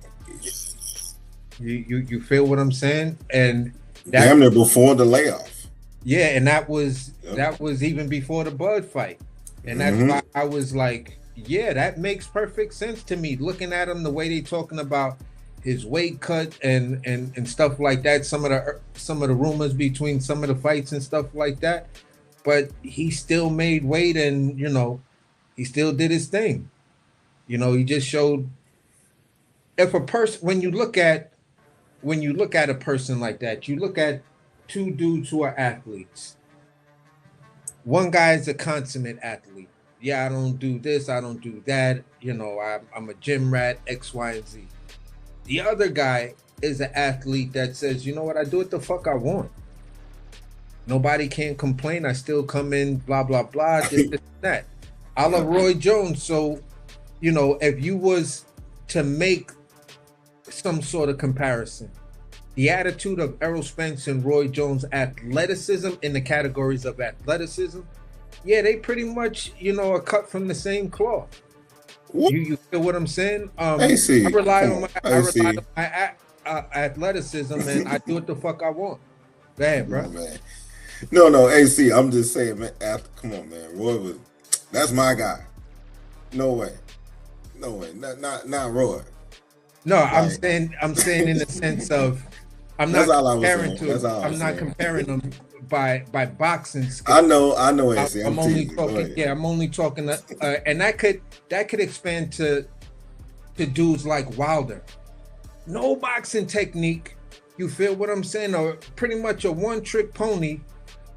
Speaker 6: You feel what I'm saying? And that,
Speaker 7: damn near before the layoff.
Speaker 6: Yeah, and that was even before the Bud fight. And that's why I was like, yeah, that makes perfect sense to me. Looking at him, the way they talking about his weight cut and stuff like that, some of the rumors between some of the fights and stuff like that. But he still made weight, and he still did his thing. He just showed. If a person, when you look at a person like that, you look at 2 dudes who are athletes. One guy is a consummate athlete. Yeah, I don't do this, I don't do that. I'm a gym rat, X, Y, and Z. The other guy is an athlete that says, you know what, I do what the fuck I want. Nobody can complain. I still come in, blah, blah, blah, this, that. I love Roy Jones. So you know, if you was to make some sort of comparison, the attitude of Errol Spence and Roy Jones' athleticism in the categories of athleticism, yeah, they pretty much, you know, are cut from the same cloth. You feel what I'm saying?
Speaker 7: AC,
Speaker 6: I rely
Speaker 7: come
Speaker 6: on
Speaker 7: on,
Speaker 6: my I rely
Speaker 7: AC.
Speaker 6: on my athleticism, and I do what the fuck I want. Go ahead, bro.
Speaker 7: No, man. No, AC. I'm just saying, man. Come on, man. Roy was. That's my guy. No way. Not Roy.
Speaker 6: No, I'm
Speaker 7: Like,
Speaker 6: saying in the sense of I'm
Speaker 7: That's
Speaker 6: not
Speaker 7: all I was
Speaker 6: comparing
Speaker 7: saying. That's all I
Speaker 6: I'm
Speaker 7: was
Speaker 6: not
Speaker 7: saying.
Speaker 6: comparing them by boxing skills.
Speaker 7: I know, AC.
Speaker 6: I'm
Speaker 7: I'm
Speaker 6: only
Speaker 7: teasing. Go
Speaker 6: talking.
Speaker 7: ahead.
Speaker 6: Yeah, I'm only talking. And that could expand to dudes like Wilder. No boxing technique. You feel what I'm saying? Or pretty much a one-trick pony.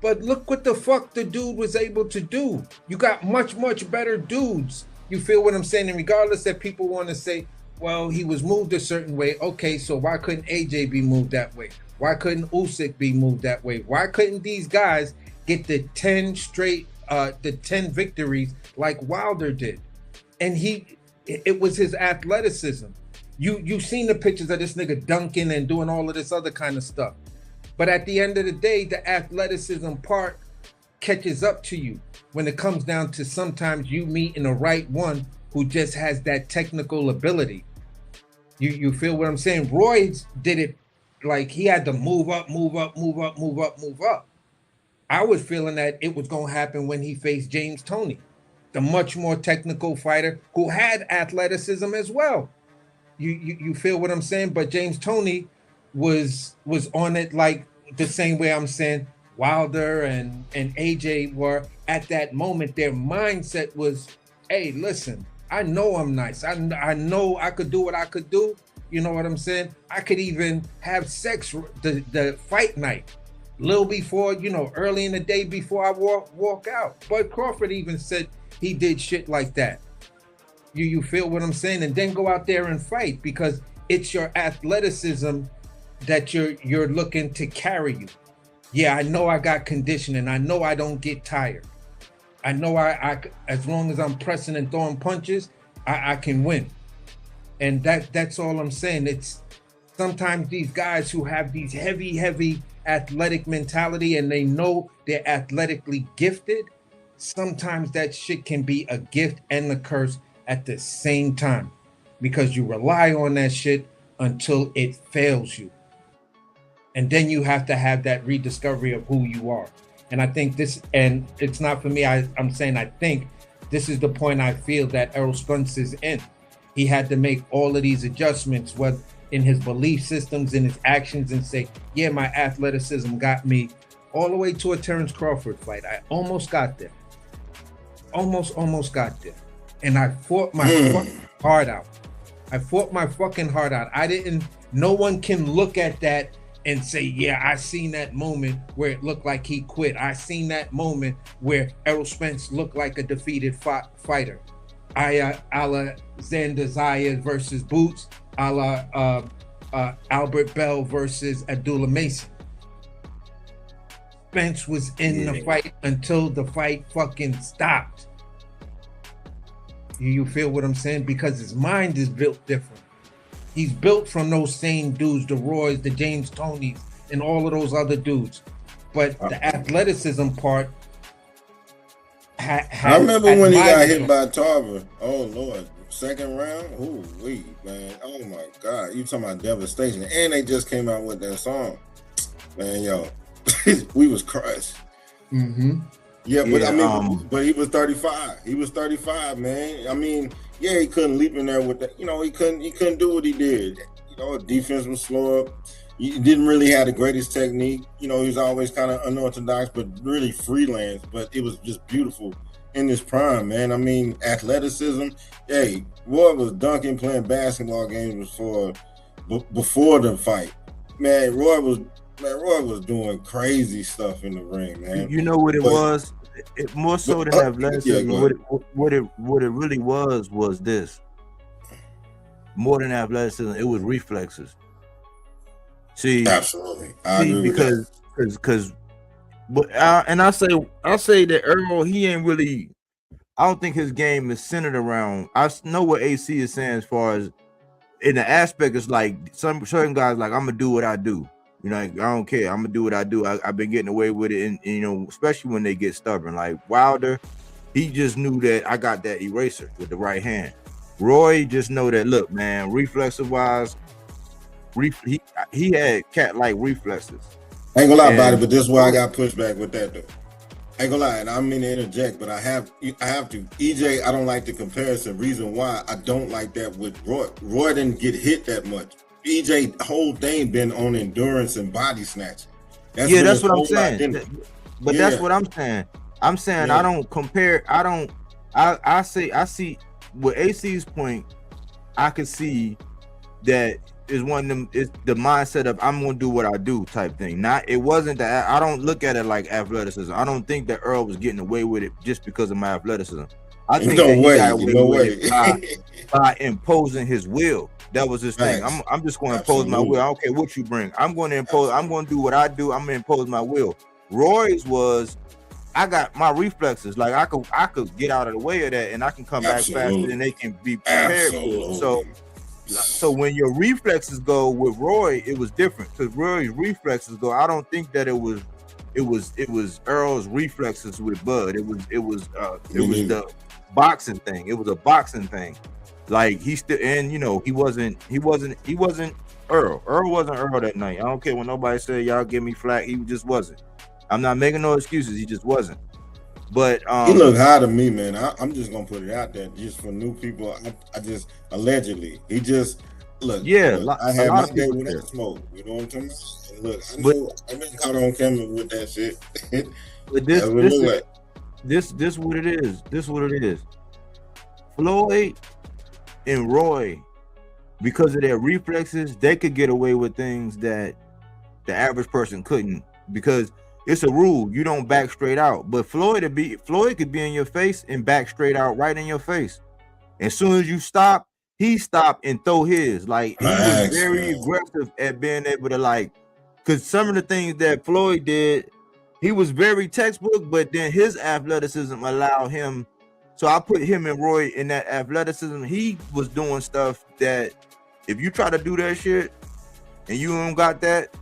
Speaker 6: But look what the fuck the dude was able to do. You got much better dudes. You feel what I'm saying? And regardless that people want to say, well, he was moved a certain way. Okay, so why couldn't AJ be moved that way? Why couldn't Usyk be moved that way? Why couldn't these guys get the 10 straight, the 10 victories like Wilder did? And it was his athleticism. You've seen the pictures of this nigga dunking and doing all of this other kind of stuff. But at the end of the day, the athleticism part catches up to you when it comes down to sometimes you meeting the right one who just has that technical ability. You feel what I'm saying? Roy did it like he had to move up. I was feeling that it was going to happen when he faced James Toney, the much more technical fighter who had athleticism as well. You feel what I'm saying? But James Toney was on it like the same way I'm saying Wilder and AJ were at that moment. Their mindset was, hey, listen, I know I'm nice. I know I could do what I could do. You know what I'm saying? I could even have sex the fight night, little before, you know, early in the day before I walk out. Bud Crawford even said he did shit like that. You feel what I'm saying? And then go out there and fight because it's your athleticism that you're looking to carry you. Yeah, I know I got conditioning. I know I don't get tired. I know I as long as I'm pressing and throwing punches, I can win. And that's all I'm saying. It's sometimes these guys who have these heavy athletic mentality and they know they're athletically gifted, sometimes that shit can be a gift and a curse at the same time because you rely on that shit until it fails you. And then you have to have that rediscovery of who you are. And I think this, and it's not for me, I'm saying I think this is the point I feel that Errol Spence is in. He had to make all of these adjustments, whether in his belief systems, in his actions, and say, yeah, my athleticism got me all the way to a Terrence Crawford fight. I almost got there. Almost got there. And I fought my fucking heart out. No one can look at that and say, yeah, I seen that moment where it looked like he quit. I seen that moment where Errol Spence looked like a defeated fighter. A la Xander Zayas versus Boots, a la Albert Bell versus Abdullah Mason. Spence was in the fight until the fight fucking stopped. You feel what I'm saying? Because his mind is built different. He's built from those same dudes, the Roys, the James Toneys, and all of those other dudes. But the athleticism part.
Speaker 7: I remember when he got hit by Tarver. Oh Lord, second round. Ooh, man. Oh my God, you talking about devastation? And they just came out with that song, man. Yo, we was crushed.
Speaker 6: Mm-hmm.
Speaker 7: Yeah, but I mean, but he was 35. He was 35, man. I mean, yeah, he couldn't leap in there with that. You know, he couldn't do what he did. You know, defense was slow up. He didn't really have the greatest technique. You know, he was always kind of unorthodox, but really freelance. But it was just beautiful in his prime, man. I mean, athleticism. Hey, Roy was dunking, playing basketball games before the fight. Man, Roy was doing crazy stuff in the ring, man.
Speaker 5: You know what it was? It more so than athleticism. What it really was this. More than athleticism, it was reflexes. See,
Speaker 7: absolutely, I agree
Speaker 5: because, but I say that Errol, he ain't really. I don't think his game is centered around. I know what AC is saying as far as in the aspect is like some certain guys like I'm gonna do what I do. You know, like, I don't care. I'm gonna do what I do. I've been getting away with it, and you know, especially when they get stubborn. Like Wilder, he just knew that I got that eraser with the right hand. Roy just know that. Look, man, reflexive wise, he had cat-like reflexes.
Speaker 7: I ain't gonna lie about it, but this is why I got pushback with that though. I ain't gonna lie, and I mean to interject, but I have to. EJ, I don't like the comparison. Reason why I don't like that with Roy. Roy didn't get hit that much. EJ whole thing been on endurance and body snatch.
Speaker 5: That's what I'm saying. But that's what I'm saying. I'm saying I don't compare. I see with AC's point. I could see that is one of them. It's the mindset of I'm gonna do what I do type thing. It wasn't that. I don't look at it like athleticism. I don't think that Earl was getting away with it just because of my athleticism. I think that he got away with it by imposing his will. That was his thing. I'm just going to impose my will. I don't care what you bring. I'm going to impose. I'm going to do what I do. I'm going to impose my will. Roy's was, I got my reflexes. Like I could get out of the way of that, and I can come back faster than they can be prepared for. So when your reflexes go with Roy, it was different because Roy's reflexes go. I don't think that it was Earl's reflexes with Bud. It was the boxing thing. It was a boxing thing. Like he still, and you know, he wasn't Earl. Earl wasn't Earl that night. I don't care when nobody said y'all give me flack. He just wasn't. I'm not making no excuses. He just wasn't. But
Speaker 7: he looked high to me, man. I'm just gonna put it out there, just for new people. I just allegedly he just look. Yeah, look, I had my day with that smoke. You know what I'm talking about? And look, I know I've been caught on camera with that shit.
Speaker 5: But this what it is. This what it is. Floyd and Roy, because of their reflexes, they could get away with things that the average person couldn't, because it's a rule. You don't back straight out. But Floyd could be in your face and back straight out right in your face. As soon as you stop, he stopped and throw his. Like he was very aggressive at being able to, like, because some of the things that Floyd did, he was very textbook, but then his athleticism allowed him. So I put him and Roy in that athleticism. He was doing stuff that if you try to do that shit and you don't got that,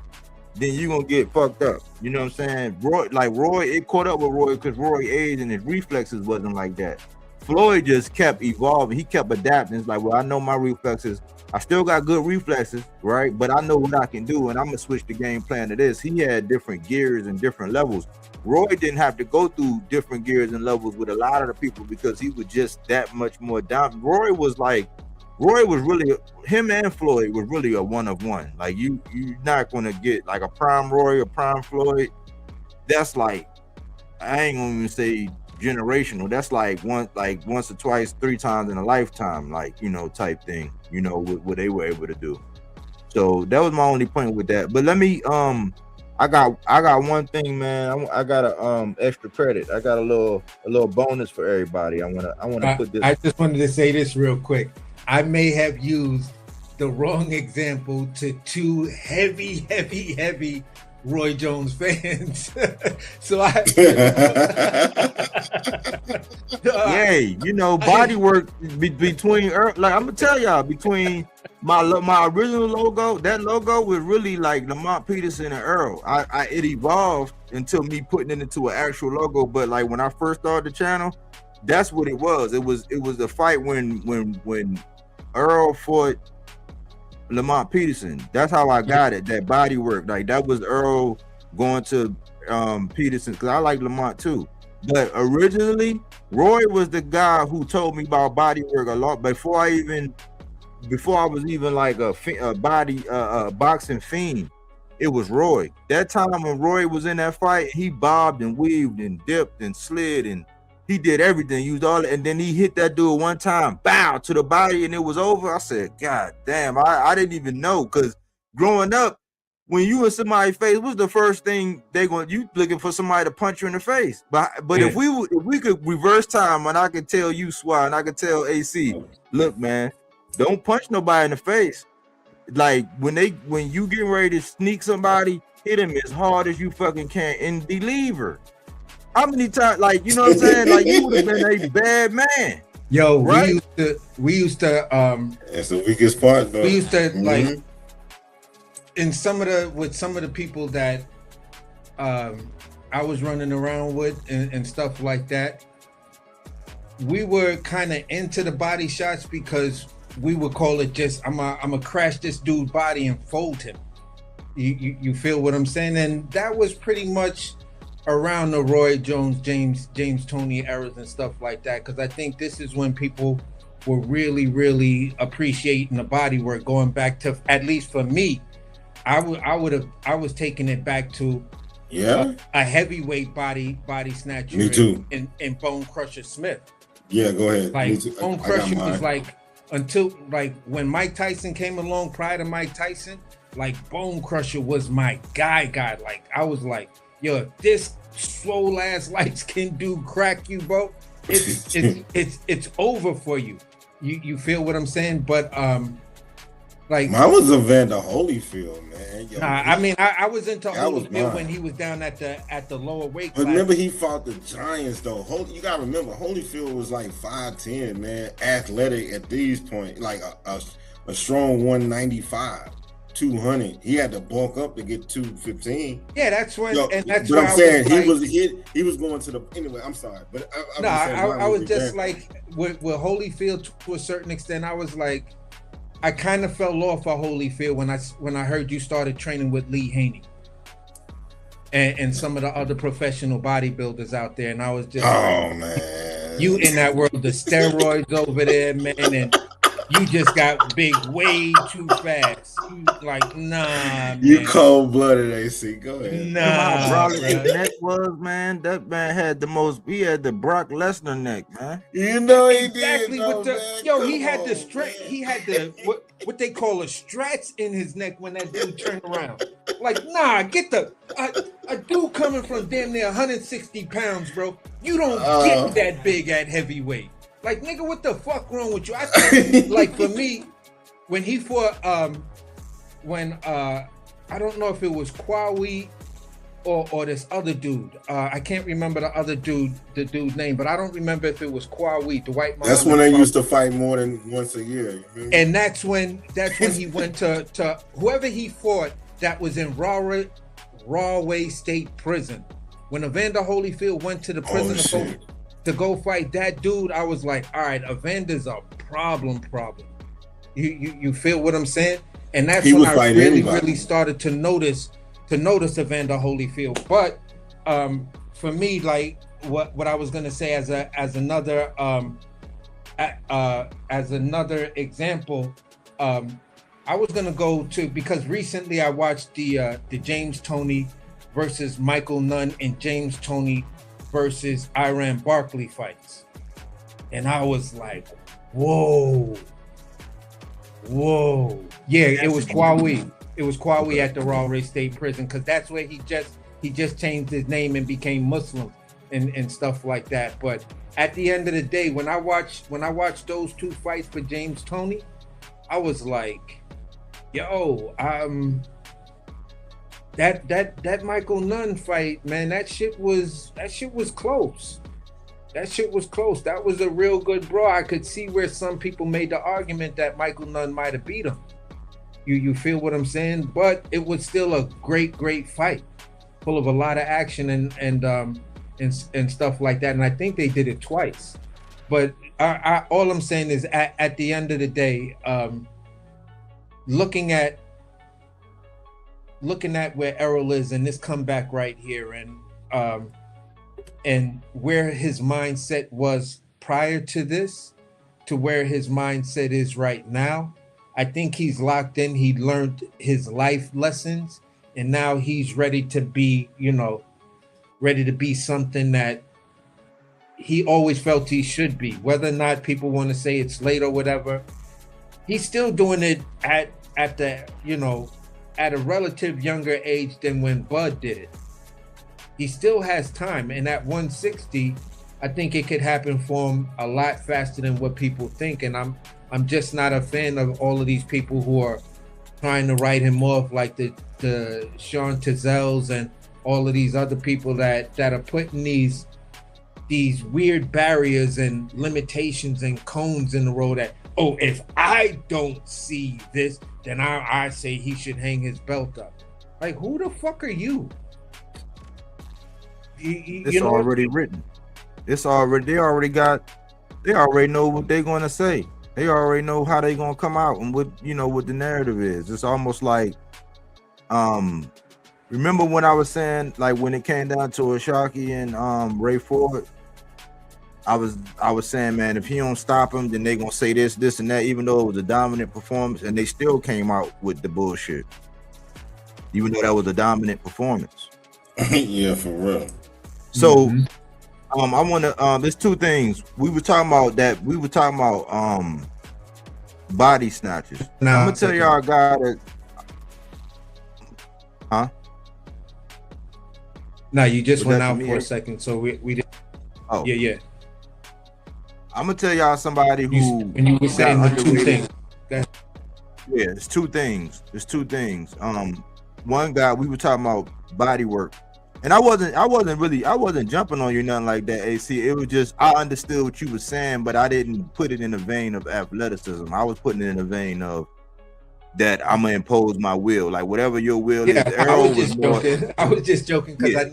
Speaker 5: then you're gonna get fucked up. You know what I'm saying? Roy, it caught up with Roy because Roy aged and his reflexes wasn't like that. Floyd just kept evolving. He kept adapting. It's like, well, I know my reflexes. I still got good reflexes, right? But I know what I can do, and I'm gonna switch the game plan to this. He had different gears and different levels. Roy didn't have to go through different gears and levels with a lot of the people because he was just that much more down. Roy was really, him and Floyd was really a one of one. Like you're not gonna get like a prime Roy or prime Floyd. That's like, I ain't gonna even say generational. That's like once or twice, 3 times in a lifetime, like, you know, type thing, you know, what they were able to do. So that was my only point with that. But let me I got one thing, man. I got a extra credit. I got a little bonus for everybody. I wanna put this.
Speaker 6: I just wanted to say this real quick. I may have used the wrong example to 2 heavy Roy Jones fans. So
Speaker 5: Yay, you know, Bodywork between like I'm gonna tell y'all, between my original logo, that logo was really like Lamont Peterson and Errol. It evolved until me putting it into an actual logo, but like when I first started the channel, that's what it was. It was a fight when Errol fought Lamont Peterson. That's how I got it. That Bodywork, like that was Errol going to Peterson, because I like Lamont too. But originally, Roy was the guy who told me about Bodywork a lot before I was even like a boxing fiend. It was Roy. That time when Roy was in that fight, he bobbed and weaved and dipped and slid and he did everything, used all it, and then he hit that dude one time, bow to the body, and it was over. I said, God damn, I didn't even know, because growing up, when you in somebody's face, what's the first thing you looking for somebody to punch you in the face? But yeah. if we could reverse time, and I could tell you, Swat, and I could tell AC, look, man, don't punch nobody in the face. Like when you getting ready to sneak somebody, hit him as hard as you fucking can and deliver. How many times, like, you know what I'm saying? Like, you would have been a bad man.
Speaker 6: Yo,
Speaker 5: Right?
Speaker 6: we used to
Speaker 7: That's the weakest part, though.
Speaker 6: we used to like
Speaker 7: Mhm.
Speaker 6: in some of the people that I was running around with and stuff like that, we were kind of into the body shots because we would call it just I'm a crash this dude's body and fold him. You feel what I'm saying? And that was pretty much around the Roy Jones, James Toney eras and stuff like that. Because I think this is when people were really appreciating the body work. Going back to, at least for me, I was taking it back to a heavyweight body snatcher.
Speaker 7: Me too.
Speaker 6: In Bone Crusher Smith.
Speaker 7: Yeah, go ahead. Me
Speaker 6: Like
Speaker 7: too.
Speaker 6: Bone
Speaker 7: I got
Speaker 6: Crusher was
Speaker 7: mine.
Speaker 6: like, until like when Mike Tyson came along, prior to Mike Tyson, like Bone Crusher was my guy. Like I was like, yo, if this swole ass light skin dude crack you, bro, it's over for you. You feel what I'm saying? But like
Speaker 7: Mine was Evander Holyfield, man. Yo,
Speaker 6: I mean, I was into
Speaker 7: That was
Speaker 6: Holyfield
Speaker 7: mine.
Speaker 6: when he was down at the lower weight
Speaker 7: But
Speaker 6: class.
Speaker 7: remember, he fought the Giants, though. You gotta remember, Holyfield was like 5'10", man, athletic at these points, like a strong 195, 200. He had to bulk up to get 215.
Speaker 6: Yeah, that's when,
Speaker 7: Yo,
Speaker 6: and that's
Speaker 7: but
Speaker 6: why
Speaker 7: I'm saying
Speaker 6: I was
Speaker 7: he was going to the anyway. I'm sorry, but
Speaker 6: I was just like with Holyfield to a certain extent. I was like, I kind of fell off of Holyfield when I heard you started training with Lee Haney and some of the other professional bodybuilders out there, and I was just
Speaker 7: man,
Speaker 6: you in that world, the steroids over there, man, and you just got big way too fast. You like, nah, man.
Speaker 7: You cold blooded, AC. Go ahead.
Speaker 5: You know
Speaker 6: Nah,
Speaker 5: how broad his
Speaker 6: bruh.
Speaker 5: neck was, man. That man had he had the Brock Lesnar neck, man.
Speaker 7: You know he
Speaker 6: Exactly
Speaker 7: did, though,
Speaker 6: with the
Speaker 7: man.
Speaker 6: yo,
Speaker 7: Come
Speaker 6: he had the
Speaker 7: on,
Speaker 6: strength.
Speaker 7: man.
Speaker 6: He had the what they call a stretch in his neck when that dude turned around. Like, nah, get the a dude coming from damn near 160 pounds, bro. You don't get that big at heavyweight. Like, nigga, what the fuck wrong with you? I think, like, for me, when he fought I don't know if it was Kwawi or this other dude. I can't remember the dude's name, but I don't remember if it was Kwawi, the white man.
Speaker 7: That's when they used to fight more than once a year. You feel me?
Speaker 6: And that's when he went to whoever he fought that was in Rahway State Prison. When Evander Holyfield went to the prison to go fight that dude, I was like, all right, Evander's a problem. You feel what I'm saying? And that's when I really started to notice Evander Holyfield. But for me, like what I was gonna say as another example, I was gonna go to, because recently I watched the James Toney versus Michael Nunn and James Toney versus Iran Barkley fights, and I was like, whoa. Yeah, it was Kwawi. It was Kwawi at the Rahway State Prison, because that's where he just changed his name and became Muslim and stuff like that. But at the end of the day, when I watched those two fights for James Toney, I was like, yo, that Michael Nunn fight, man, that shit was close. That was a real good brawl. I could see where some people made the argument that Michael Nunn might have beat him. You feel what I'm saying? But it was still a great fight, full of a lot of action and stuff like that. And I think they did it twice. But all I'm saying is, at the end of the day, looking at where Errol is in this comeback right here, and where his mindset was prior to this to where his mindset is right now, I think he's locked in. He learned his life lessons, and now he's ready to be, something that he always felt he should be. Whether or not people want to say it's late or whatever, he's still doing it at a relative younger age than when Bud did it. He still has time, and at 160, I think it could happen for him a lot faster than what people think. And I'm just not a fan of all of these people who are trying to write him off, like the Sean Tizels all of these other people that are putting these weird barriers and limitations and cones in the road that, oh, if I don't see this, then I say he should hang his belt up. Like, who the fuck are you?
Speaker 5: It's already written. It's already, they already know what they're going to say. They already know how they going to come out and what the narrative is. It's almost like, remember when I was saying, like, when it came down to Ashaki and Ray Ford, I was saying, man, if he don't stop him, then they gonna say this and that, even though it was a dominant performance, and they still came out with the bullshit, even though that was a dominant performance.
Speaker 7: Yeah, for real.
Speaker 5: So, I want to. There's two things we were talking about. Body snatchers. Now I'm gonna tell y'all, guys. Huh?
Speaker 6: No, you just went out for a second, so we did.
Speaker 5: Oh
Speaker 6: yeah.
Speaker 5: I'm gonna tell y'all somebody who.
Speaker 6: And you were saying the two things.
Speaker 5: Yeah, it's two things. One guy, we were talking about Bodywork, and I wasn't jumping on you, nothing like that, AC. It was just, I understood what you were saying, but I didn't put it in the vein of athleticism. I was putting it in the vein of that I'm gonna impose my will, like whatever your will is.
Speaker 6: Errol I was just joking because I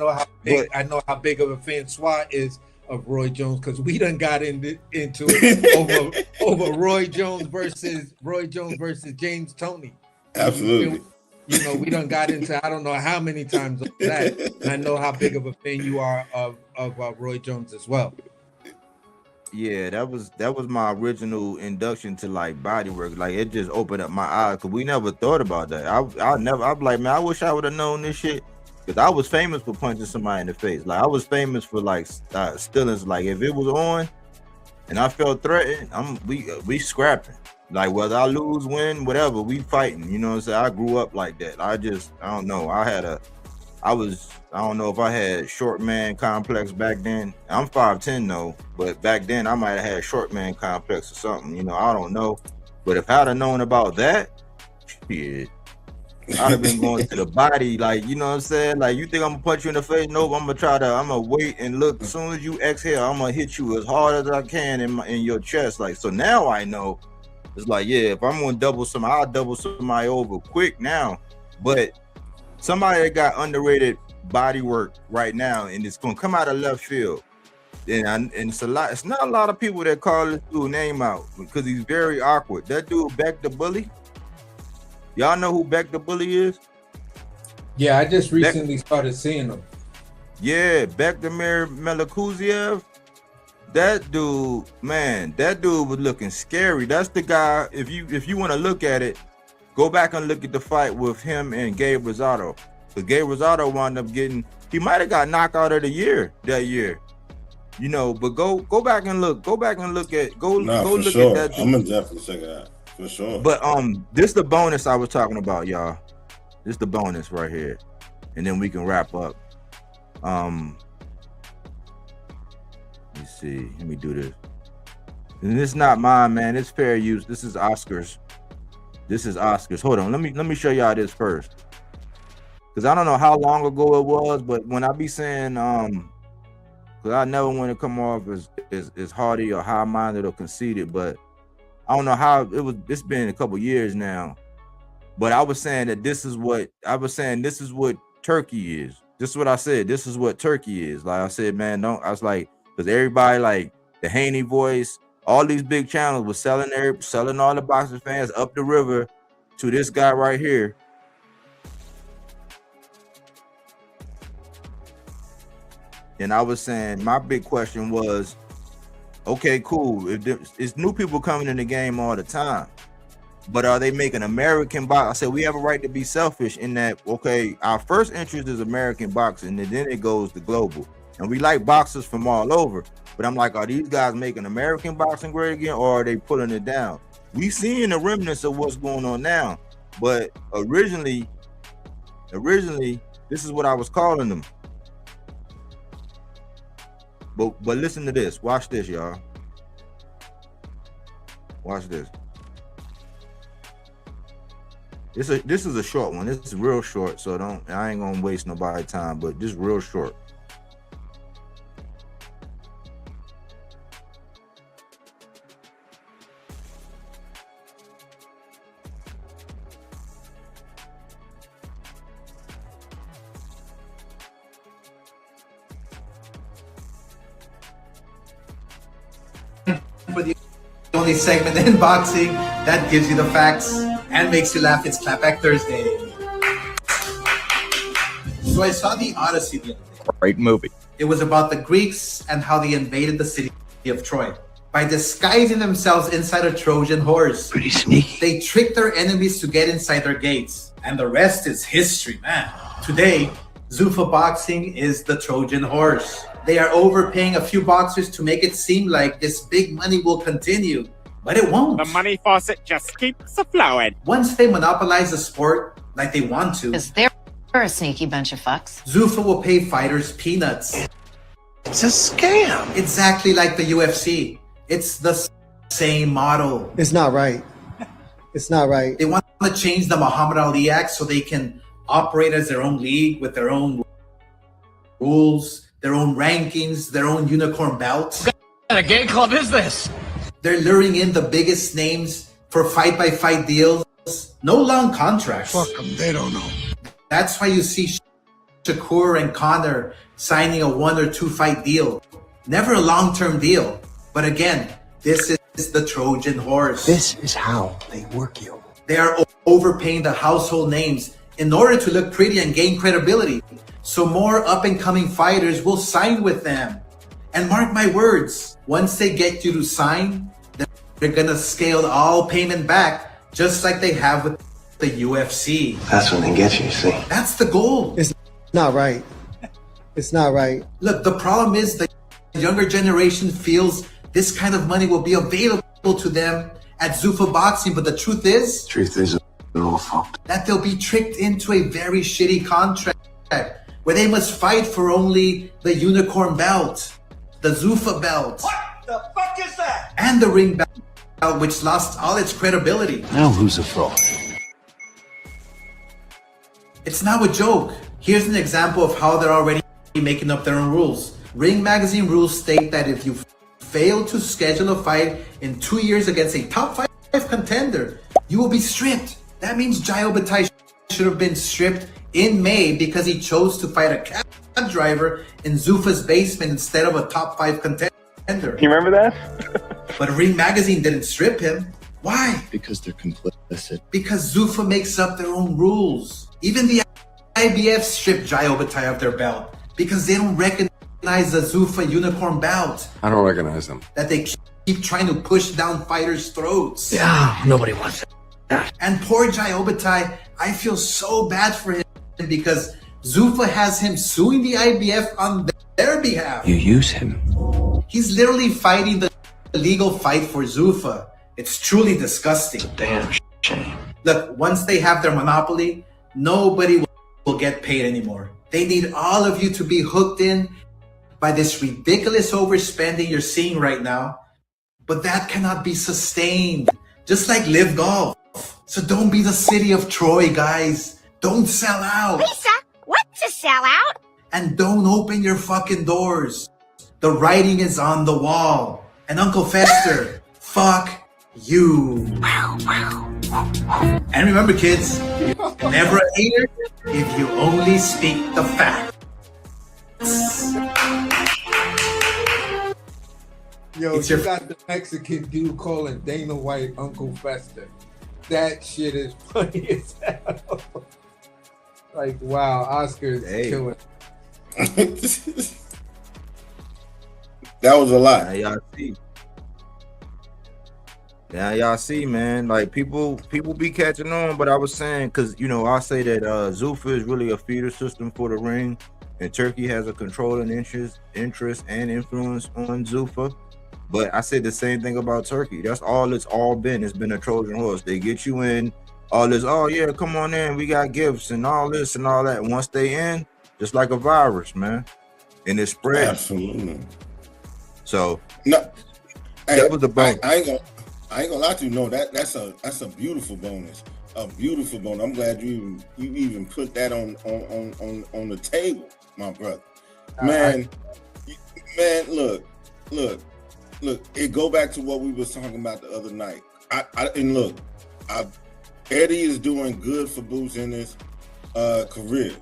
Speaker 6: know how big of a fan SWAT is of Roy Jones, because we done got into it over Roy Jones versus James Toney.
Speaker 7: Absolutely.
Speaker 6: We done got into, I don't know how many times of that. And I know how big of a fan you are of Roy Jones as well.
Speaker 5: Yeah, that was my original induction to like Bodywork. Like, it just opened up my eyes, because we never thought about that. I'm like, man, I wish I would have known this shit, because I was famous for punching somebody in the face. Like, I was famous for like stillings. Like, if it was on and I felt threatened, we scrapping. Like, whether I lose, win, whatever, we fighting. You know what I'm saying? I grew up like that. I don't know. I don't know if I had short man complex back then. I'm 5'10" though, but back then I might have had short man complex or something. I don't know. But if I'd have known about that, shit, I'd have been going to the body. Like, you know what I'm saying? Like, you think I'm gonna punch you in the face? Nope. I'm gonna wait and look. As soon as you exhale, I'm gonna hit you as hard as I can in your chest. Like, so now I know. It's like, yeah, if I'm gonna double somebody, I'll double somebody over quick now. But somebody that got underrated body work right now, and it's gonna come out of left field. And it's not a lot of people that call this dude name out, because he's very awkward. That dude, Beck the Bully. Y'all know who Beck the Bully is?
Speaker 6: Yeah, I just recently started seeing him.
Speaker 5: Yeah, Beck the Melakuziev. That dude, man, was looking scary. That's the guy. If you want to look at it, go back and look at the fight with him and Gabe Rosado. Because Gabe Rosado wound up he might have got knockout of the year that year. But go back and look. Go back and look at at that dude.
Speaker 7: I'm gonna definitely check it out. For sure.
Speaker 5: But this the bonus I was talking about, y'all. This the bonus right here. And then we can wrap up. Let's see. Let me do this. And this is not mine, man. It's fair use. This is Oscar's. Hold on. Let me show y'all this first. Because I don't know how long ago it was, but when I be saying because I never want to come off as hardy or high-minded or conceited, but I don't know how it was. It's been a couple years now, but I was saying that this is what Turkey is. This is what I said. This is what Turkey is. Like I said, man, I was like, because everybody, like the Haney Voice, all these big channels was selling all the boxing fans up the river to this guy right here. And I was saying, my big question was, okay, cool. It's new people coming in the game all the time, but are they making American boxing? I said, we have a right to be selfish in that, okay, our first interest is American boxing, and then it goes to global. And we like boxers from all over. But I'm like, are these guys making American boxing great again, or are they pulling it down? We seeing the remnants of what's going on now. But originally, this is what I was calling them. But listen to this. Watch this, y'all. Watch this. This is a short one. This is real short, so I ain't gonna waste nobody's time, but just real short.
Speaker 8: For the only segment in boxing that gives you the facts and makes you laugh. It's Clapback Thursday. So I saw the Odyssey the other day.
Speaker 5: Great movie.
Speaker 8: It was about the Greeks and how they invaded the city of Troy. By disguising themselves inside a Trojan horse.
Speaker 3: Pretty sneaky.
Speaker 8: They tricked their enemies to get inside their gates. And the rest is history, man. Today, Zuffa Boxing is the Trojan horse. They are overpaying a few boxers to make it seem like this big money will continue. But it won't.
Speaker 9: The money faucet just keeps flowing.
Speaker 8: Once they monopolize the sport like they want to,
Speaker 10: Because they're a sneaky bunch of fucks.
Speaker 8: Zuffa will pay fighters peanuts.
Speaker 3: It's a scam.
Speaker 8: Exactly like the UFC. It's the same model.
Speaker 11: It's not right. It's not right.
Speaker 8: They want to change the Muhammad Ali Act so they can operate as their own league with their own rules, their own rankings, their own unicorn belts.
Speaker 3: What kind of gay club is this?
Speaker 8: They're luring in the biggest names for fight-by-fight deals. No long contracts.
Speaker 3: Fuck them, they don't know.
Speaker 8: That's why you see Shakur and Conor signing a 1 or 2 fight deal. Never a long-term deal. But again, this is the Trojan horse.
Speaker 3: This is how they work you.
Speaker 8: They are overpaying the household names in order to look pretty and gain credibility. So more up-and-coming fighters will sign with them. And mark my words, once they get you to sign, they're gonna scale all payment back, just like they have with the UFC.
Speaker 3: That's when they get you, see.
Speaker 8: That's the goal.
Speaker 11: It's not right. It's not right.
Speaker 8: Look, the problem is the younger generation feels this kind of money will be available to them at Zuffa Boxing, but the truth is
Speaker 3: They're all fucked.
Speaker 8: that they'll be tricked into a very shitty contract where they must fight for only the unicorn belt, the Zuffa belt.
Speaker 3: What the fuck is that?
Speaker 8: And the ring belt, which lost all its credibility.
Speaker 3: Now who's a fraud?
Speaker 8: It's now a joke. Here's an example of how they're already making up their own rules. Ring Magazine rules state that if you fail to schedule a fight in 2 years against a top 5 contender, you will be stripped. That means Jai Obatai should have been stripped in May because he chose to fight a cab driver in Zuffa's basement instead of a top 5 contender.
Speaker 9: You remember that?
Speaker 8: But Ring Magazine didn't strip him. Why?
Speaker 3: Because they're complicit.
Speaker 8: Because Zuffa makes up their own rules. Even the IBF stripped Jai Obatai of their belt because they don't recognize the Zuffa unicorn belt
Speaker 3: I don't recognize them.
Speaker 8: that they keep trying to push down fighters' throats.
Speaker 3: Yeah, nobody wants it.
Speaker 8: And poor Jai Obatai, I feel so bad for him because Zuffa has him suing the IBF on their behalf.
Speaker 3: You use him.
Speaker 8: He's literally fighting the legal fight for Zuffa. It's truly disgusting.
Speaker 3: Damn shame.
Speaker 8: Look, once they have their monopoly, nobody will get paid anymore. They need all of you to be hooked in by this ridiculous overspending you're seeing right now. But that cannot be sustained. Just like Live Golf. So don't be the city of Troy, guys. Don't sell out.
Speaker 10: Lisa, what's a sellout?
Speaker 8: And don't open your fucking doors. The writing is on the wall. And Uncle Fester, fuck you. And remember, kids, never a hater if you only speak the facts.
Speaker 6: Yo,
Speaker 8: It's
Speaker 6: you
Speaker 8: your-
Speaker 6: got the Mexican dude calling Dana White Uncle Fester. That shit is funny as hell. Like, wow, Oscar is killing.
Speaker 7: That was a lot.
Speaker 5: Now y'all see. Now y'all see, man. Like people be catching on, but I was saying, because I say that Zuffa is really a feeder system for the ring, and Turkey has a controlling interest and influence on Zuffa. But I said the same thing about Turkey. That's all it's all been. It's been a Trojan horse. They get you in, all this, oh yeah, come on in, we got gifts and all this and all that. Once they in, just like a virus, man. And it spreads.
Speaker 7: Absolutely.
Speaker 5: So
Speaker 7: no,
Speaker 5: that was the bone.
Speaker 7: I ain't gonna. I ain't gonna lie to you. No, that's a beautiful bonus. A beautiful bonus. I'm glad you even put that on the table, my brother. Man, man, look. It go back to what we was talking about the other night. Eddie is doing good for Boots in his career,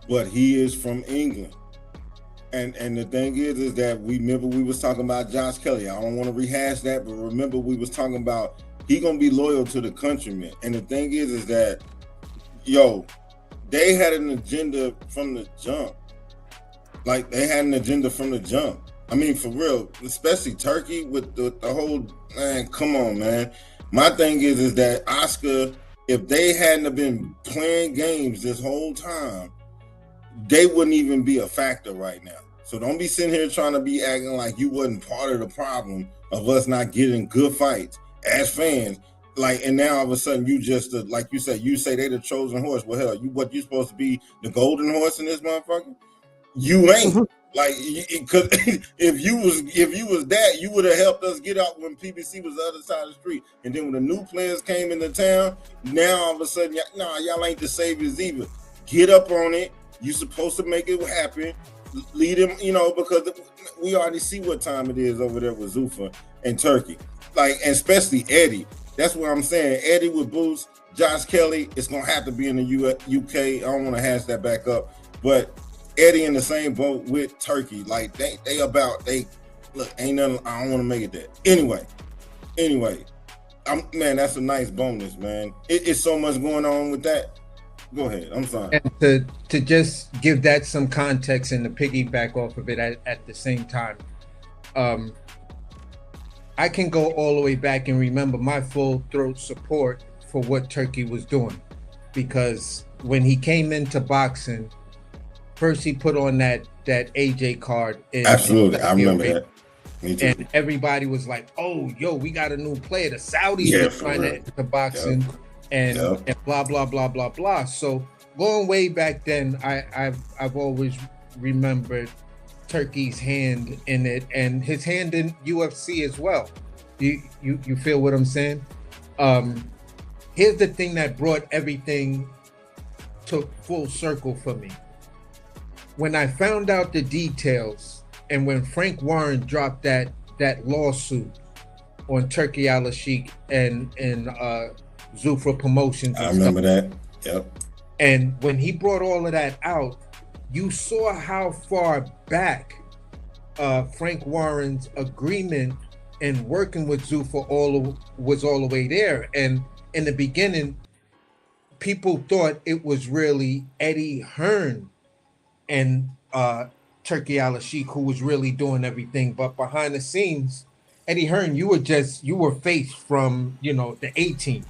Speaker 7: but he is from England. And the thing is that we was talking about Josh Kelly. I don't want to rehash that, but remember we was talking about he gonna be loyal to the countrymen. And the thing is that, they had an agenda from the jump. Like they had an agenda from the jump. I mean, for real, especially Turkey with the whole, man, come on, man. My thing is that Oscar, if they hadn't have been playing games this whole time, they wouldn't even be a factor right now. So don't be sitting here trying to be acting like you wasn't part of the problem of us not getting good fights as fans. Like, and now all of a sudden you just, like you say they the chosen horse. Well, hell, you supposed to be the golden horse in this motherfucker? You ain't. Like, because if you was that, you would have helped us get out when PBC was the other side of the street. And then when the new players came into town, now all of a sudden, y'all ain't the saviors either. Get up on it. You supposed to make it happen. Lead him, because we already see what time it is over there with Zuffa and Turkey. Like, and especially Eddie. That's what I'm saying. Eddie with Boots, Josh Kelly, it's going to have to be in the UK. I don't want to hash that back up. But Eddie in the same boat with Turkey. Like, they look, ain't nothing, I don't want to make it that. Anyway, man, that's a nice bonus, man. It's so much going on with that. Go ahead. I'm sorry.
Speaker 6: And to just give that some context and to piggyback off of it at the same time, I can go all the way back and remember my full throat support for what Turkey was doing, because when he came into boxing, first he put on that AJ card.
Speaker 7: Absolutely, I remember that. Me too.
Speaker 6: And everybody was like, "Oh, we got a new player." The Saudis were trying to enter boxing. Yep. And blah blah blah blah blah. So going way back then, I've always remembered Turkey's hand in it, and his hand in UFC as well. You feel what I'm saying? Here's the thing that brought everything to full circle for me. When I found out the details, and when Frank Warren dropped that lawsuit on Turkey Al-Sheikh and Zuffa Promotions.
Speaker 7: I remember that. Yep.
Speaker 6: And when he brought all of that out, you saw how far back Frank Warren's agreement and working with Zuffa was all the way there. And in the beginning, people thought it was really Eddie Hearn and Turkey Al-Sheikh who was really doing everything. But behind the scenes, Eddie Hearn, you were faced from, the 18.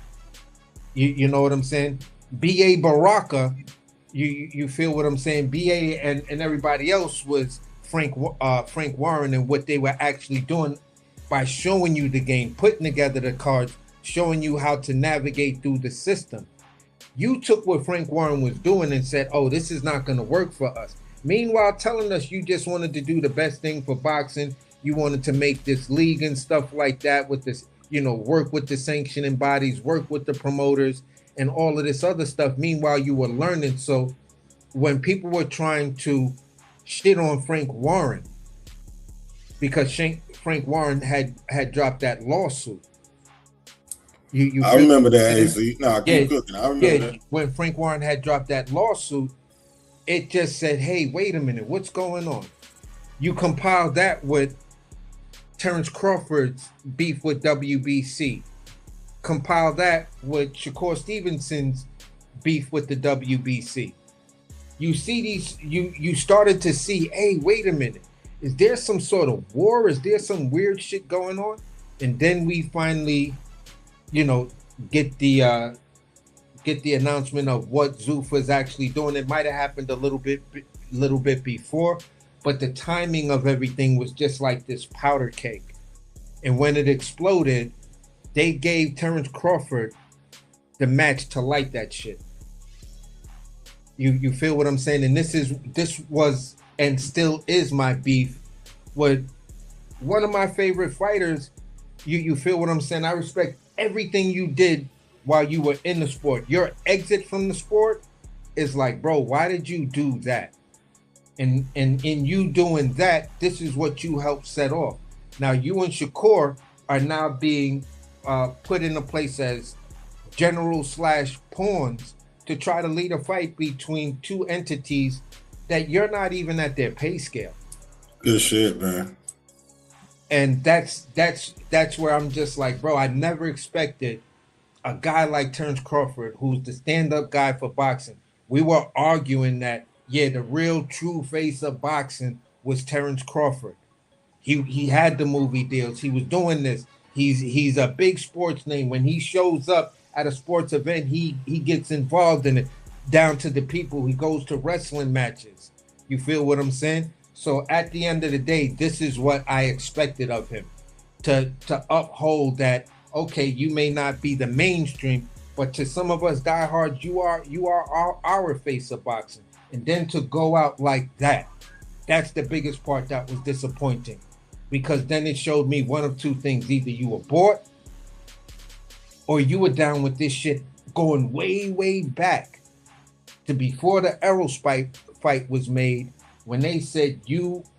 Speaker 6: You know what I'm saying? B.A. Baraka, you feel what I'm saying? B.A. and everybody else was Frank Warren and what they were actually doing by showing you the game, putting together the cards, showing you how to navigate through the system. You took what Frank Warren was doing and said, "Oh, this is not going to work for us." Meanwhile, telling us you just wanted to do the best thing for boxing. You wanted to make this league and stuff like that with this, work with the sanctioning bodies, work with the promoters and all of this other stuff. Meanwhile, you were learning. So when people were trying to shit on Frank Warren because Frank Warren had dropped that lawsuit.
Speaker 7: I remember that, AC. No, keep cooking. I remember that.
Speaker 6: When Frank Warren had dropped that lawsuit, it just said, "Hey, wait a minute, what's going on?" You compiled that with Terrence Crawford's beef with WBC. Compile that with Shakur Stevenson's beef with the WBC. You see these, you started to see, hey, wait a minute. Is there some sort of war? Is there some weird shit going on? And then we finally, get the announcement of what Zuffa is actually doing. It might have happened a little bit before, but the timing of everything was just like this powder cake. And when it exploded, they gave Terrence Crawford the match to light that shit. You feel what I'm saying? And this was and still is my beef with one of my favorite fighters You feel what I'm saying? I respect everything you did while you were in the sport. Your exit from the sport is like, bro, why did you do that? And in you doing that, this is what you helped set off. Now you and Shakur are now being put in a place as generals / pawns to try to lead a fight between two entities that you're not even at their pay scale.
Speaker 7: Good shit, man.
Speaker 6: And that's where I'm just like, bro, I never expected a guy like Terrence Crawford, who's the stand-up guy for boxing. We were arguing that, yeah, the real true face of boxing was Terrence Crawford. He had the movie deals. He was doing this. He's a big sports name. When he shows up at a sports event, he gets involved in it, down to the people. He goes to wrestling matches. You feel what I'm saying? So at the end of the day, this is what I expected of him, to uphold that. Okay, you may not be the mainstream, but to some of us diehards, you are our face of boxing. And then to go out like that, that's the biggest part that was disappointing, because then it showed me one of two things: either you were bored, or you were down with this shit going way back to before the Errol fight was made, when they said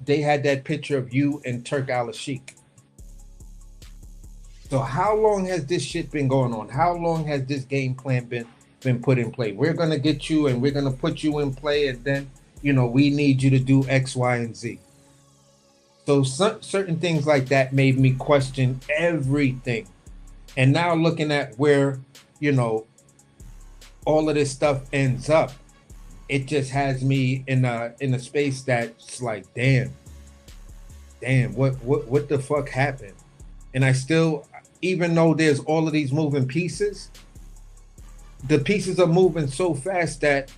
Speaker 6: they had that picture of you and Turk Al-Sheikh. So how long has this shit been going on? How long has this game plan been put in play? We're gonna get you and we're gonna put you in play, and then we need you to do X, Y, and Z. So certain things like that made me question everything. And now looking at where all of this stuff ends up, it just has me in a space that's like, damn, what the fuck happened? And I still, even though there's all of these moving pieces, the pieces are moving so fast that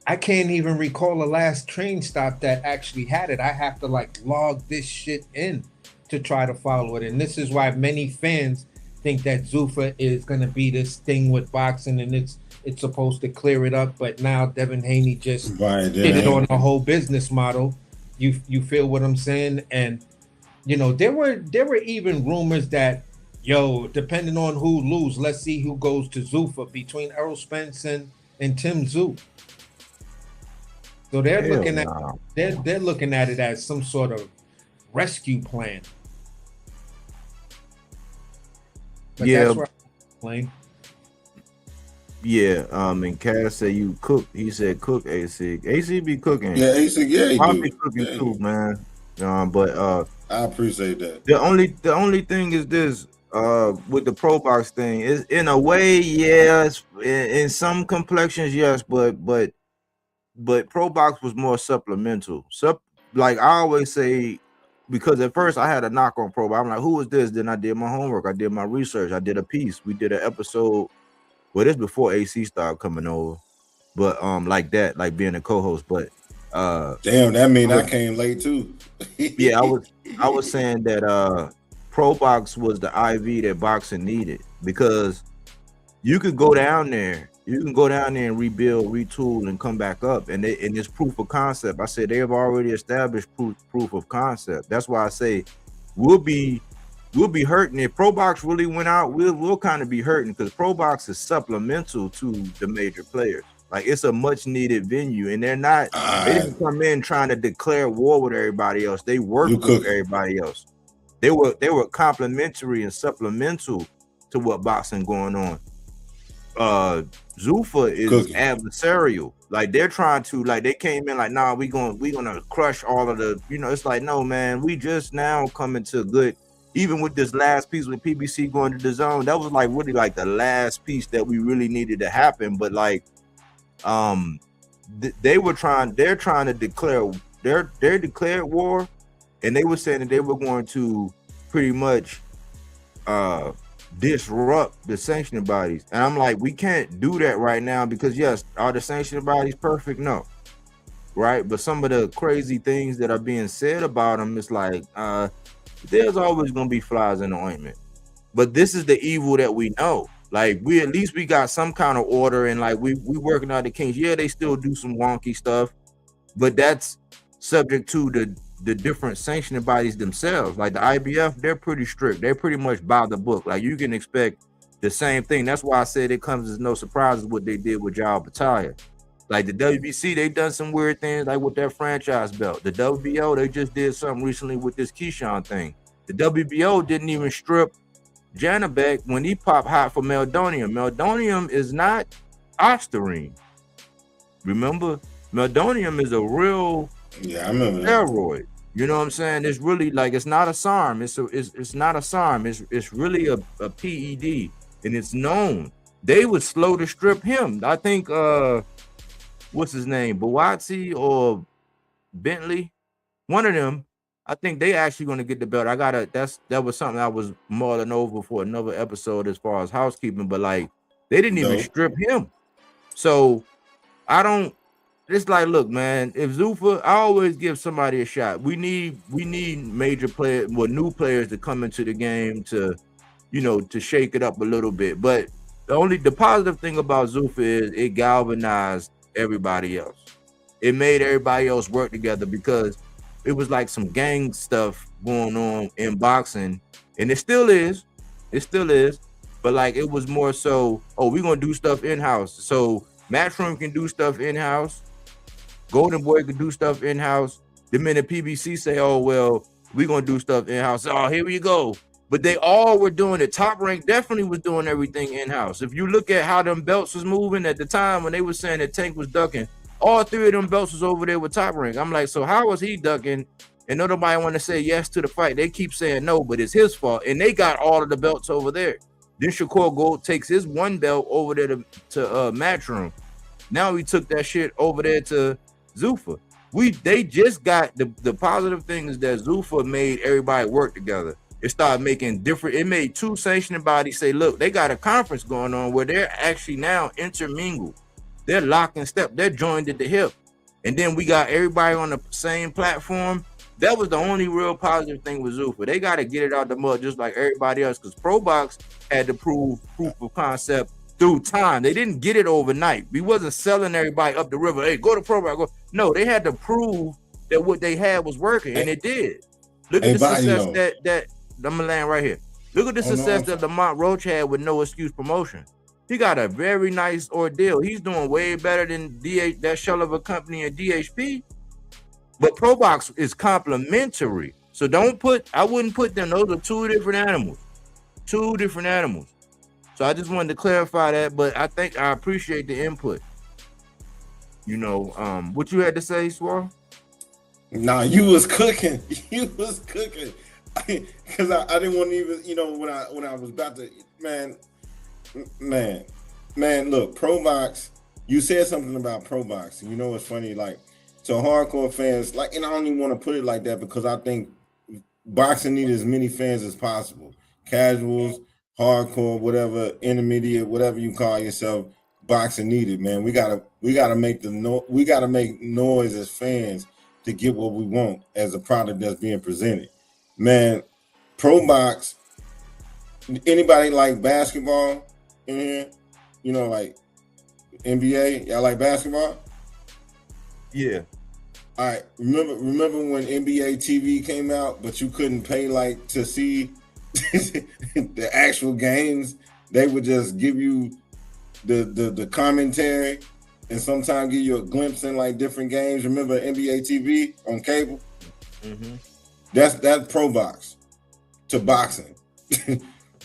Speaker 6: I can't even recall the last train stop that actually had it. I have to log this shit in to try to follow it. And this is why many fans think that Zuffa is going to be this thing with boxing, and it's supposed to clear it up. But now Devin Haney just did it on the whole business model. You feel what I'm saying? And there were even rumors that, depending on who lose, let's see who goes to Zuffa between Errol Spence and Tim Tszyu. So they're looking at it as some sort of rescue plan. But that's where I'm playing.
Speaker 5: Yeah, and Cass said you cook. He said cook AC. AC be cooking.
Speaker 7: Yeah, AC, yeah, he
Speaker 5: I'll
Speaker 7: do.
Speaker 5: be cooking too, man. But
Speaker 7: I appreciate that.
Speaker 5: The only thing is this, with the pro box thing, is in a way, yes, in some complexions, yes, but pro box was more supplemental. Like I always say, because at first I had a knock on pro box. I'm like, who is this? Then I did my homework. I did my research. I did a piece. We did an episode. Well, this before AC started coming over, but like that, like being a co-host. But
Speaker 7: damn, that mean I came late too.
Speaker 5: Yeah, I was saying that pro box was the IV that boxing needed, because you could go down there, and rebuild, retool, and come back up, and it's proof of concept. I said they have already established proof of concept. That's why I say we'll be hurting if pro box really went out. We'll kind of be hurting, because pro box is supplemental to the major players. Like, it's a much needed venue, and they didn't come in trying to declare war with everybody else. They worked with everybody else. They were complementary and supplemental to what boxing going on. Zuffa is adversarial. Like, they're trying to, they came in like, nah, we gonna crush all of the, it's like, no, man, we just now coming to good. Even with this last piece with PBC going to the zone, that was really the last piece that we really needed to happen. But they're trying to declare their declared war, and they were saying that they were going to pretty much disrupt the sanctioning bodies. And I'm like, we can't do that right now, because yes, are the sanctioning bodies perfect? No, right? But some of the crazy things that are being said about them, it's like there's always gonna be flies in the ointment. But this is the evil that we know. Like, we at least we got some kind of order, and we working out the kinks. Yeah, they still do some wonky stuff, but that's subject to the different sanctioning bodies themselves. Like the IBF, they're pretty strict. They're pretty much by the book. Like you can expect the same thing. That's why I said it comes as no surprises what they did with Jao Battaglia. Like the WBC, they done some weird things like with their franchise belt. The WBO, they just did something recently with this Keyshawn thing. The WBO didn't even strip Janabek when he popped hot for meldonium. Meldonium is not Osterine. Remember, meldonium is a real
Speaker 7: I remember
Speaker 5: steroid. You know what I'm saying? It's really like it's not a SARM. It's not a SARM. It's really a PED, and it's known. They would slow to strip him. I think what's his name, Bawatsi or Bentley, one of them. I think they actually going to get the belt. That was something I was mulling over for another episode as far as housekeeping, but like they didn't even strip him. So I don't. It's like, look, man, if Zuffa, I always give somebody a shot. We need major players, new players to come into the game to, to shake it up a little bit. But the positive thing about Zuffa is it galvanized everybody else. It made everybody else work together because it was like some gang stuff going on in boxing, and it still is. But like it was more so, we're gonna do stuff in-house. So Matchroom can do stuff in-house. Golden Boy can do stuff in-house. The minute PBC say, we're gonna do stuff in-house. Here we go. But they all were doing it. Top Rank definitely was doing everything in-house. If you look at how them belts was moving at the time when they were saying that Tank was ducking, all three of them belts was over there with Top Rank. I'm like, so how was he ducking? And nobody want to say yes to the fight. They keep saying no, but it's his fault. And they got all of the belts over there. Then Shakur Gold takes his one belt over there to Matchroom. Now he took that shit over there to Zuffa. They just got the positive thing is that Zuffa made everybody work together. It started making different. It made two sanctioning bodies say, look, they got a conference going on where they're actually now intermingled. They're locked in step. They're joined at the hip. And then we got everybody on the same platform. That was the only real positive thing with Zuffa. They got to get it out the mud just like everybody else because Pro Box had to prove proof of concept through time. They didn't get it overnight. We wasn't selling everybody up the river. Hey, go to Pro Box. Go. No, they had to prove that what they had was working, and it did. Look at the success that I'm gonna land right here. Look at the success that Lamont Roach had with No Excuse Promotion. He got a very nice ordeal. He's doing way better than that shell of a company in DHP. But Pro Box is complementary. So I wouldn't put them. Those are two different animals. So I just wanted to clarify that, but I think I appreciate the input. What you had to say, Swar?
Speaker 7: Nah, you was cooking. Because I didn't want to even, when I was about to, man, look, Pro Box, you said something about Pro Box. And it's funny, like, to hardcore fans, like, and I don't even want to put it like that because I think boxing needs as many fans as possible. Casuals, hardcore, whatever, intermediate, whatever you call yourself, boxing needed, man. We gotta make noise as fans to get what we want as a product that's being presented. Man, Pro Box, anybody like basketball in here? Like NBA? Y'all like basketball?
Speaker 5: Yeah.
Speaker 7: All right. Remember when NBA TV came out, but you couldn't pay like to see the actual games? They would just give you the commentary and sometimes give you a glimpse in like different games. Remember NBA TV on cable?
Speaker 5: Mm-hmm.
Speaker 7: That's Pro Box to boxing.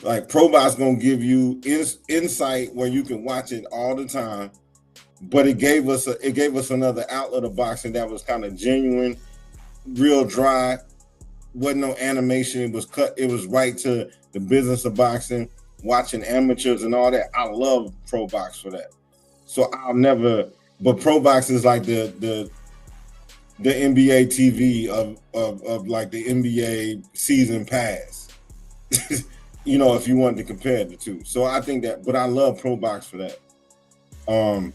Speaker 7: Like Pro Box gonna give you insight where you can watch it all the time. But it gave us another outlet of boxing that was kind of genuine, real dry. Wasn't no animation. It was cut. It was right to the business of boxing, watching amateurs and all that. I love Pro Box for that. So but Pro Box is like the NBA TV of like the NBA season pass. If you wanted to compare the two. So I think that, but I love Pro Box for that.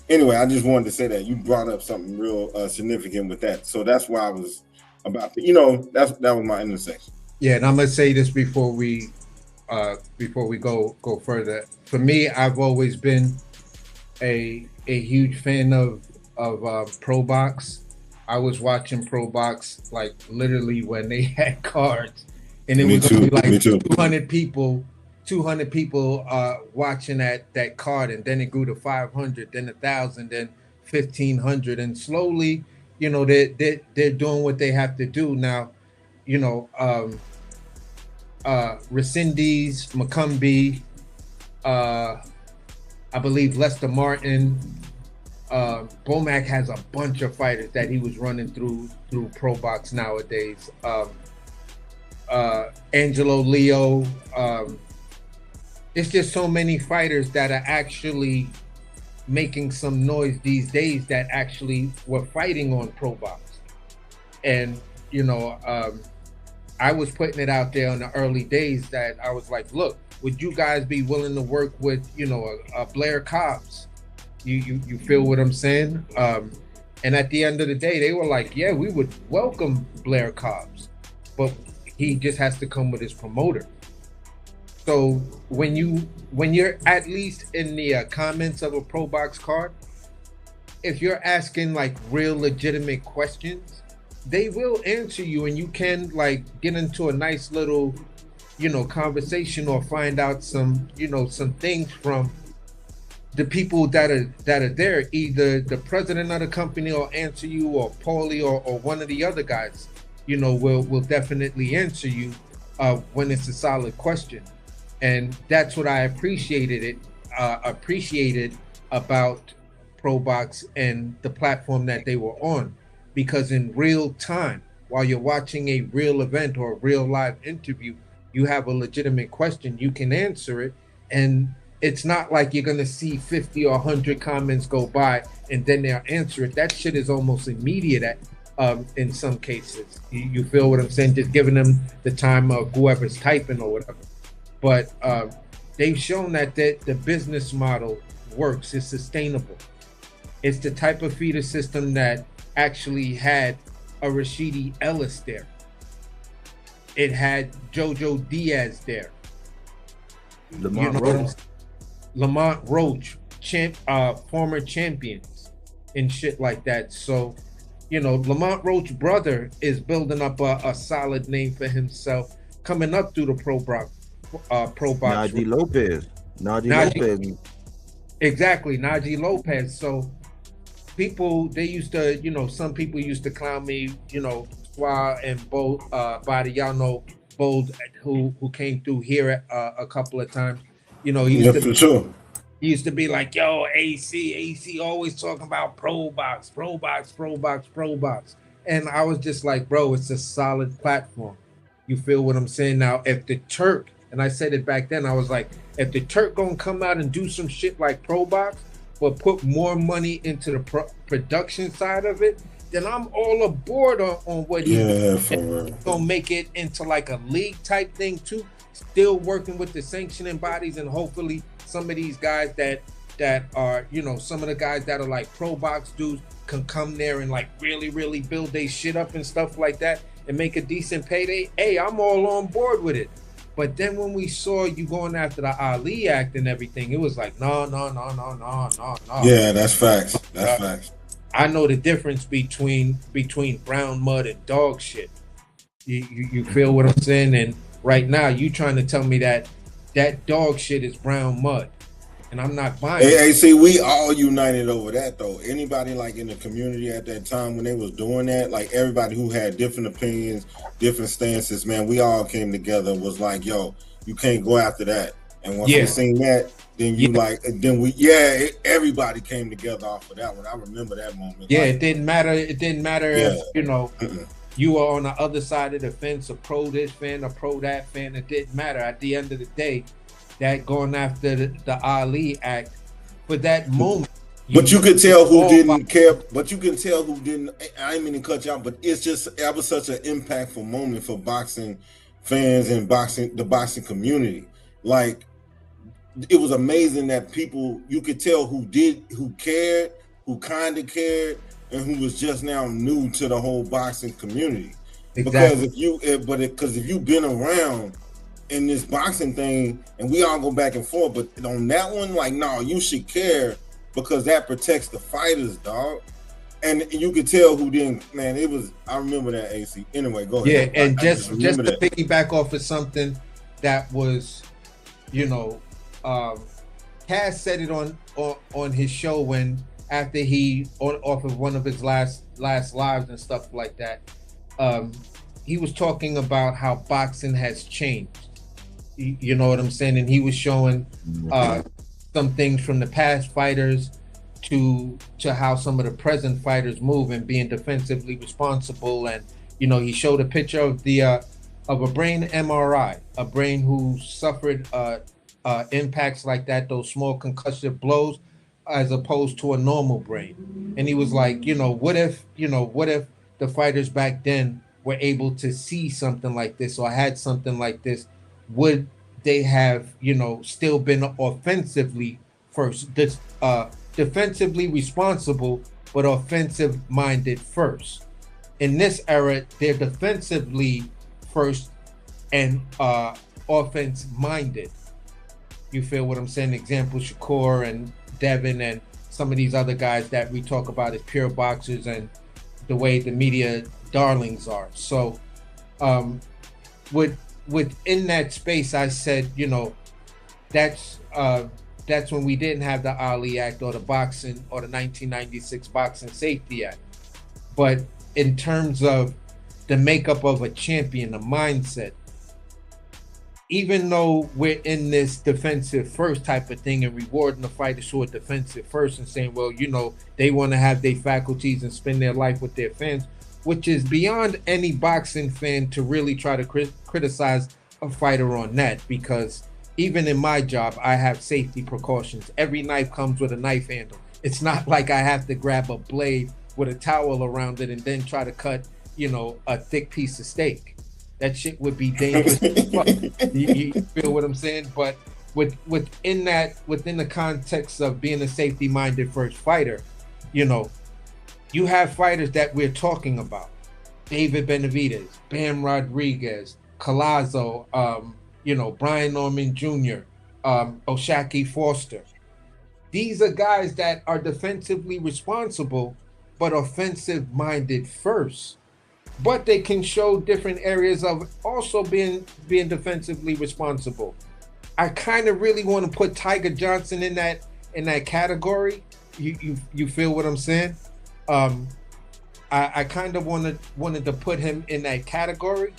Speaker 7: Anyway, I just wanted to say that you brought up something real significant with that. So that's why I was about to, that was my intersection.
Speaker 6: Yeah, and I'm gonna say this before we go further. For me, I've always been a huge fan of Pro Box. I was watching Pro Box like literally when they had cards, and it
Speaker 7: Me
Speaker 6: was
Speaker 7: too.
Speaker 6: only like
Speaker 7: Me too.
Speaker 6: 200 people. 200 people watching that card, and then it grew to 500, then 1,000, then 1,500, and slowly, you know, they're doing what they have to do now. You know, Rescindes, McCumbee, I believe Lester Martin, Bomac has a bunch of fighters that he was running through Pro Box nowadays. Angelo Leo. It's just so many fighters that are actually making some noise these days that actually were fighting on Pro Box. And, you know, I was putting it out there in the early days that I was like, look, would you guys be willing to work with, you know, a Blair Cobbs? You feel what I'm saying? And at the end of the day, they were like, yeah, we would welcome Blair Cobbs, but he just has to come with his promoter. So when you're at least in the comments of a Pro Box card, if you're asking like real legitimate questions, they will answer you, and you can like get into a nice little, you know, conversation or find out some, you know, some things from the people that are there. Either the president of the company will answer you, or Paulie, or one of the other guys, you know, will definitely answer you when it's a solid question. And that's what I appreciated about Pro Box and the platform that they were on, because in real time, while you're watching a real event or a real live interview, you have a legitimate question, you can answer it, and it's not like you're gonna see 50 or 100 comments go by and then they'll answer it. That shit is almost immediate in some cases. You feel what I'm saying? Just giving them the time of whoever's typing or whatever. But they've shown that the business model works, it's sustainable. It's the type of feeder system that actually had a Rashidi Ellis there. It had Jojo Diaz there. Lamont Roach, former champions and shit like that. So, you know, Lamont Roach's brother is building up a solid name for himself coming up through the Pro Box.
Speaker 5: Najee Lopez.
Speaker 6: Exactly, Najee Lopez. So people, they used to, you know, some people used to clown me, you know, Tszyu and Badiano Bold, who came through here a couple of times. You know, he used to be like, yo, AC always talking about Pro Box. And I was just like, bro, it's a solid platform. You feel what I'm saying? Now, if the Turk, and I said it back then, I was like, if the Turk gonna come out and do some shit like Pro Box, but put more money into the production side of it, then I'm all aboard on what he's gonna make it into like a league type thing too. Still working with the sanctioning bodies, and hopefully some of these guys that are, you know, some of the guys that are like Pro Box dudes can come there and like really build their shit up and stuff like that and make a decent payday. Hey, I'm all on board with it. But then when we saw you going after the Ali Act and everything, it was like, no.
Speaker 7: Yeah, that's facts. That's facts.
Speaker 6: I know the difference between brown mud and dog shit. You feel what I'm saying? And right now, you trying to tell me that dog shit is brown mud, and I'm not buying it.
Speaker 7: Hey, see, we all united over that though. Anybody like in the community at that time when they was doing that, like everybody who had different opinions, different stances, man, we all came together. Was like, yo, you can't go after that. And once we seen that, then everybody came together off of that one. I remember that moment.
Speaker 6: Yeah,
Speaker 7: like,
Speaker 6: it didn't matter. It didn't matter if, you know, you were on the other side of the fence, a pro this fan, a pro that fan. It didn't matter. At the end of the day, that going after the Ali Act for that moment.
Speaker 7: But you could tell who didn't care. But you can tell who didn't. I didn't mean to cut you out, but it's just, that was such an impactful moment for boxing fans and the boxing community. Like, it was amazing that people, you could tell who cared, who kind of cared, and who was just now new to the whole boxing community. Exactly. Because if you've been around in this boxing thing, and we all go back and forth, but on that one, like, no, you should care, because that protects the fighters, dog. and you could tell who didn't. Man, it was. I remember that AC. Anyway, go
Speaker 6: Yeah,
Speaker 7: ahead.
Speaker 6: and
Speaker 7: I
Speaker 6: just to
Speaker 7: remember that.
Speaker 6: piggyback off of something that was, you know, Cass said it on his show when after he off of one of his last lives and stuff like that. He was talking about how boxing has changed. You know what I'm saying? And he was showing some things from the past fighters to how some of the present fighters move and being defensively responsible. And you know, he showed a picture of a brain MRI, a brain who suffered impacts like that, those small concussive blows, as opposed to a normal brain. And he was like, what if the fighters back then were able to see something like this or had something like this? Would they have, still been offensively first, defensively responsible, but offensive minded first? In this era, they're defensively first and offense minded. You feel what I'm saying? Example, Shakur and Devin and some of these other guys that we talk about as pure boxers and the way the media darlings are. So within that space, I said, that's when we didn't have the Ali Act or the boxing or the 1996 Boxing Safety Act. But in terms of the makeup of a champion, the mindset, even though we're in this defensive first type of thing and rewarding the fighters who are defensive first and saying, well, they want to have their faculties and spend their life with their fans, which is beyond any boxing fan to really try to criticize a fighter on that, because even in my job, I have safety precautions. Every knife comes with a knife handle. It's not like I have to grab a blade with a towel around it and then try to cut, a thick piece of steak. That shit would be dangerous as fuck. You feel what I'm saying? But within the context of being a safety-minded first fighter, you have fighters that we're talking about. David Benavidez, Bam Rodriguez, Collazo, Brian Norman Jr., Oshaki Foster. These are guys that are defensively responsible, but offensive-minded first. But they can show different areas of also being defensively responsible. I kind of really want to put Tiger Johnson in that category. You feel what I'm saying? I kind of wanted to put him in that category,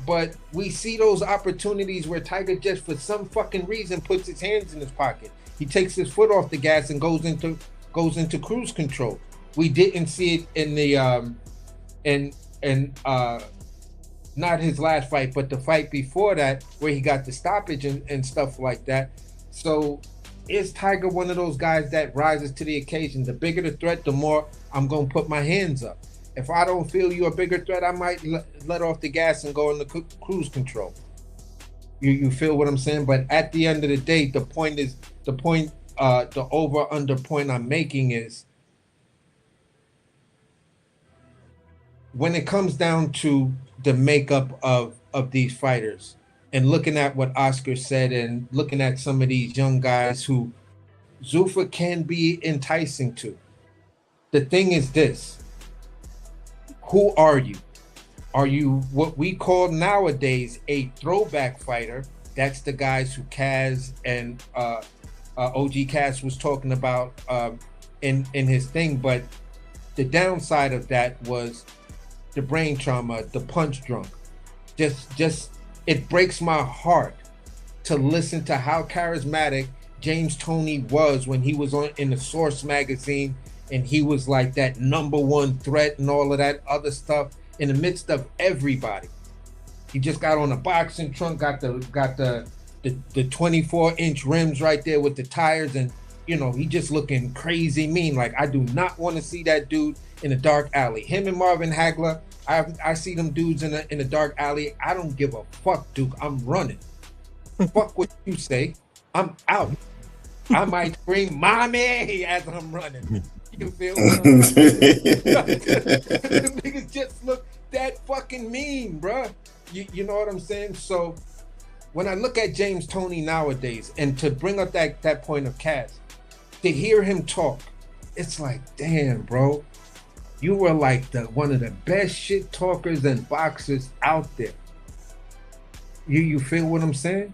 Speaker 6: but we see those opportunities where Tiger just for some fucking reason puts his hands in his pocket. He takes his foot off the gas and goes into cruise control. We didn't see it in the not his last fight, but the fight before that, where he got the stoppage and stuff like that. So is Tiger one of those guys that rises to the occasion? The bigger the threat, the more I'm going to put my hands up. If I don't feel you're a bigger threat, I might let off the gas and go into cruise control. You feel what I'm saying? But at the end of the day, the over under point I'm making is, when it comes down to the makeup of these fighters and looking at what Oscar said and looking at some of these young guys who Zuffa can be enticing to, the thing is this: who are you? Are you what we call nowadays a throwback fighter? That's the guys who Kaz and OG Kaz was talking about in his thing. But the downside of that was the brain trauma, the punch drunk. Just it breaks my heart to listen to how charismatic James Toney was when he was in the Source magazine, and he was like that #1 threat and all of that other stuff in the midst of everybody. He just got on a boxing trunk, got the 24-inch rims right there with the tires, and he just looking crazy mean. Like, I do not want to see that dude in a dark alley. Him and Marvin Hagler, I see them dudes in a dark alley. I don't give a fuck, Duke. I'm running. Fuck what you say. I'm out. I might scream "mommy" as I'm running. You feel what I'm saying? The niggas just look that fucking mean, bruh. You know what I'm saying? So when I look at James Toney nowadays, and to bring up that point of Cass, to hear him talk, it's like, damn, bro. You were like one of the best shit talkers and boxers out there. You feel what I'm saying?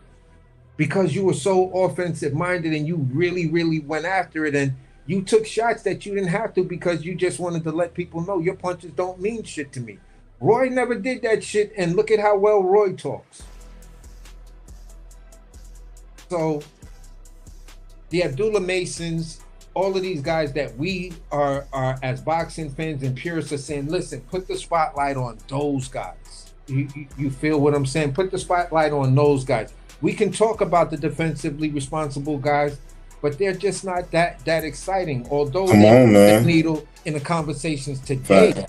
Speaker 6: Because you were so offensive minded and you really, really went after it, and you took shots that you didn't have to because you just wanted to let people know your punches don't mean shit to me. Roy never did that shit, and look at how well Roy talks. So the Abdullah Masons, all of these guys that we are as boxing fans and purists are saying, listen, put the spotlight on those guys. You feel what I'm saying? Put the spotlight on those guys. We can talk about the defensively responsible guys, but they're just not that exciting. Although they're the needle in the conversations today,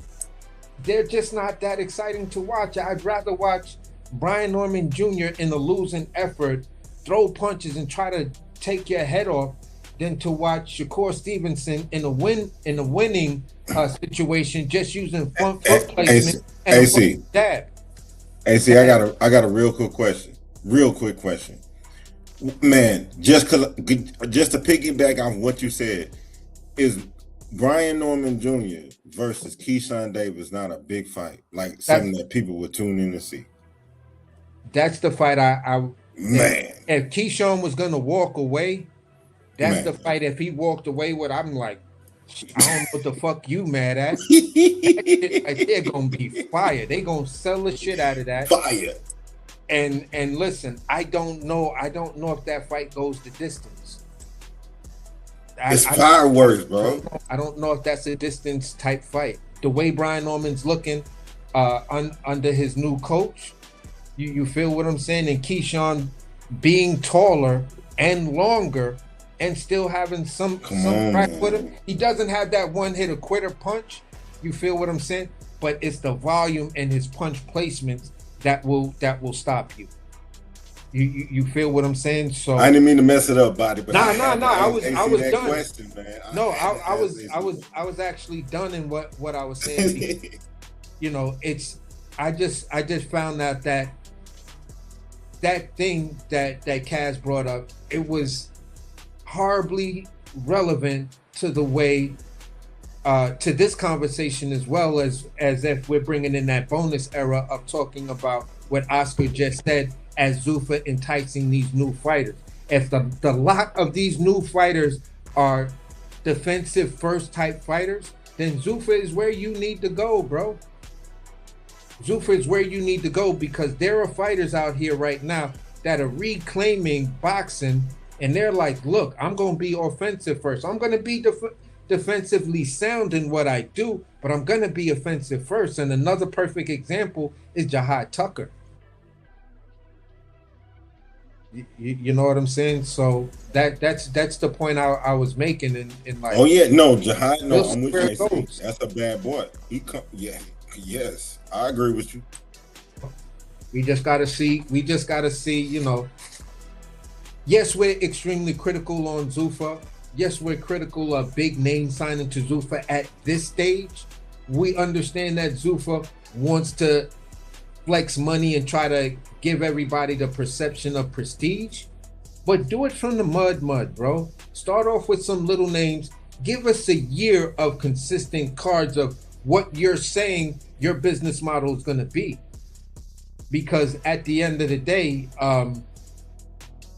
Speaker 6: they're just not that exciting to watch. I'd rather watch Brian Norman Jr. in a losing effort throw punches and try to take your head off than to watch Shakur Stevenson in a winning situation just using foot placement and a jab.
Speaker 7: AC, I got a real quick question. Man, just to piggyback off what you said, is Brian Norman Jr. versus Keyshawn Davis not a big fight? Like something that people would tune in to see?
Speaker 6: That's the fight if Keyshawn was gonna walk away, that's the fight. If he walked away with, I'm like, I don't know what the fuck you mad at. They're gonna be fire. They gonna sell the shit out of that.
Speaker 7: Fire.
Speaker 6: And listen, I don't know if that fight goes the distance.
Speaker 7: It's fireworks, bro.
Speaker 6: I don't know if that's a distance type fight. The way Brian Norman's looking under his new coach, you feel what I'm saying? And Keyshawn being taller and longer and still having some crack with him. He doesn't have that one hit quitter punch. You feel what I'm saying? But it's the volume and his punch placements that will stop you. You feel what I'm saying? So
Speaker 7: I didn't mean to mess it up, Body. But
Speaker 6: I was done.
Speaker 7: Question, man.
Speaker 6: I was actually done in what I was saying. I just found out that thing that Kaz brought up, it was horribly relevant to the way to this conversation, as well as if we're bringing in that bonus era of talking about what Oscar just said as Zuffa enticing these new fighters. If the lot of these new fighters are defensive first type fighters, then Zuffa is where you need to go, bro. Zuffa is where you need to go, because there are fighters out here right now that are reclaiming boxing, and they're like, look, I'm going to be offensive first. I'm going to be defensively sound in what I do, but I'm going to be offensive first. And another perfect example is Jihad Tucker. You know what I'm saying? So that's the point I was making in like.
Speaker 7: Oh yeah, no, Jihad, no, I'm with you. That's a bad boy. Yes, I agree with you.
Speaker 6: We just gotta see. Yes, we're extremely critical on Zuffa. Yes, we're critical of big name signing to Zuffa at this stage. We understand that Zuffa wants to flex money and try to give everybody the perception of prestige, but do it from the mud, bro. Start off with some little names. Give us a year of consistent cards of what you're saying your business model is going to be. Because at the end of the day,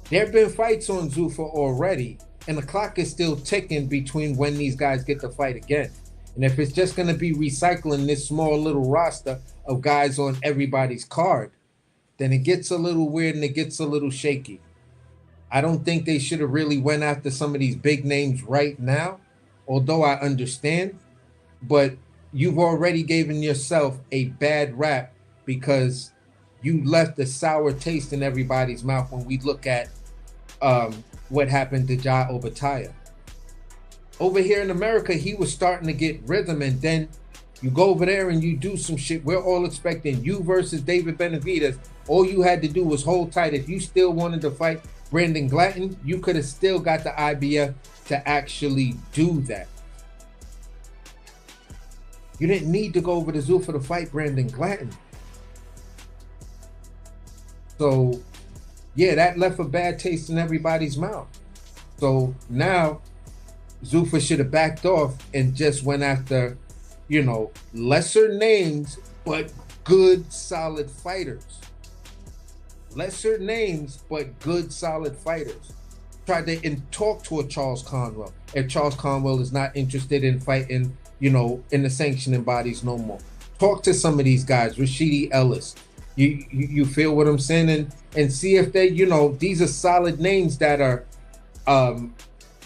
Speaker 6: there have been fights on Zuffa already, and the clock is still ticking between when these guys get to fight again. And if it's just going to be recycling this small little roster of guys on everybody's card, then it gets a little weird and it gets a little shaky. I don't think they should have really went after some of these big names right now, although I understand. But you've already given yourself a bad rap because you left a sour taste in everybody's mouth when we look at what happened to Ja Obitaya. Over here in America, he was starting to get rhythm, and then you go over there and you do some shit. We're all expecting you versus David Benavidez. All you had to do was hold tight. If you still wanted to fight Brandon Glatton, you could have still got the IBF to actually do that. You didn't need to go over to Zuffa to fight Brandon Glatton. So, yeah, that left a bad taste in everybody's mouth. So now Zuffa should have backed off and just went after lesser names, but good, solid fighters. Lesser names, but good, solid fighters. Tried to talk to a Charles Conwell. If Charles Conwell is not interested in fighting, in the sanctioning bodies no more. Talk to some of these guys, Rashidi Ellis. You feel what I'm saying? And see if they, these are solid names that are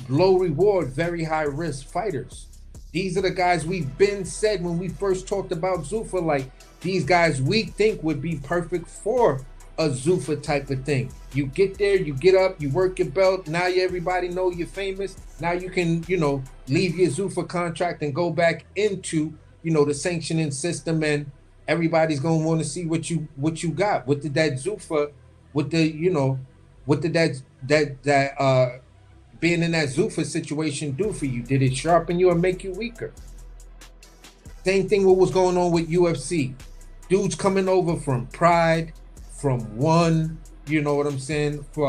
Speaker 6: low reward, very high risk fighters. These are the guys we've been said when we first talked about Zuffa, like these guys we think would be perfect for a Zuffa type of thing. You get there, you get up, you work your belt. Now everybody know you're famous. Now you can, leave your Zuffa contract and go back into, the sanctioning system, and everybody's gonna want to see what you got. What did that Zuffa, what did that being in that Zuffa situation do for you? Did it sharpen you or make you weaker? Same thing what was going on with UFC. Dudes coming over from Pride, from One, you know what I'm saying? For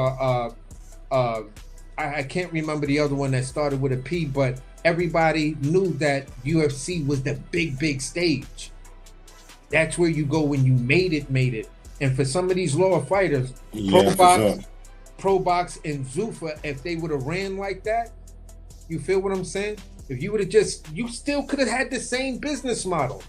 Speaker 6: I can't remember the other one that started with a P, but everybody knew that UFC was the big stage. That's where you go when you made it. And for some of these lower fighters, Pro Box and Zuffa, if they would have ran like that, you feel what I'm saying? If you would have you still could have had the same business model.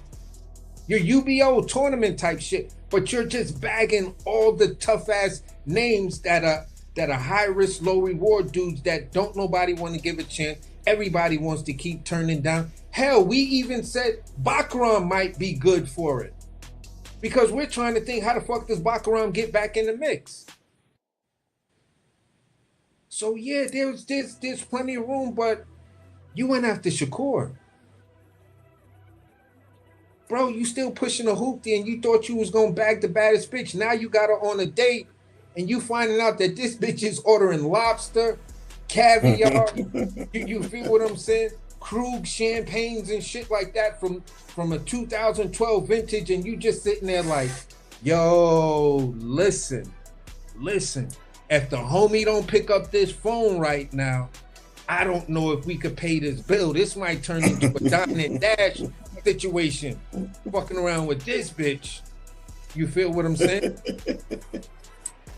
Speaker 6: Your UBO tournament type shit, but you're just bagging all the tough ass names that are high risk, low reward dudes that don't nobody want to give a chance. Everybody wants to keep turning down. Hell, we even said Bakaram might be good for it. Because we're trying to think, how the fuck does Bakaram get back in the mix? So yeah, there's plenty of room, but you went after Shakur. Bro, you still pushing a hoopty and you thought you was gonna bag the baddest bitch. Now you got her on a date and you finding out that this bitch is ordering lobster, caviar. you feel what I'm saying? Krug champagnes and shit like that from a 2012 vintage, and you just sitting there like, yo, listen. If the homie don't pick up this phone right now, I don't know if we could pay this bill. This might turn into a Dine and Dash situation. Fucking around with this bitch. You feel what I'm saying?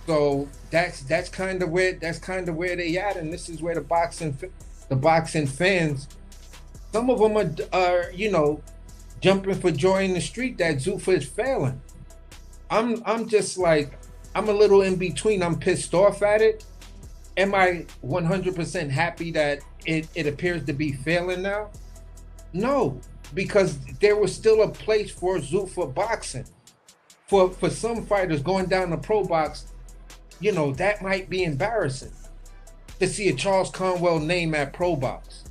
Speaker 6: So that's kind of where they at, and this is where the boxing fans, some of them are jumping for joy in the street that Zuffa is failing. I'm just like, I'm a little in between. I'm pissed off at it. Am I 100% happy that it appears to be failing now? No, because there was still a place for Zuffa boxing. For some fighters going down to pro box, that might be embarrassing to see a Charles Conwell name at pro box.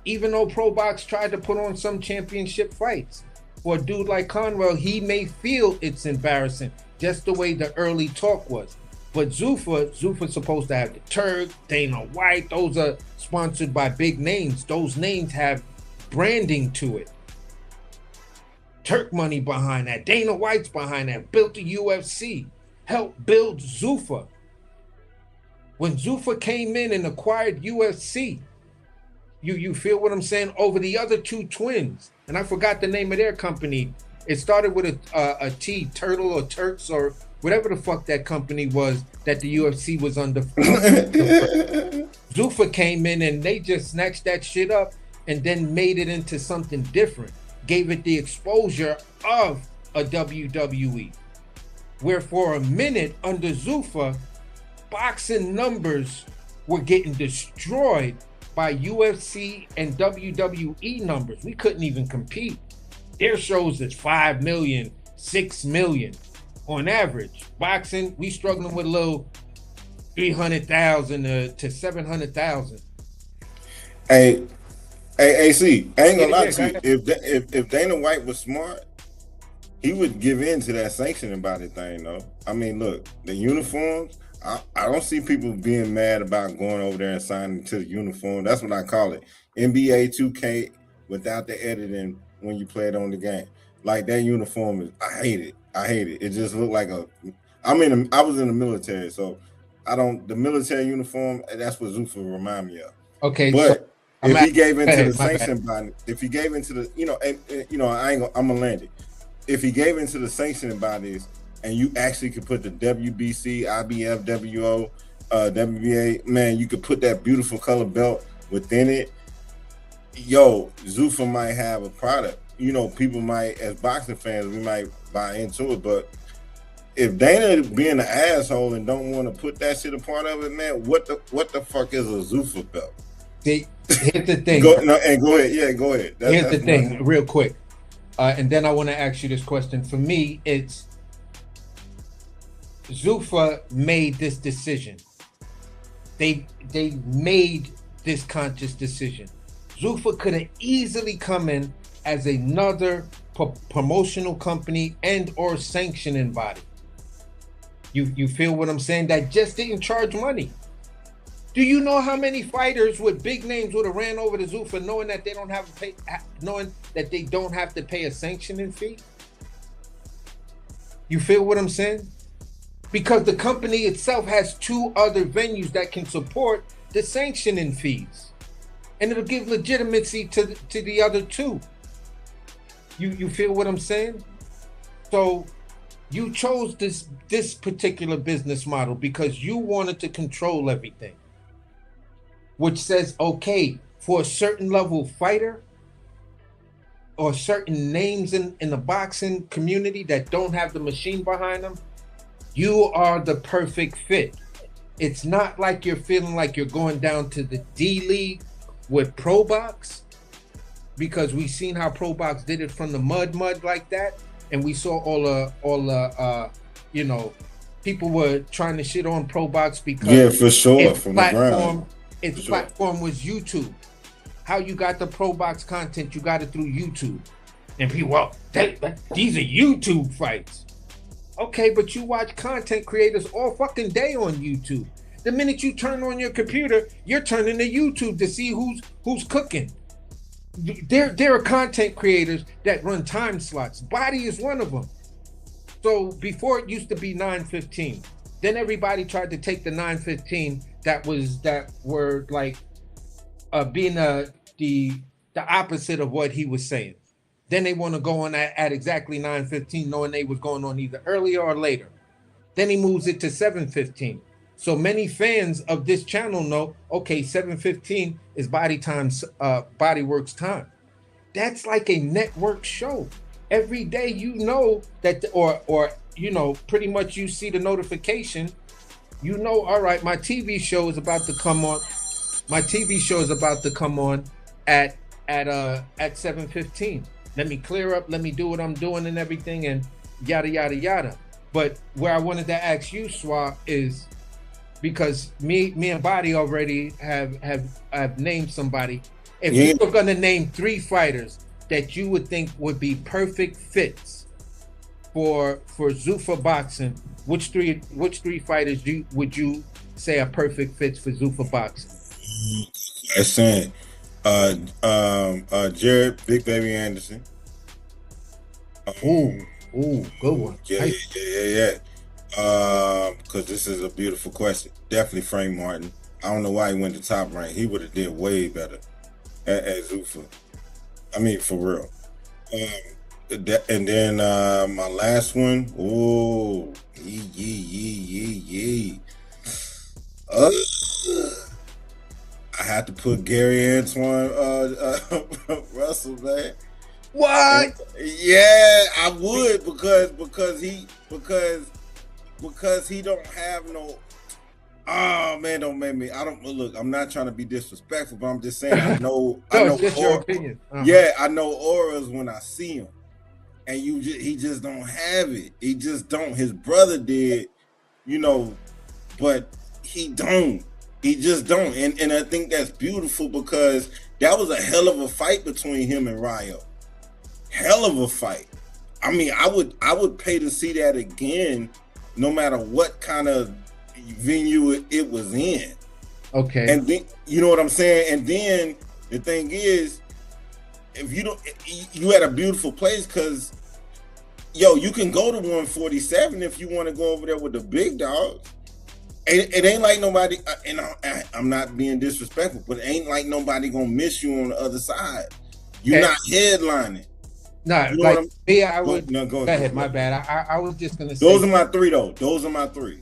Speaker 6: Even though pro box tried to put on some championship fights, for a dude like Conwell, he may feel it's embarrassing, just the way the early talk was. But Zuffa's supposed to have the Turk, Dana White. Those are sponsored by big names. Those names have branding to it. Turk money behind that. Dana White's behind that. Built the UFC. Helped build Zuffa. When Zuffa came in and acquired UFC, you feel what I'm saying? Over the other two twins. And I forgot the name of their company. It started with a T, Turtle or Turks or whatever the fuck that company was that the UFC was under. Zuffa came in and they just snatched that shit up and then made it into something different. Gave it the exposure of a WWE. Where for a minute under Zuffa, boxing numbers were getting destroyed by UFC and WWE numbers. We couldn't even compete. Their shows is 5 million, 6 million on average. Boxing, we struggling with a little 300,000 to 700,000.
Speaker 7: Hey, AC, I ain't gonna lie to you. If Dana White was smart, he would give in to that sanctioning body thing, though. I mean, look, the uniforms, I don't see people being mad about going over there and signing to the uniform. That's what I call it. NBA 2K without the editing when you play it on the game. Like that uniform is, I hate it. It just looked like I was in the military, so the military uniform, that's what Zuffa remind me of.
Speaker 6: Okay,
Speaker 7: but If he gave into the sanction body, if he gave into the, I'm gonna land it. If he gave into the sanctioning bodies, and you actually could put the WBC, IBF, WO, WBA, man, you could put that beautiful color belt within it. Yo, Zuffa might have a product. People might, as boxing fans, we might buy into it, but if Dana being an asshole and don't want to put that shit a part of it, man, what the fuck is a Zuffa belt?
Speaker 6: See, here's the thing.
Speaker 7: Go ahead. Yeah, go ahead.
Speaker 6: Here's the thing, real quick. And then I want to ask you this question. For me, it's Zuffa made this decision. They made this conscious decision. Zuffa could have easily come in as another promotional company and or sanctioning body. You feel what I'm saying? That just didn't charge money. Do you know how many fighters with big names would have ran over to Zuffa knowing that they don't have to pay a sanctioning fee? You feel what I'm saying? Because the company itself has 2 other venues that can support the sanctioning fees, and it'll give legitimacy to the other 2. You feel what I'm saying? So you chose this particular business model because you wanted to control everything, which says, okay, for a certain level fighter or certain names in the boxing community that don't have the machine behind them, you are the perfect fit. It's not like you're feeling like you're going down to the D League with Pro Box, because we seen how Pro Box did it from the mud like that, and we saw all people were trying to shit on Pro Box because
Speaker 7: for sure, from the ground.
Speaker 6: Its platform was YouTube. How you got the Pro Box content? You got it through YouTube, and people, these are YouTube fights. Okay, but you watch content creators all fucking day on YouTube. The minute you turn on your computer, you're turning to YouTube to see who's cooking. There are content creators that run time slots. Body is one of them. So before it used to be 9:15. Then everybody tried to take the 9:15 that were like being the opposite of what he was saying. Then they want to go on at exactly 9:15, knowing they was going on either earlier or later. Then he moves it to 7:15. So many fans of this channel know, okay, 7:15 is Bodywork's time. That's like a network show. Every day that, or pretty much you see the notification, all right, my TV show is about to come on. My TV show is about to come on at 7:15. Let me clear up, let me do what I'm doing and everything, and yada yada yada. But where I wanted to ask you, Swah, is because me and Body already have named somebody. If you were gonna name 3 fighters that you would think would be perfect fits for Zuffa Boxing, which three fighters would you say are perfect fits for Zuffa Boxing?
Speaker 7: That's Jared Big Baby Anderson.
Speaker 6: Ooh, good one.
Speaker 7: Yeah. Because this is a beautiful question. Definitely Frank Martin. I don't know why he went to top rank. He would have did way better at Zuffa. I mean, for real. And then my last one. Oh, I had to put Gary Antoine Russell, man.
Speaker 6: What?
Speaker 7: Yeah, I would because he don't have no. Oh man, don't make me. Look. I'm not trying to be disrespectful, but I'm just saying. I know.
Speaker 6: Just your opinion.
Speaker 7: Yeah, I know auras when I see him, and he just don't have it. He just don't. His brother did, but he don't. He just don't. And I think that's beautiful because that was a hell of a fight between him and Ryo. Hell of a fight. I mean, I would pay to see that again, no matter what kind of venue it was in.
Speaker 6: Okay.
Speaker 7: And then, you know what I'm saying? And then the thing is, if you had a beautiful place because, you can go to 147 if you want to go over there with the big dogs. it ain't like nobody, and I'm not being disrespectful, but it ain't like nobody gonna miss you on the other side. You're not headlining.
Speaker 6: No,
Speaker 7: You know
Speaker 6: like
Speaker 7: what I'm,
Speaker 6: me, I would.
Speaker 7: no,
Speaker 6: Go ahead, my bad. I was just gonna say.
Speaker 7: Those are my three, though. Those are my three.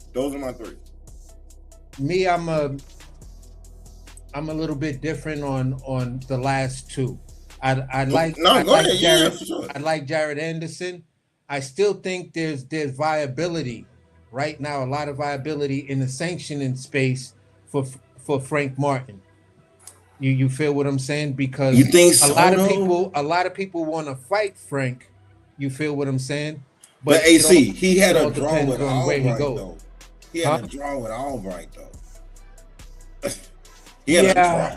Speaker 6: Me, I'm a little bit different on the last two. I like Jared.
Speaker 7: Sure.
Speaker 6: I like Jared Anderson. I still think there's viability right now, a lot of viability in the sanctioning space for Frank Martin. You feel what I'm saying? Because
Speaker 7: you think so,
Speaker 6: a lot of people want to fight Frank. You feel what I'm saying?
Speaker 7: But AC, he had a draw with Albright, though. He had a draw with Albright, though. He had a draw.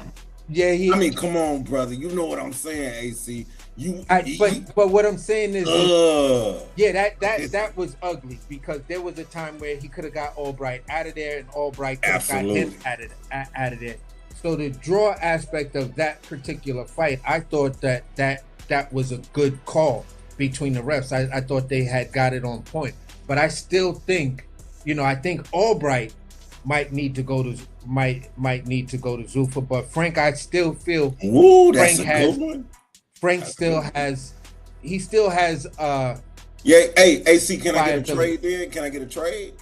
Speaker 6: Yeah,
Speaker 7: I mean, come on, brother. You know what I'm saying, AC.
Speaker 6: But what I'm saying is, that was ugly because there was a time where he could have got Albright out of there, and Albright could have got him out of there. So the draw aspect of that particular fight, I thought that was a good call between the refs. I thought they had got it on point. But I still think, I think Albright might need to go to Zuffa. But Frank, I still feel Frank still has
Speaker 7: Hey, AC, can I get a trade then? Can I get a trade?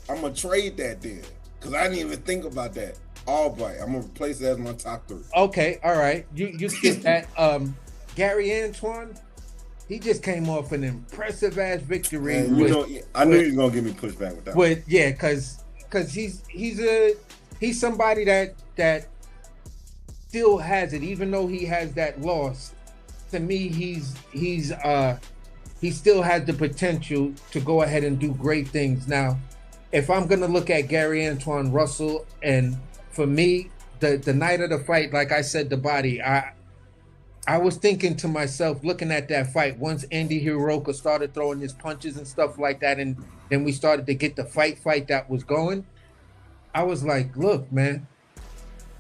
Speaker 7: I'm gonna trade that then. Cause I didn't even think about that. Albright. I'm gonna replace it as my top three.
Speaker 6: Okay, all right. You get that. Gary Antoine, he just came off an impressive ass victory.
Speaker 7: I knew you was gonna give me pushback with that.
Speaker 6: Because he's somebody that still has it, even though he has that loss. To me, he still has the potential to go ahead and do great things. Now, if I'm gonna look at Gary Antoine Russell, and for me, the night of the fight, like I said, the body, I was thinking to myself, looking at that fight, once Andy Hiroka started throwing his punches and stuff like that, and then we started to get the fight that was going, I was like, look, man,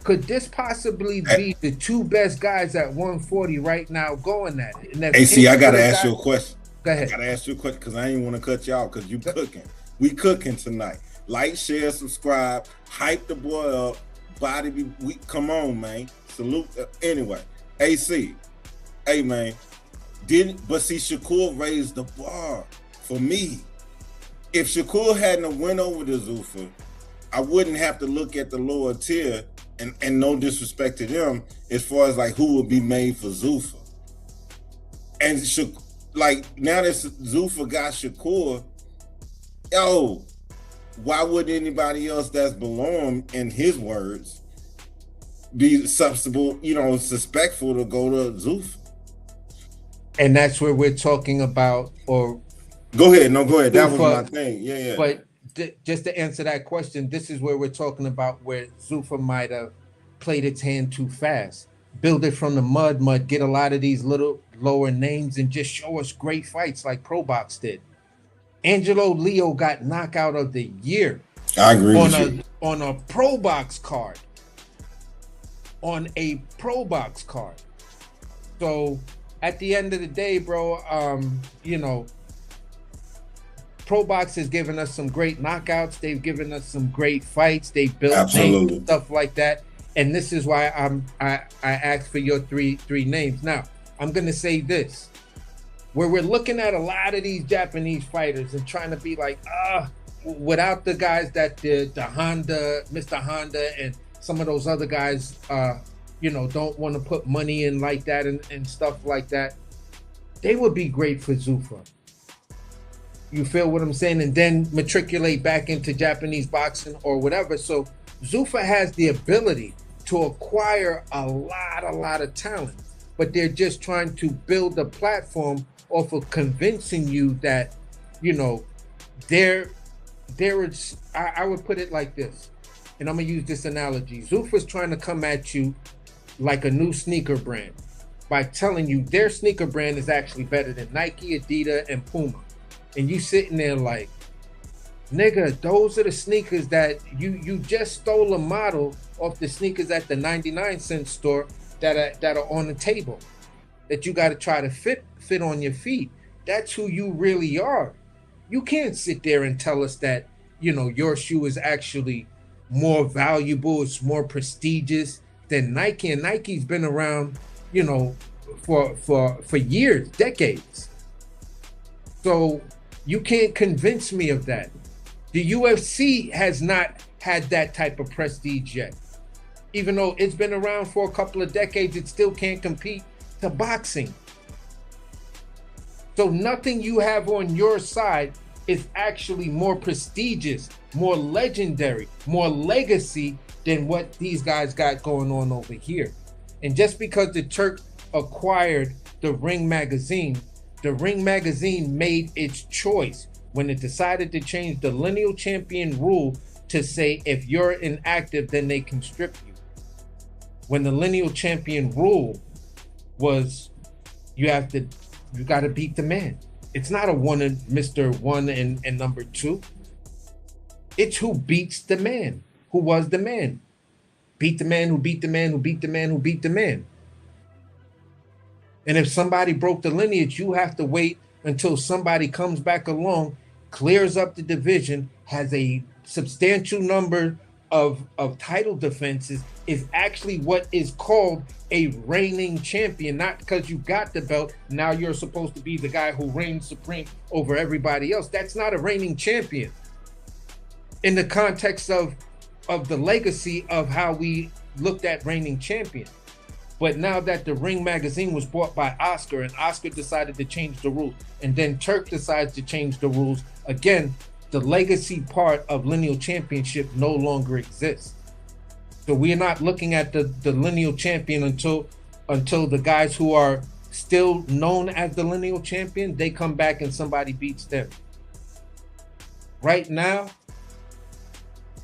Speaker 6: could this possibly be the two best guys at 140 right now going at it?
Speaker 7: AC, I gotta ask you a question.
Speaker 6: Go ahead.
Speaker 7: I gotta ask you a question because I ain't want to cut you out because you cooking. We cooking tonight. Like, share, subscribe, hype the boy up. Come on, man. Salute. Anyway, AC, hey man, but see, Shakur raised the bar for me. If Shakur hadn't went over to Zuffa, I wouldn't have to look at the lower tier, and no disrespect to them as far as like who would be made for Zuffa. And now that Zuffa got Shakur, why would anybody else that's below him, in his words, be suspectful to go to Zuffa?
Speaker 6: And that's where we're talking about, or
Speaker 7: go ahead. That
Speaker 6: Zuffa,
Speaker 7: was my thing. Yeah.
Speaker 6: But just to answer that question, this is where we're talking about where Zuffa might have played its hand too fast. Build it from the mud, get a lot of these little lower names and just show us great fights like Pro Box did. Angelo Leo got knockout of the year.
Speaker 7: I agree with you.
Speaker 6: On a Pro Box card. So at the end of the day, bro, Pro Box has given us some great knockouts. They've given us some great fights. They built names and stuff like that. And this is why I asked for your three names. Now, I'm gonna say this. Where we're looking at a lot of these Japanese fighters and trying to be like, without the guys that the Honda, Mr. Honda, and some of those other guys, don't want to put money in like that and stuff like that, they would be great for Zuffa. You feel what I'm saying? And then matriculate back into Japanese boxing or whatever. So Zuffa has the ability to acquire a lot of talent, but they're just trying to build a platform off of convincing you that, I would put it like this, and I'm gonna use this analogy. Zuffa's trying to come at you like a new sneaker brand by telling you their sneaker brand is actually better than Nike, Adidas, and Puma. And you sitting there like, nigga, those are the sneakers that you just stole a model off the sneakers at the 99-cent store that are on the table that you got to try to fit on your feet. That's who you really are. You can't sit there and tell us that your shoe is actually more valuable, it's more prestigious than Nike, and Nike's been around, for years, decades. So you can't convince me of that. The UFC has not had that type of prestige yet. Even though it's been around for a couple of decades, it still can't compete to boxing. So nothing you have on your side is actually more prestigious, more legendary, more legacy than what these guys got going on over here. And just because the Turk acquired the Ring magazine made its choice when it decided to change the lineal champion rule to say if you're inactive, then they can strip you. When the lineal champion rule was you got to beat the man. It's not a one and Mr. 1 and number 2. It's who beats the man, who was the man. Beat the man who beat the man who beat the man who beat the man. And if somebody broke the lineage, you have to wait until somebody comes back along, clears up the division, has a substantial number of title defenses, is actually what is called a reigning champion. Not because you got the belt, now you're supposed to be the guy who reigns supreme over everybody else. That's not a reigning champion in the context of the legacy of how we looked at reigning champion. But now that the Ring magazine was bought by Oscar, and Oscar decided to change the rules, and then Turk decides to change the rules, again, the legacy part of lineal championship no longer exists. So we're not looking at the lineal champion until the guys who are still known as the lineal champion, they come back and somebody beats them. Right now,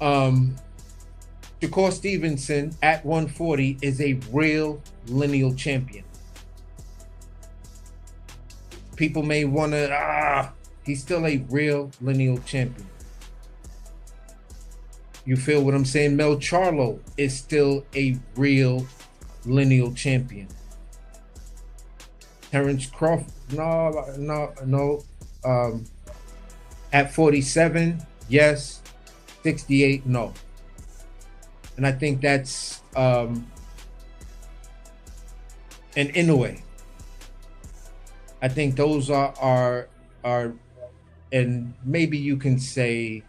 Speaker 6: Shakur Stevenson at 140 is a real lineal champion. People may want to, he's still a real lineal champion. You feel what I'm saying? Mel Charlo is still a real lineal champion. Terrence Crawford, no. At 47, yes. 68, no. And I think that's an Inoue. I think those are, and maybe you can say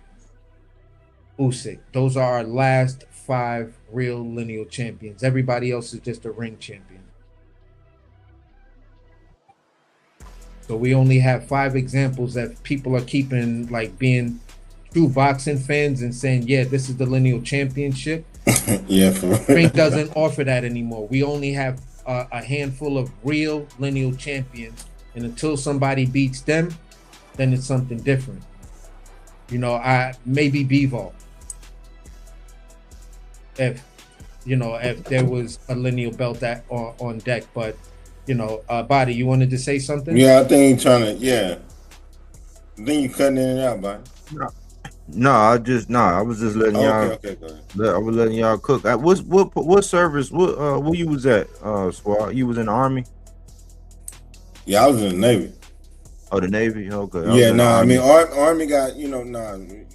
Speaker 6: Usyk. Those are our last 5 real lineal champions. Everybody else is just a ring champion. So we only have 5 examples that people are keeping, like being true boxing fans and saying, yeah, this is the lineal championship.
Speaker 7: Yeah, for real.
Speaker 6: Ring doesn't offer that anymore. We only have a handful of real lineal champions, and until somebody beats them, then it's something different. Maybe Bivol. If there was a lineal belt on deck, but Body, you wanted to say something?
Speaker 7: Yeah, I think you're trying to. Yeah, I think you cutting in and out, Body.
Speaker 5: I was just letting y'all.
Speaker 7: Okay, go ahead.
Speaker 5: I was letting y'all cook. What service? Where you was at? Swat? You was in the Army?
Speaker 7: Yeah, I was in the Navy.
Speaker 5: Oh, the Navy. Okay.
Speaker 7: Army got Navy.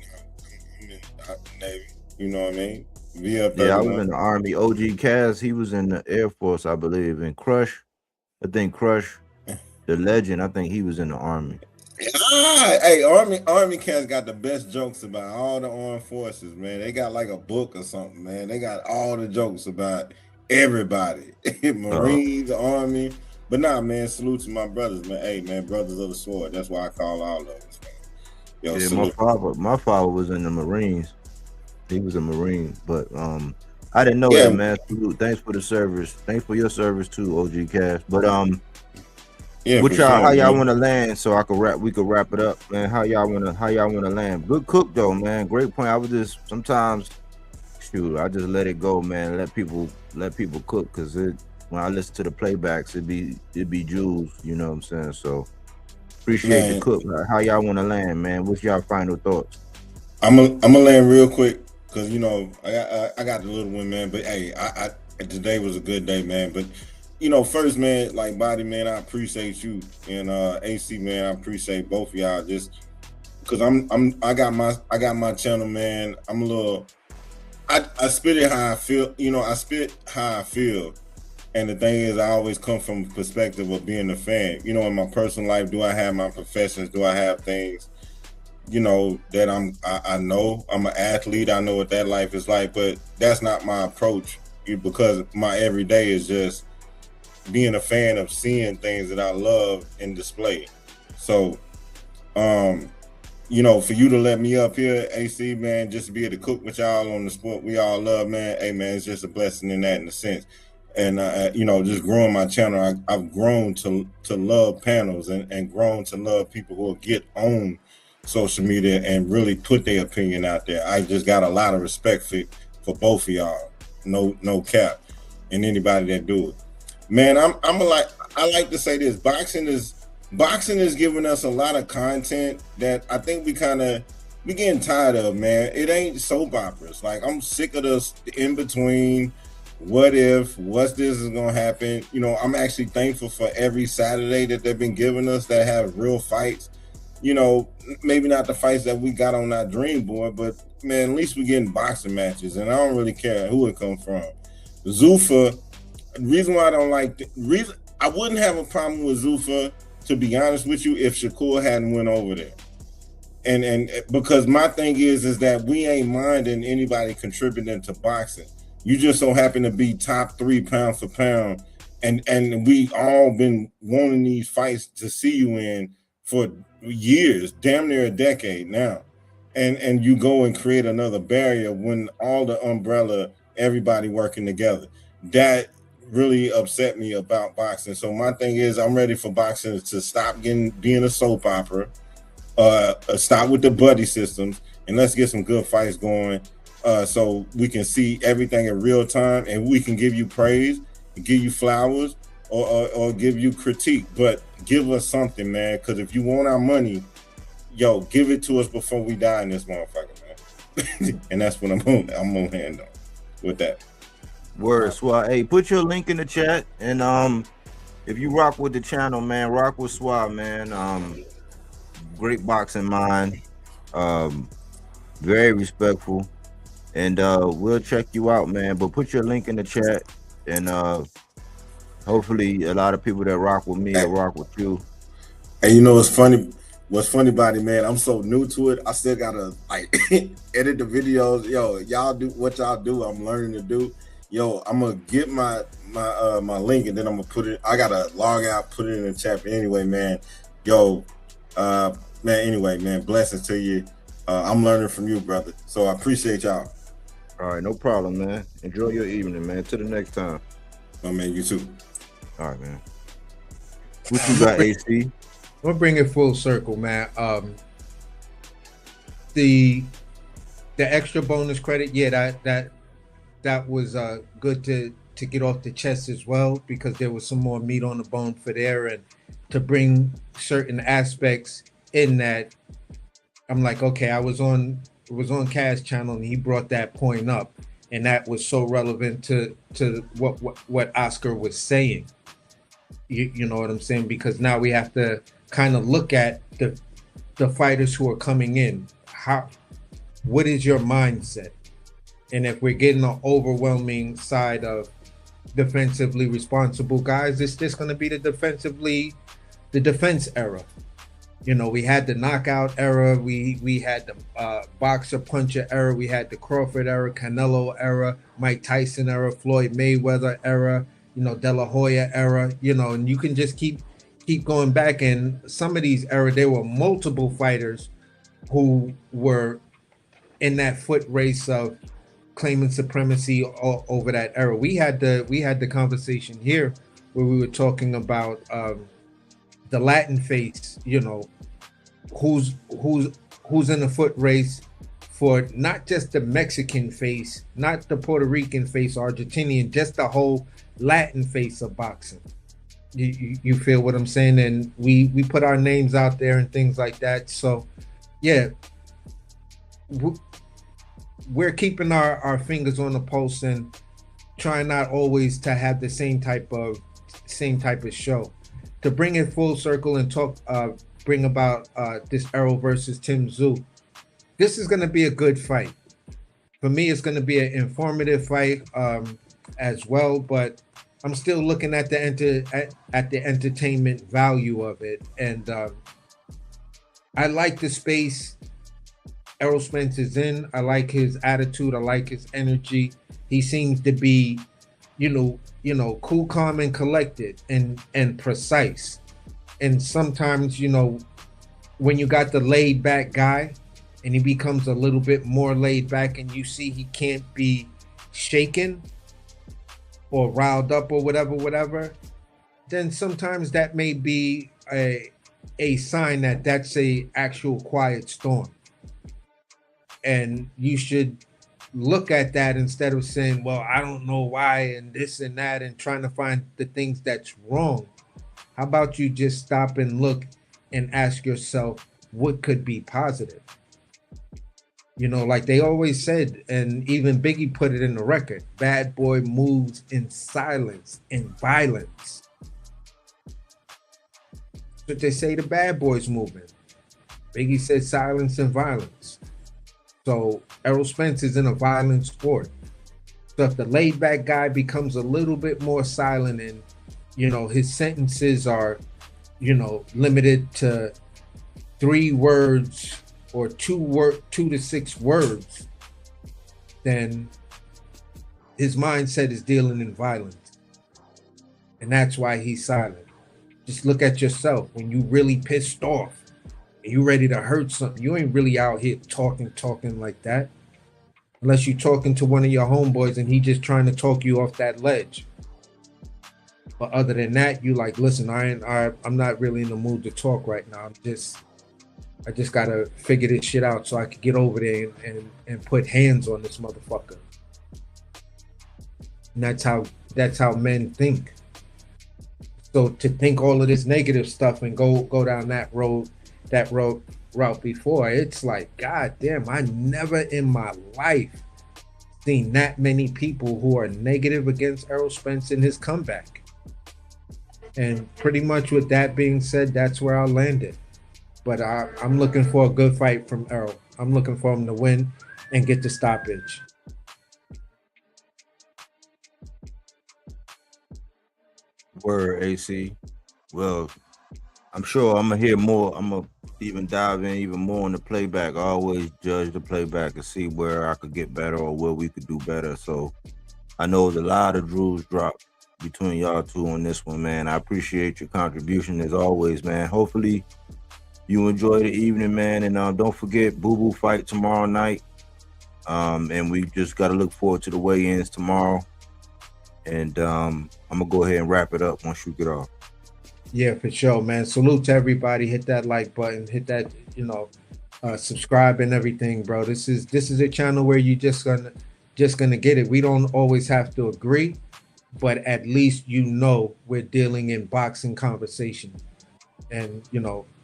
Speaker 7: You know what I mean?
Speaker 5: Yeah, I was in the Army. OG Cass, he was in the Air Force, I believe. And Crush, the legend, I think he was in the Army.
Speaker 7: Hey, Army Cats got the best jokes about all the armed forces, man. They got like a book or something, man. They got all the jokes about everybody. Marines, Army. But man, salute to my brothers, man. Hey, man, brothers of the sword. That's why I call all of us, man. Yo,
Speaker 5: yeah, my father was in the Marines. He was a Marine, but I didn't know that, man. Salute. Thanks for the service. Thanks for your service too, OG Cash. But how y'all want to land so we could wrap it up, man? How y'all want to land? Good cook though, man. Great point. I was just sometimes I just let it go, man. Let people cook, because when I listen to the playbacks, it'd be jewels, you know what I'm saying? So appreciate the cook. How y'all want to land, man? What's y'all final thoughts?
Speaker 7: I'm gonna land real quick, because I got the little one, man. But hey, today was a good day, man. But first, man, like Body, man, I appreciate you, and AC, man, I appreciate both of y'all. Just because I got my channel, man. I'm a little. I spit it how I feel. You know, I spit how I feel. And the thing is, I always come from the perspective of being a fan. You know, in my personal life, do I have my professions? Do I have things, you know, that I know? I'm an athlete. I know what that life is like, but that's not my approach, because my everyday is just being a fan of seeing things that I love and display. So, you know, for you to let me up here, AC, man, just to be able to cook with y'all on the sport we all love, man, hey, man, it's just a blessing in that, in a sense. And, you know, just growing my channel, I've grown to love panels and grown to love people who will get on social media and really put their opinion out there. I just got a lot of respect for both of y'all, no cap, and anybody that do it. Man, I like to say this, boxing is giving us a lot of content that I think we getting tired of, man. It ain't soap operas. Like, I'm sick of this in between. What's this is gonna happen? You know, I'm actually thankful for every Saturday that they've been giving us that have real fights. You know, maybe not the fights that we got on our dream board, but man, at least we're getting boxing matches, and I don't really care who it comes from. Zuffa, the reason why I don't like I wouldn't have a problem with Zuffa, to be honest with you, if Shakur hadn't went over there. And because my thing is that we ain't minding anybody contributing to boxing. You just so happen to be top 3 pound for pound, and we all been wanting these fights to see you in for years, damn near a decade now. And you go and create another barrier when all the umbrella, everybody working together. That really upset me about boxing. So my thing is, I'm ready for boxing to stop being a soap opera, stop with the buddy systems, and let's get some good fights going, so we can see everything in real time, and we can give you praise, give you flowers, or give you critique, but give us something, man, because if you want our money, yo, give it to us before we die in this motherfucker, man. And that's what I'm gonna hand on with that.
Speaker 5: Word, Swat. Hey, put your link in the chat, and if you rock with the channel, man, rock with Swat, man. Great boxing mind, very respectful, and we'll check you out, man. But put your link in the chat, and hopefully a lot of people that rock with me will rock with you.
Speaker 7: And you know what's funny? What's funny about it, man? I'm so new to it. I still gotta like edit the videos. Yo, y'all do what y'all do. I'm learning to do. Yo, I'm gonna get my link, and then I'm gonna put it. I gotta log out, put it in the chat. But anyway, man, yo, man. Anyway, man, blessings to you. I'm learning from you, brother. So I appreciate y'all.
Speaker 5: All right, no problem, man. Enjoy your evening, man. Till the next time.
Speaker 7: Oh man, you too.
Speaker 5: All right, man. What you got, AC?
Speaker 6: We'll bring it full circle, man. The extra bonus credit, yeah, that was good to get off the chest as well, because there was some more meat on the bone for there, and to bring certain aspects in that. I'm like, okay, it was on Kaz's channel, and he brought that point up, and that was so relevant to what Oscar was saying. You know what I'm saying? Because now we have to kind of look at the fighters who are coming in. What is your mindset? And if we're getting an overwhelming side of defensively responsible guys, it's just going to be the defense era. You know, we had the knockout era, we had the boxer puncher era, we had the Crawford era, Canelo era, Mike Tyson era, Floyd Mayweather era, you know, De La Hoya era, you know, and you can just keep going back. And some of these era, there were multiple fighters who were in that foot race of claiming supremacy over that era. We had the conversation here where we were talking about the Latin face, you know, who's in the foot race for not just the Mexican face, not the Puerto Rican face, Argentinian, just the whole Latin face of boxing. You feel what I'm saying? And we put our names out there and things like that. So yeah, we're keeping our fingers on the pulse and trying not always to have the same type of show. To bring it full circle and talk bring about this Errol versus Tszyu. This is going to be a good fight. For me, it's going to be an informative fight as well, but I'm still looking at the entertainment value of it, and I like the space Errol Spence is in. I like his attitude. I like his energy. He seems to be, cool, calm, and collected, and precise. And sometimes, when you got the laid back guy, and he becomes a little bit more laid back, and you see he can't be shaken or riled up or whatever, then sometimes that may be a sign that that's a actual quiet storm. And you should look at that instead of saying, well, I don't know why, and this and that, and trying to find the things that's wrong. How about you just stop and look and ask yourself what could be positive? Like they always said, and even Biggie put it in the record, bad boy moves in silence and violence. That's what they say the bad boys moving. Biggie said silence and violence. So Errol Spence is in a violent sport. So if the laid back guy becomes a little bit more silent and, his sentences are, limited to 3 words or 2 to 6 words, then his mindset is dealing in violence. And that's why he's silent. Just look at yourself. When you really pissed off and you ready to hurt something, you ain't really out here talking like that. Unless you're talking to one of your homeboys and he just trying to talk you off that ledge. But other than that, you like, listen, I'm not really in the mood to talk right now. I just gotta figure this shit out so I can get over there and put hands on this motherfucker. And that's how men think. So to think all of this negative stuff and go down that route before, it's like, God damn, I never in my life seen that many people who are negative against Errol Spence in his comeback. And pretty much with that being said, that's where I landed. But I'm looking for a good fight from Errol. I'm looking for him to win and get the stoppage.
Speaker 5: Word, AC. Well, I'm sure I'm gonna hear more. I'm gonna even dive in even more on the playback. I always judge the playback and see where I could get better or where we could do better. So I know there's a lot of jewels dropped between y'all two on this one, man. I appreciate your contribution as always, man. Hopefully you enjoy the evening, man. And don't forget Boo Boo fight tomorrow night. And we just got to look forward to the weigh-ins tomorrow. And I'm going to go ahead and wrap it up once you get off.
Speaker 6: Yeah, for sure, man. Salute to everybody. Hit that like button. Hit that, subscribe and everything, bro. This is a channel where you just gonna get it. We don't always have to agree, but at least we're dealing in boxing conversation. And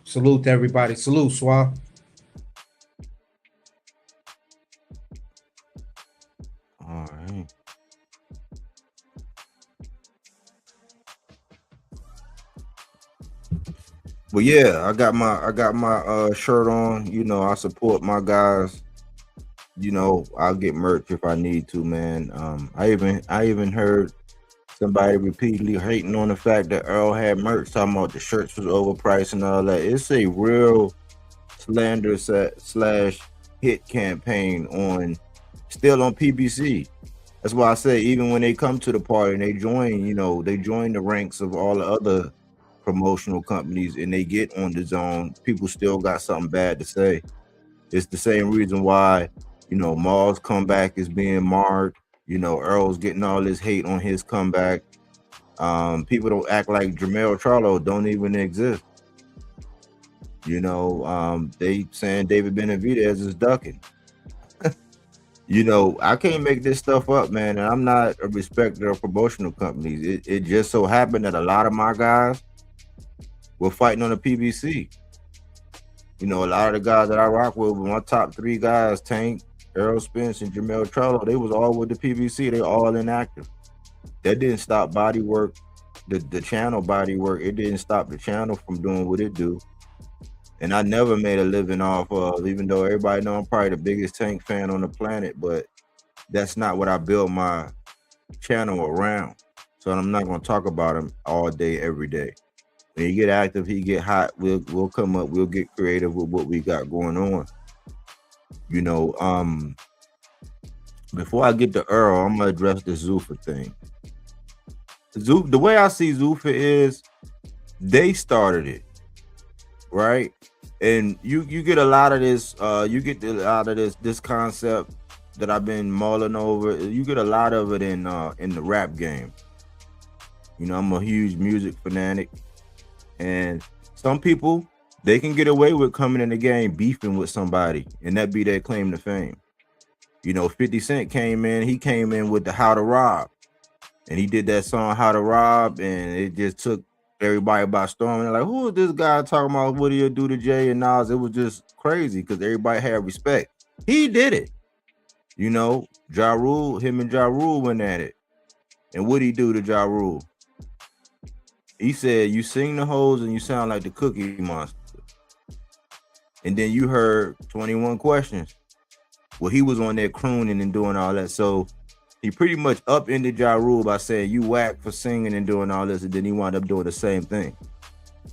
Speaker 6: salute to everybody. Salute, Swa.
Speaker 5: All right. Well, yeah, I got my shirt on. I support my guys. I'll get merch if I need to, man. I even heard somebody repeatedly hating on the fact that Errol had merch, talking about the shirts was overpriced and all that. It's a real slander / hit campaign still on PBC. That's why I say even when they come to the party and they join the ranks of all the other promotional companies and they get on the zone, people still got something bad to say. It's the same reason why Maul's comeback is being marred. Errol's getting all this hate on his comeback. People don't act like Jermell Charlo don't even exist. They saying David Benavidez is ducking. I can't make this stuff up, man. And I'm not a respecter of promotional companies. It just so happened that a lot of my guys were fighting on the PBC. A lot of the guys that I rock with, my top 3 guys, Tank, Errol Spence, and Jermell Charlo, they was all with the PBC. They all inactive. That didn't stop Bodywork, the channel Bodywork. It didn't stop the channel from doing what it do. And I never made a living off of, even though everybody know I'm probably the biggest Tank fan on the planet, but that's not what I built my channel around. So I'm not gonna talk about him all day, every day. When he get active, he get hot, we'll come up, we'll get creative with what we got going on. You know, before I get to Errol, I'm gonna address the Zuffa thing. The way I see Zuffa is they started it, right? And you get a lot of this, this concept that I've been mulling over. You get a lot of it in the rap game. You know, I'm a huge music fanatic, and some people, they can get away with coming in the game beefing with somebody, and that be their claim to fame. You know, 50 Cent he came in with the How to Rob, and he did that song How to Rob, and it just took everybody by storm. And they're like, who is this guy talking about what he'll do to Jay and Nas? It was just crazy because everybody had respect. He did it. You know, him and Ja Rule went at it. And what'd he do to Ja Rule? He said, you sing the hoes and you sound like the Cookie Monster. And then you heard 21 Questions. Well, he was on there crooning and doing all that. So he pretty much upended Ja Rule by saying you whack for singing and doing all this, and then he wound up doing the same thing.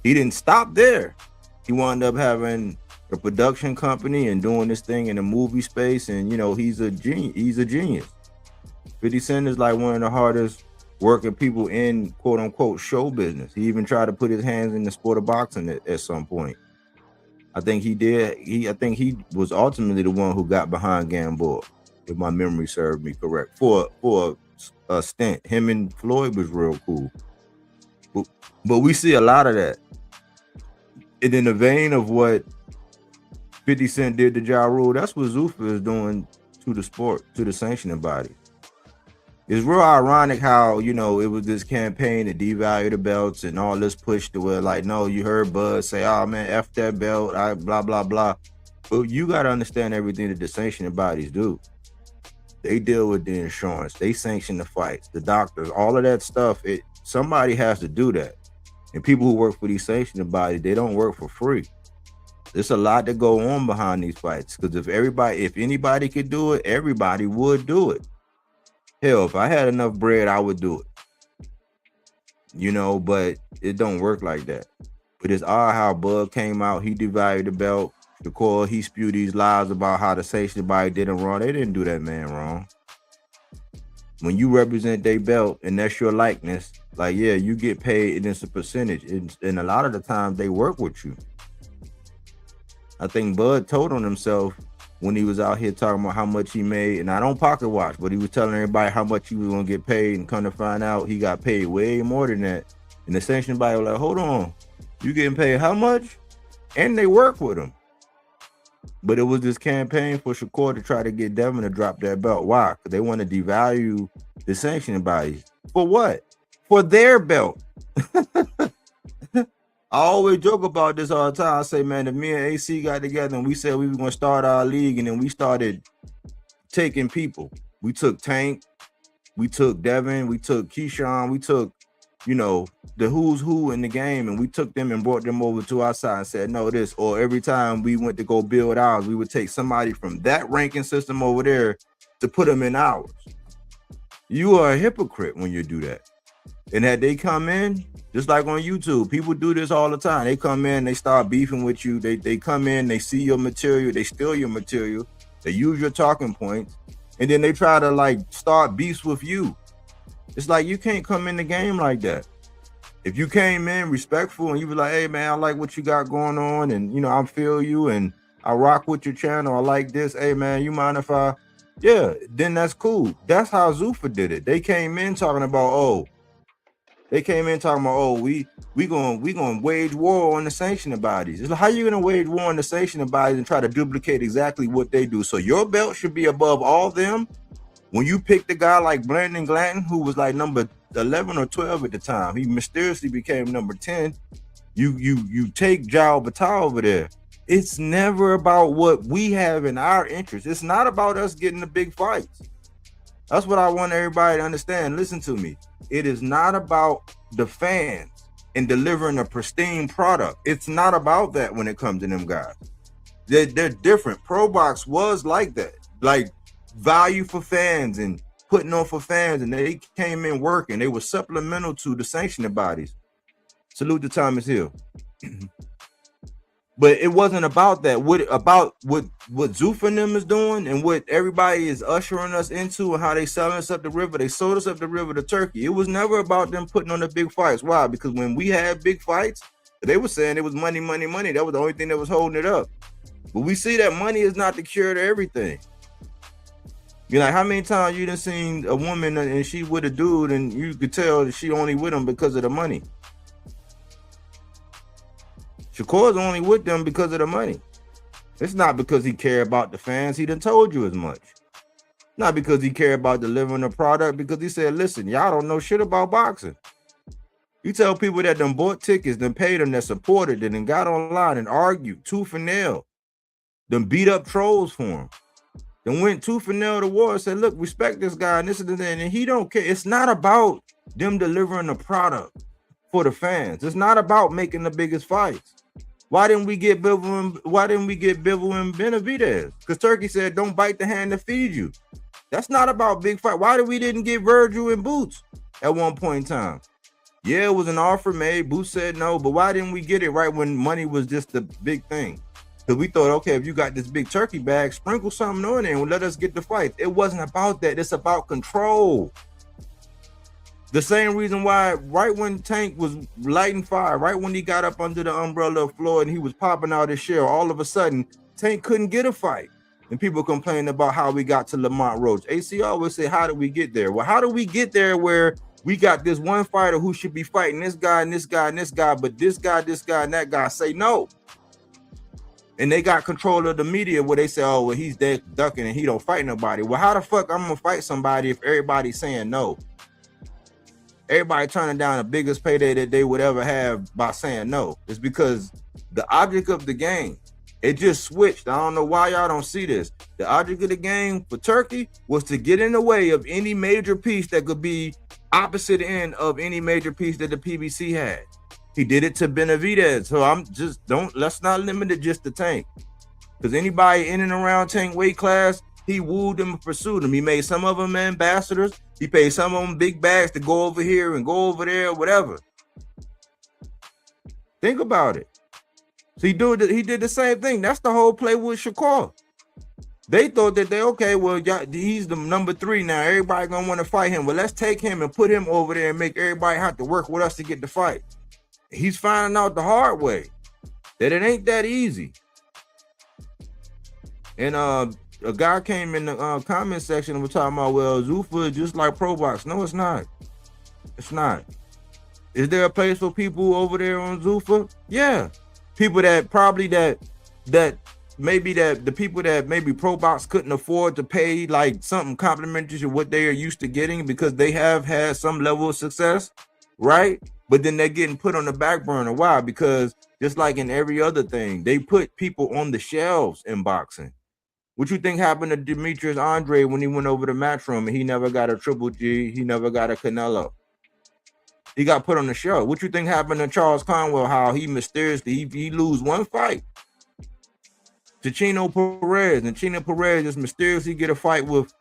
Speaker 5: He didn't stop there. He wound up having a production company and doing this thing in the movie space, and you know, he's a genius. 50 Cent is like one of the hardest working people in quote unquote show business. He even tried to put his hands in the sport of boxing at some point. I think he did. I think he was ultimately the one who got behind Gamboa, if my memory served me correct. For a stint, him and Floyd was real cool. But we see a lot of that. And in the vein of what 50 Cent did to Ja Rule, that's what Zuffa is doing to the sport, to the sanctioning body. It's real ironic how, you know, it was this campaign to devalue the belts and all this push to where, like, no, you heard Bud say, oh man, F that belt, blah, blah, blah. But you got to understand everything that the sanctioning bodies do. They deal with the insurance, they sanction the fights, the doctors, all of that stuff. Somebody has to do that. And people who work for these sanctioning bodies, they don't work for free. There's a lot to go on behind these fights. Because if anybody could do it, everybody would do it. Hell, if I had enough bread, I would do it. You know, but it don't work like that. But it's odd how Bud came out, he devalued the belt. Shakur, he spewed these lies about how the sanctioning body did him wrong. They didn't do that man wrong. When you represent their belt and that's your likeness, like, yeah, you get paid and it's a percentage. And a lot of the times they work with you. I think Bud told on himself when he was out here talking about how much he made, and I don't pocket watch, but he was telling everybody how much he was gonna get paid, and come to find out he got paid way more than that. And the sanctioning body was like, hold on, you getting paid how much? And they work with him. But it was this campaign for Shakur to try to get Devin to drop that belt. Why? Because they want to devalue the sanctioning bodies. For what? For their belt. I always joke about this all the time. I say, man, if me and AC got together and we said we were going to start our league, and then we started taking people. We took Tank, we took Devin, we took Keyshawn, we took, you know, the who's who in the game, and we took them and brought them over to our side and said, no, this. Or every time we went to go build ours, we would take somebody from that ranking system over there to put them in ours. You are a hypocrite when you do that. And had they come in, just like on YouTube, people do this all the time. They come in, they start beefing with you. They come in, they see your material, they steal your material, they use your talking points, and then they try to like start beefs with you. It's like you can't come in the game like that. If you came in respectful and you be like, hey man, I like what you got going on, and you know, I feel you and I rock with your channel, I like this. Hey man, you mind if I, yeah, then that's cool. That's how Zuffa did it. They came in talking about, we gonna wage war on the sanctioning bodies. It's like, how you gonna wage war on the sanctioning bodies and try to duplicate exactly what they do? So your belt should be above all of them. When you picked a guy like Brandon Glanton, who was like number 11 or 12 at the time, he mysteriously became number 10. You take Jao Batal over there. It's never about what we have in our interest. It's not about us getting the big fights. That's what I want everybody to understand. Listen to me. It is not about the fans. and delivering a pristine product. It's not about that when it comes to them guys. They're different. Pro Box was like that, like value for fans and putting on for fans, and they came in working. They were supplemental to the sanctioning bodies. Salute to Thomas Hill. But it wasn't about that. What Zoof and them is doing and what everybody is ushering us into and how they selling us up the river. They sold us up the river to Turkey. It was never about them putting on the big fights. Why? Because when we had big fights, they were saying it was money, money, money. That was the only thing that was holding it up. But we see that money is not the cure to everything. You know, how many times you done seen a woman and she with a dude and you could tell that she only with him because of the money? Shakur's only with them because of the money. It's not because he cared about the fans. He done told you as much. Not because he cared about delivering a product, because he said, listen, y'all don't know shit about boxing. You tell people that done bought tickets, done paid them, that supported it, and got online and argued tooth and nail, done beat up trolls for him, then went tooth and nail to war and said, look, respect this guy and this and that, and he don't care. It's not about them delivering a product for the fans. It's not about making the biggest fights. Why didn't we get Bivol and Benavidez? Because Turkey said, don't bite the hand that feeds you. That's not about big fight. Why did we didn't get Virgil and Boots at one point in time? Yeah, it was an offer made. Boots said no, but why didn't we get it right when money was just the big thing? Because we thought, okay, if you got this big turkey bag, sprinkle something on it and let us get the fight. It wasn't about that. It's about control. The same reason why right when Tank was lighting fire, right when he got up under the umbrella of Floyd and he was popping out his shell, all of a sudden, Tank couldn't get a fight. And people complaining about how we got to Lamont Roach. AC always say, how did we get there? Well, how do we get there where we got this one fighter who should be fighting this guy and this guy and this guy, but this guy and that guy say no? And they got control of the media where they say, oh, well, he's dead ducking and he don't fight nobody. Well, how the fuck I'm going to fight somebody if everybody's saying no? Everybody turning down the biggest payday that they would ever have by saying no. It's because the object of the game, it just switched. I don't know why y'all don't see this. The object of the game for Turkey was to get in the way of any major piece that could be opposite end of any major piece that the PBC had. He did it to Benavidez. So let's not limit it just to Tank. Because anybody in and around Tank weight class, he wooed them and pursued them. He made some of them ambassadors. He paid some of them big bags to go over here and go over there, whatever. Think about it. So he did the same thing. That's the whole play with Shakur. They thought that he's the number 3 now. Everybody gonna want to fight him. Well, let's take him and put him over there and make everybody have to work with us to get the fight. He's finding out the hard way that it ain't that easy. And a guy came in the comment section and was talking about, well, Zuffa is just like Pro Box. No, it's not. It's not. Is there a place for people over there on Zuffa? Yeah. People that probably the people that maybe Pro Box couldn't afford to pay like something complimentary to what they are used to getting because they have had some level of success, right? But then they're getting put on the back burner. Why? Because just like in every other thing, they put people on the shelves in boxing. What you think happened to Demetrius Andre when he went over the Matchroom and he never got a Triple G, he never got a Canelo? He got put on the show. What you think happened to Charles Conwell, how he mysteriously, he lose one fight to Chino Perez, and Chino Perez just mysteriously get a fight with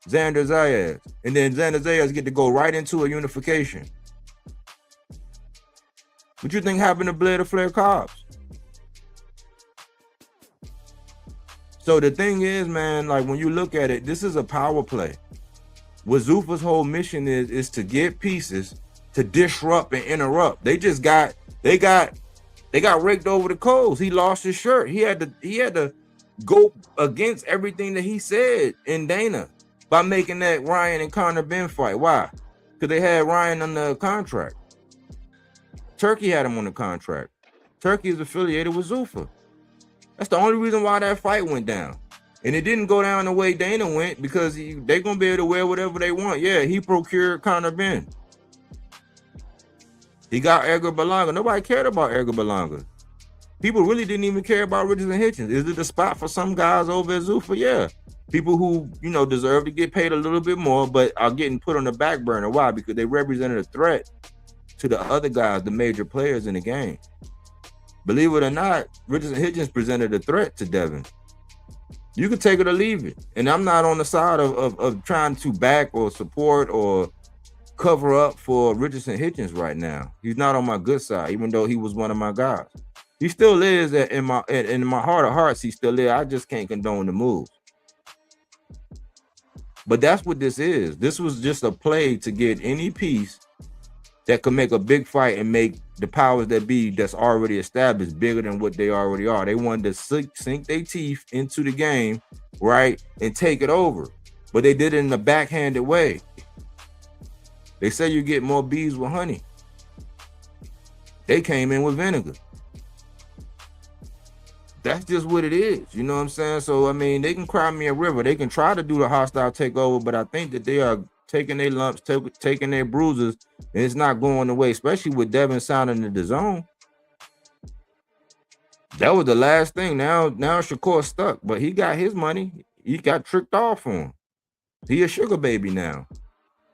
Speaker 5: Xander Zayas, and then Xander Zayas get to go right into a unification. What you think happened to Blair the Flair Cobbs? So the thing is, man, like when you look at it, this is a power play. What Zuffa's whole mission is to get pieces to disrupt and interrupt. They got raked over the coals. He lost his shirt. He had to go against everything that he said in Dana by making that Ryan and Conor Ben fight. Why? Because they had Ryan under a contract. Turkey had him on the contract. Turkey is affiliated with Zuffa. That's the only reason why that fight went down. And it didn't go down the way Dana went because they're going to be able to wear whatever they want. Yeah, he procured Conor Ben. He got Edgar Berlanga. Nobody cared about Edgar Berlanga. People really didn't even care about Richards and Hitchens. Is it a spot for some guys over at Zuffa? Yeah. People who, deserve to get paid a little bit more, but are getting put on the back burner. Why? Because they represented a threat to the other guys, the major players in the game. Believe it or not, Richardson Hitchens presented a threat to Devin. You can take it or leave it. And I'm not on the side of trying to back or support or cover up for Richardson Hitchens right now. He's not on my good side, even though he was one of my guys. He still is in my heart of hearts. He still is. I just can't condone the move. But that's what this is. This was just a play to get any piece that could make a big fight and make the powers that be that's already established bigger than what they already are. They wanted to sink their teeth into the game, right, and take it over. But they did it in a backhanded way. They say you get more bees with honey. They came in with vinegar. That's just what it is. You know what I'm saying? So, I mean, they can cry me a river. They can try to do the hostile takeover, but I think that they are taking their lumps, taking their bruises, and it's not going away, especially with Devin signing the zone. That was the last thing. Now Shakur's stuck, but he got his money. He got tricked off on him. He a sugar baby now.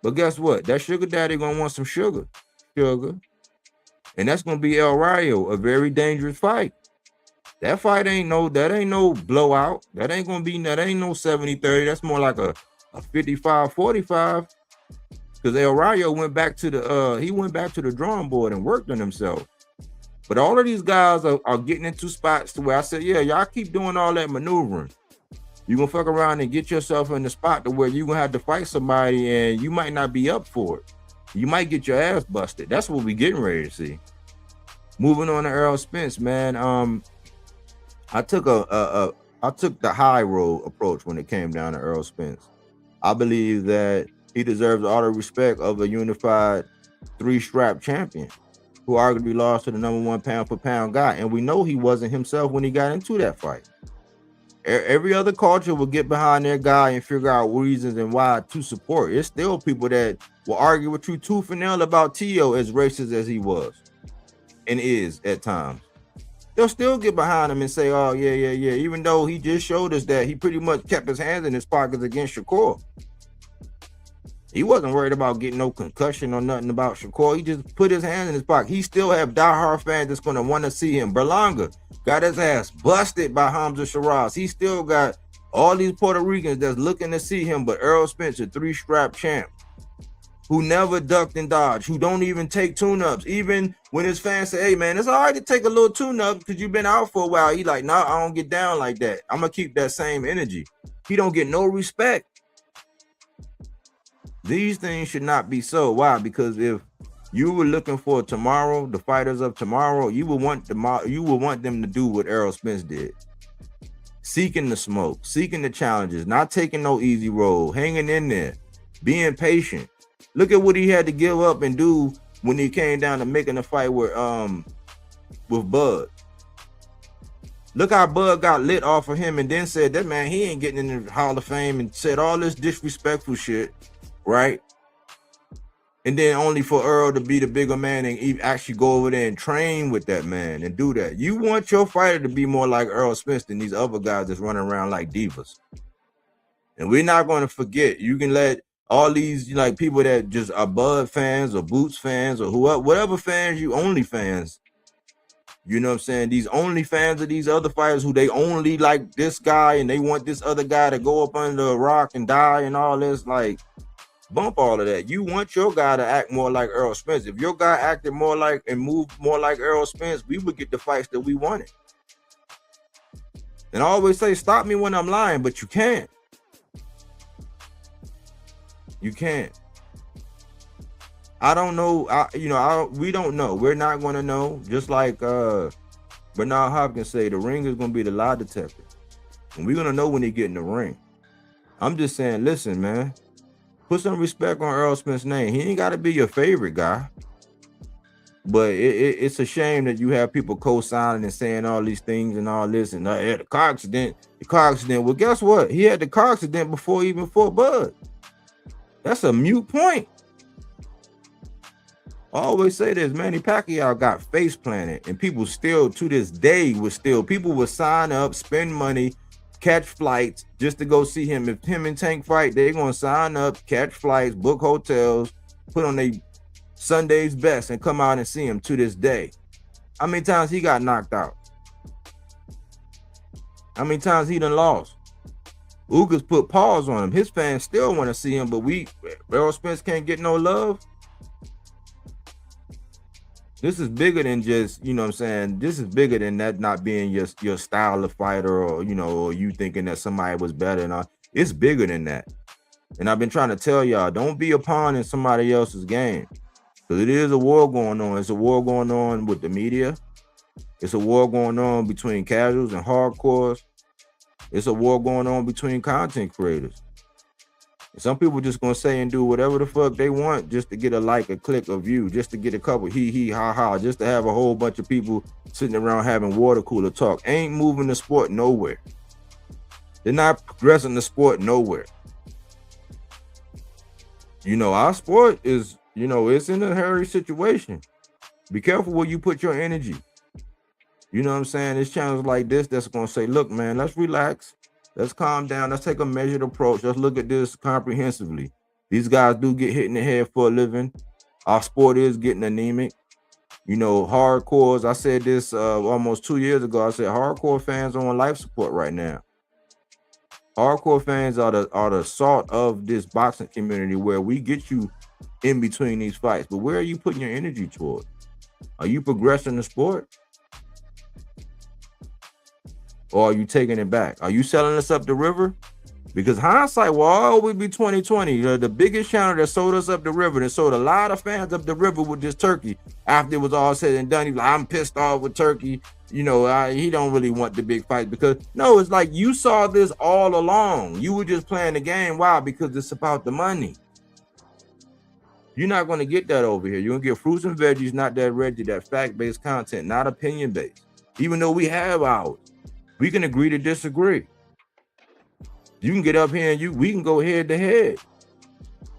Speaker 5: But guess what? That sugar daddy gonna want some sugar. And that's gonna be El Rayo, a very dangerous fight. That fight ain't no blowout. That ain't no 70-30. That's more like a 55-45. Because El Rayo went back to the drawing board and worked on himself. But all of these guys are getting into spots to where I said, yeah, y'all keep doing all that maneuvering. You're gonna fuck around and get yourself in the spot to where you're gonna have to fight somebody and you might not be up for it. You might get your ass busted. That's what we getting ready to see. Moving on to Errol Spence, man. I took the high road approach when it came down to Errol Spence. I believe that he deserves all the respect of a unified 3-strap champion who arguably lost to the #1 pound-for-pound guy. And we know he wasn't himself when he got into that fight. Every other culture will get behind their guy and figure out reasons and why to support. It's still people that will argue with you tooth and nail about Tszyu, as racist as he was and is at times. They'll still get behind him and say, oh, yeah, even though he just showed us that he pretty much kept his hands in his pockets against Shakur. He wasn't worried about getting no concussion or nothing about Shakur. He just put his hands in his pocket. He still have diehard fans that's going to want to see him. Berlanga got his ass busted by Hamza Shiraz. He still got all these Puerto Ricans that's looking to see him, but Errol Spence, a 3-strap champ, who never ducked and dodged, who don't even take tune-ups. Even when his fans say, hey, man, it's all right to take a little tune-up because you've been out for a while. He like, nah, I don't get down like that. I'm going to keep that same energy. He don't get no respect. These things should not be so. Why? Because if you were looking for tomorrow, the fighters of tomorrow, you would want them to do what Errol Spence did. Seeking the smoke, seeking the challenges, not taking no easy road, hanging in there, being patient. Look at what he had to give up and do when he came down to making a fight with Bud. Look how Bud got lit off of him and then said that man, he ain't getting in the Hall of Fame, and said all this disrespectful shit, right? And then only for Earl to be the bigger man and actually go over there and train with that man and do that. You want your fighter to be more like Errol Spence than these other guys that's running around like divas. And we're not going to forget, you can let all these like people that just are Bud fans or Boots fans or whatever fans you only fans, you know what I'm saying? These only fans of these other fighters who they only like this guy and they want this other guy to go up under a rock and die and all this, like, bump all of that. You want your guy to act more like Errol Spence. If your guy acted more like and moved more like Errol Spence, we would get the fights that we wanted. And I always say, stop me when I'm lying, but you can't. You can't. I don't know. We don't know. We're not going to know. Just like Bernard Hopkins say, the ring is going to be the lie detector. And we're going to know when they get in the ring. I'm just saying, listen, man. Put some respect on Errol Spence's name. He ain't got to be your favorite guy. But it's a shame that you have people co-signing and saying all these things and all this. And the car accident. Well, guess what? He had the car accident before Bud. That's a mute point. I always say this, Manny Pacquiao got face planted, and people still, to this day, people would sign up, spend money, catch flights just to go see him. If him and Tank fight, they're going to sign up, catch flights, book hotels, put on their Sunday's best, and come out and see him to this day. How many times he got knocked out? How many times he done lost? Ugas put pause on him. His fans still want to see him, but Errol Spence can't get no love. This is bigger than just, you know what I'm saying? This is bigger than that not being your style of fighter, or, you know, or you thinking that somebody was better than all. It's bigger than that. And I've been trying to tell y'all, don't be a pawn in somebody else's game. Because it is a war going on. It's a war going on with the media. It's a war going on between casuals and hardcores. It's a war going on between content creators. And some people just gonna say and do whatever the fuck they want just to get a like, a click, a view, just to get a couple hee ha ha, just to have a whole bunch of people sitting around having water cooler talk. Ain't moving the sport nowhere. They're not progressing the sport nowhere. You know, our sport is, you know, it's in a hairy situation. Be careful where you put your energy. You know what I'm saying? It's channels like this that's going to say, look, man, let's relax. Let's calm down. Let's take a measured approach. Let's look at this comprehensively. These guys do get hit in the head for a living. Our sport is getting anemic. You know, hardcores, I said this almost 2 years ago. I said hardcore fans are on life support right now. Hardcore fans are the salt of this boxing community, where we get you in between these fights. But where are you putting your energy toward? Are you progressing the sport? Or are you taking it back? Are you selling us up the river? Because hindsight will always be 20/20. The biggest channel that sold us up the river, that sold a lot of fans up the river with this Turkey. After it was all said and done, he was like, I'm pissed off with Turkey. You know, he don't really want the big fight. Because no, it's like you saw this all along. You were just playing the game. Why? Because it's about the money. You're not going to get that over here. You're going to get fruits and veggies, not that Reggie, that fact-based content, not opinion-based. Even though we have ours. We can agree to disagree. You can get up here and we can go head to head.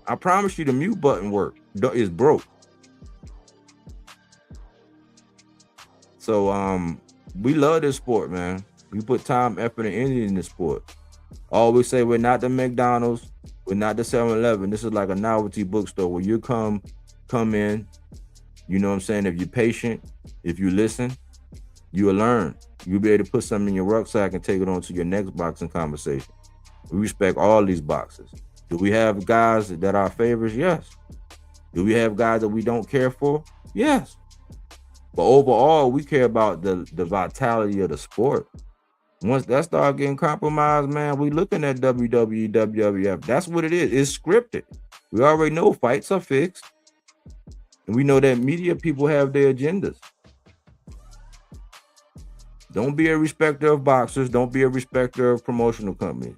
Speaker 5: I promise you the mute button is broke. So we love this sport, man. We put time, effort, and energy in this sport. Always say we're not the McDonald's, we're not the 7-Eleven. This is like a novelty bookstore where you come in, you know what I'm saying? If you're patient, if you listen, you'll learn. You'll be able to put something in your rucksack and take it on to your next boxing conversation. We respect all these boxers. Do we have guys that are favorites? Yes. Do we have guys that we don't care for? Yes. But overall, we care about the vitality of the sport. Once that starts getting compromised, man, we looking at WWE, WWF. That's what it is. It's scripted. We already know fights are fixed. And we know that media people have their agendas. Don't be a respecter of boxers. Don't be a respecter of promotional companies.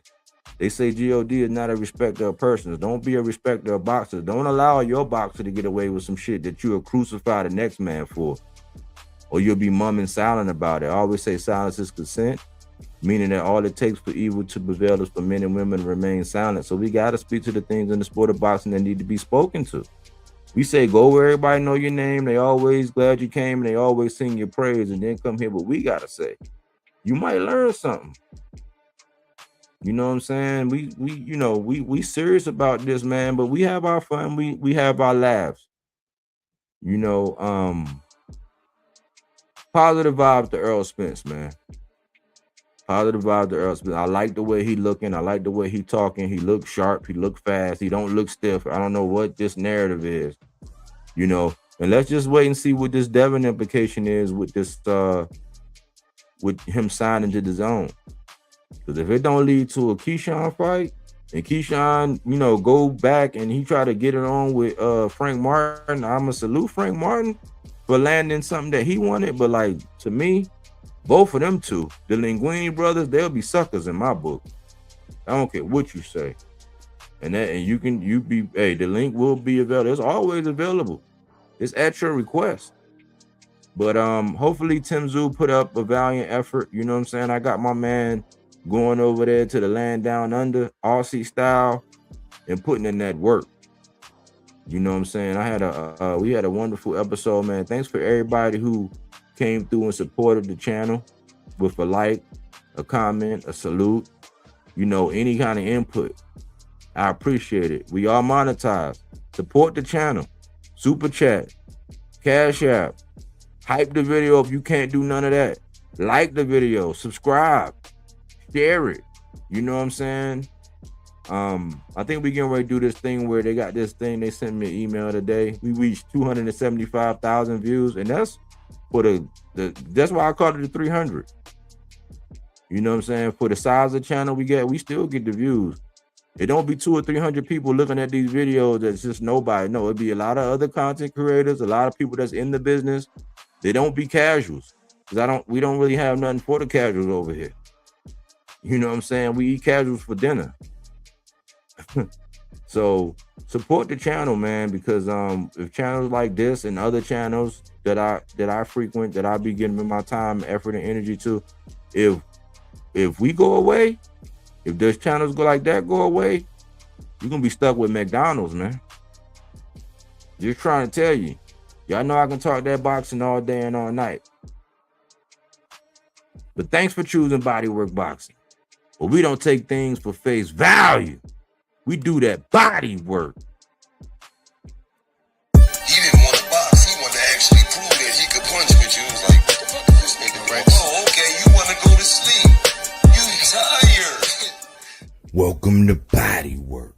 Speaker 5: They say God is not a respecter of persons. Don't be a respecter of boxers. Don't allow your boxer to get away with some shit that you'll crucify the next man for. Or you'll be mum and silent about it. I always say silence is consent, meaning that all it takes for evil to prevail is for men and women to remain silent. So we got to speak to the things in the sport of boxing that need to be spoken to. We say, go where everybody know your name. They always glad you came, and they always sing your praise, and then come here. But we got to say, you might learn something. You know what I'm saying? We serious about this, man, but we have our fun. We have our laughs. You know, positive vibes to Errol Spence, man. Positive vibes to Errol Spence. I like the way he looking. I like the way he talking. He look sharp. He look fast. He don't look stiff. I don't know what this narrative is, you know. And let's just wait and see what this Devin implication is with this, with him signing to the zone. Because if it don't lead to a Keyshawn fight, and Keyshawn, you know, go back and he try to get it on with Frank Martin, I'ma salute Frank Martin for landing something that he wanted. But like, to me, both of them two, the Linguini brothers, they'll be suckers in my book. I don't care what you say. And the link will be available. It's always available. It's at your request. But hopefully Tszyu put up a valiant effort. You know what I'm saying? I got my man going over there to the land down under, Aussie style, and putting in that work. You know what I'm saying? We had a wonderful episode, man. Thanks for everybody who came through and supported the channel with a like, a comment, a salute, you know, any kind of input. I appreciate it. We are monetized. Support the channel. Super chat, Cash App, hype the video if you can't do none of that. Like the video, subscribe, share it. You know what I'm saying? I think we getting ready to do this thing where they got this thing. They sent me an email today. We reached 275,000 views, and that's for that's why I called it the 300. You know what I'm saying? For the size of the channel we still get the views. It don't be 200 or 300 people looking at these videos that's just nobody. No, it'd be a lot of other content creators, a lot of people that's in the business. They don't be casuals. Because we don't really have nothing for the casuals over here. You know what I'm saying? We eat casuals for dinner. So support the channel, man, because if channels like this and other channels that I frequent, that I be giving my time, effort, and energy to, if we go away, if those channels go away, you're gonna be stuck with McDonald's, man. Just trying to tell you. Y'all know I can talk that boxing all day and all night. But thanks for choosing Bodywork Boxing. But we don't take things for face value. We do that body work.
Speaker 12: He didn't want to box. He wanted to actually prove that he could punch with you. He was like, what the fuck is this nigga? Right? Oh, okay. You want to go to sleep. You tired.
Speaker 5: Welcome to Bodywork.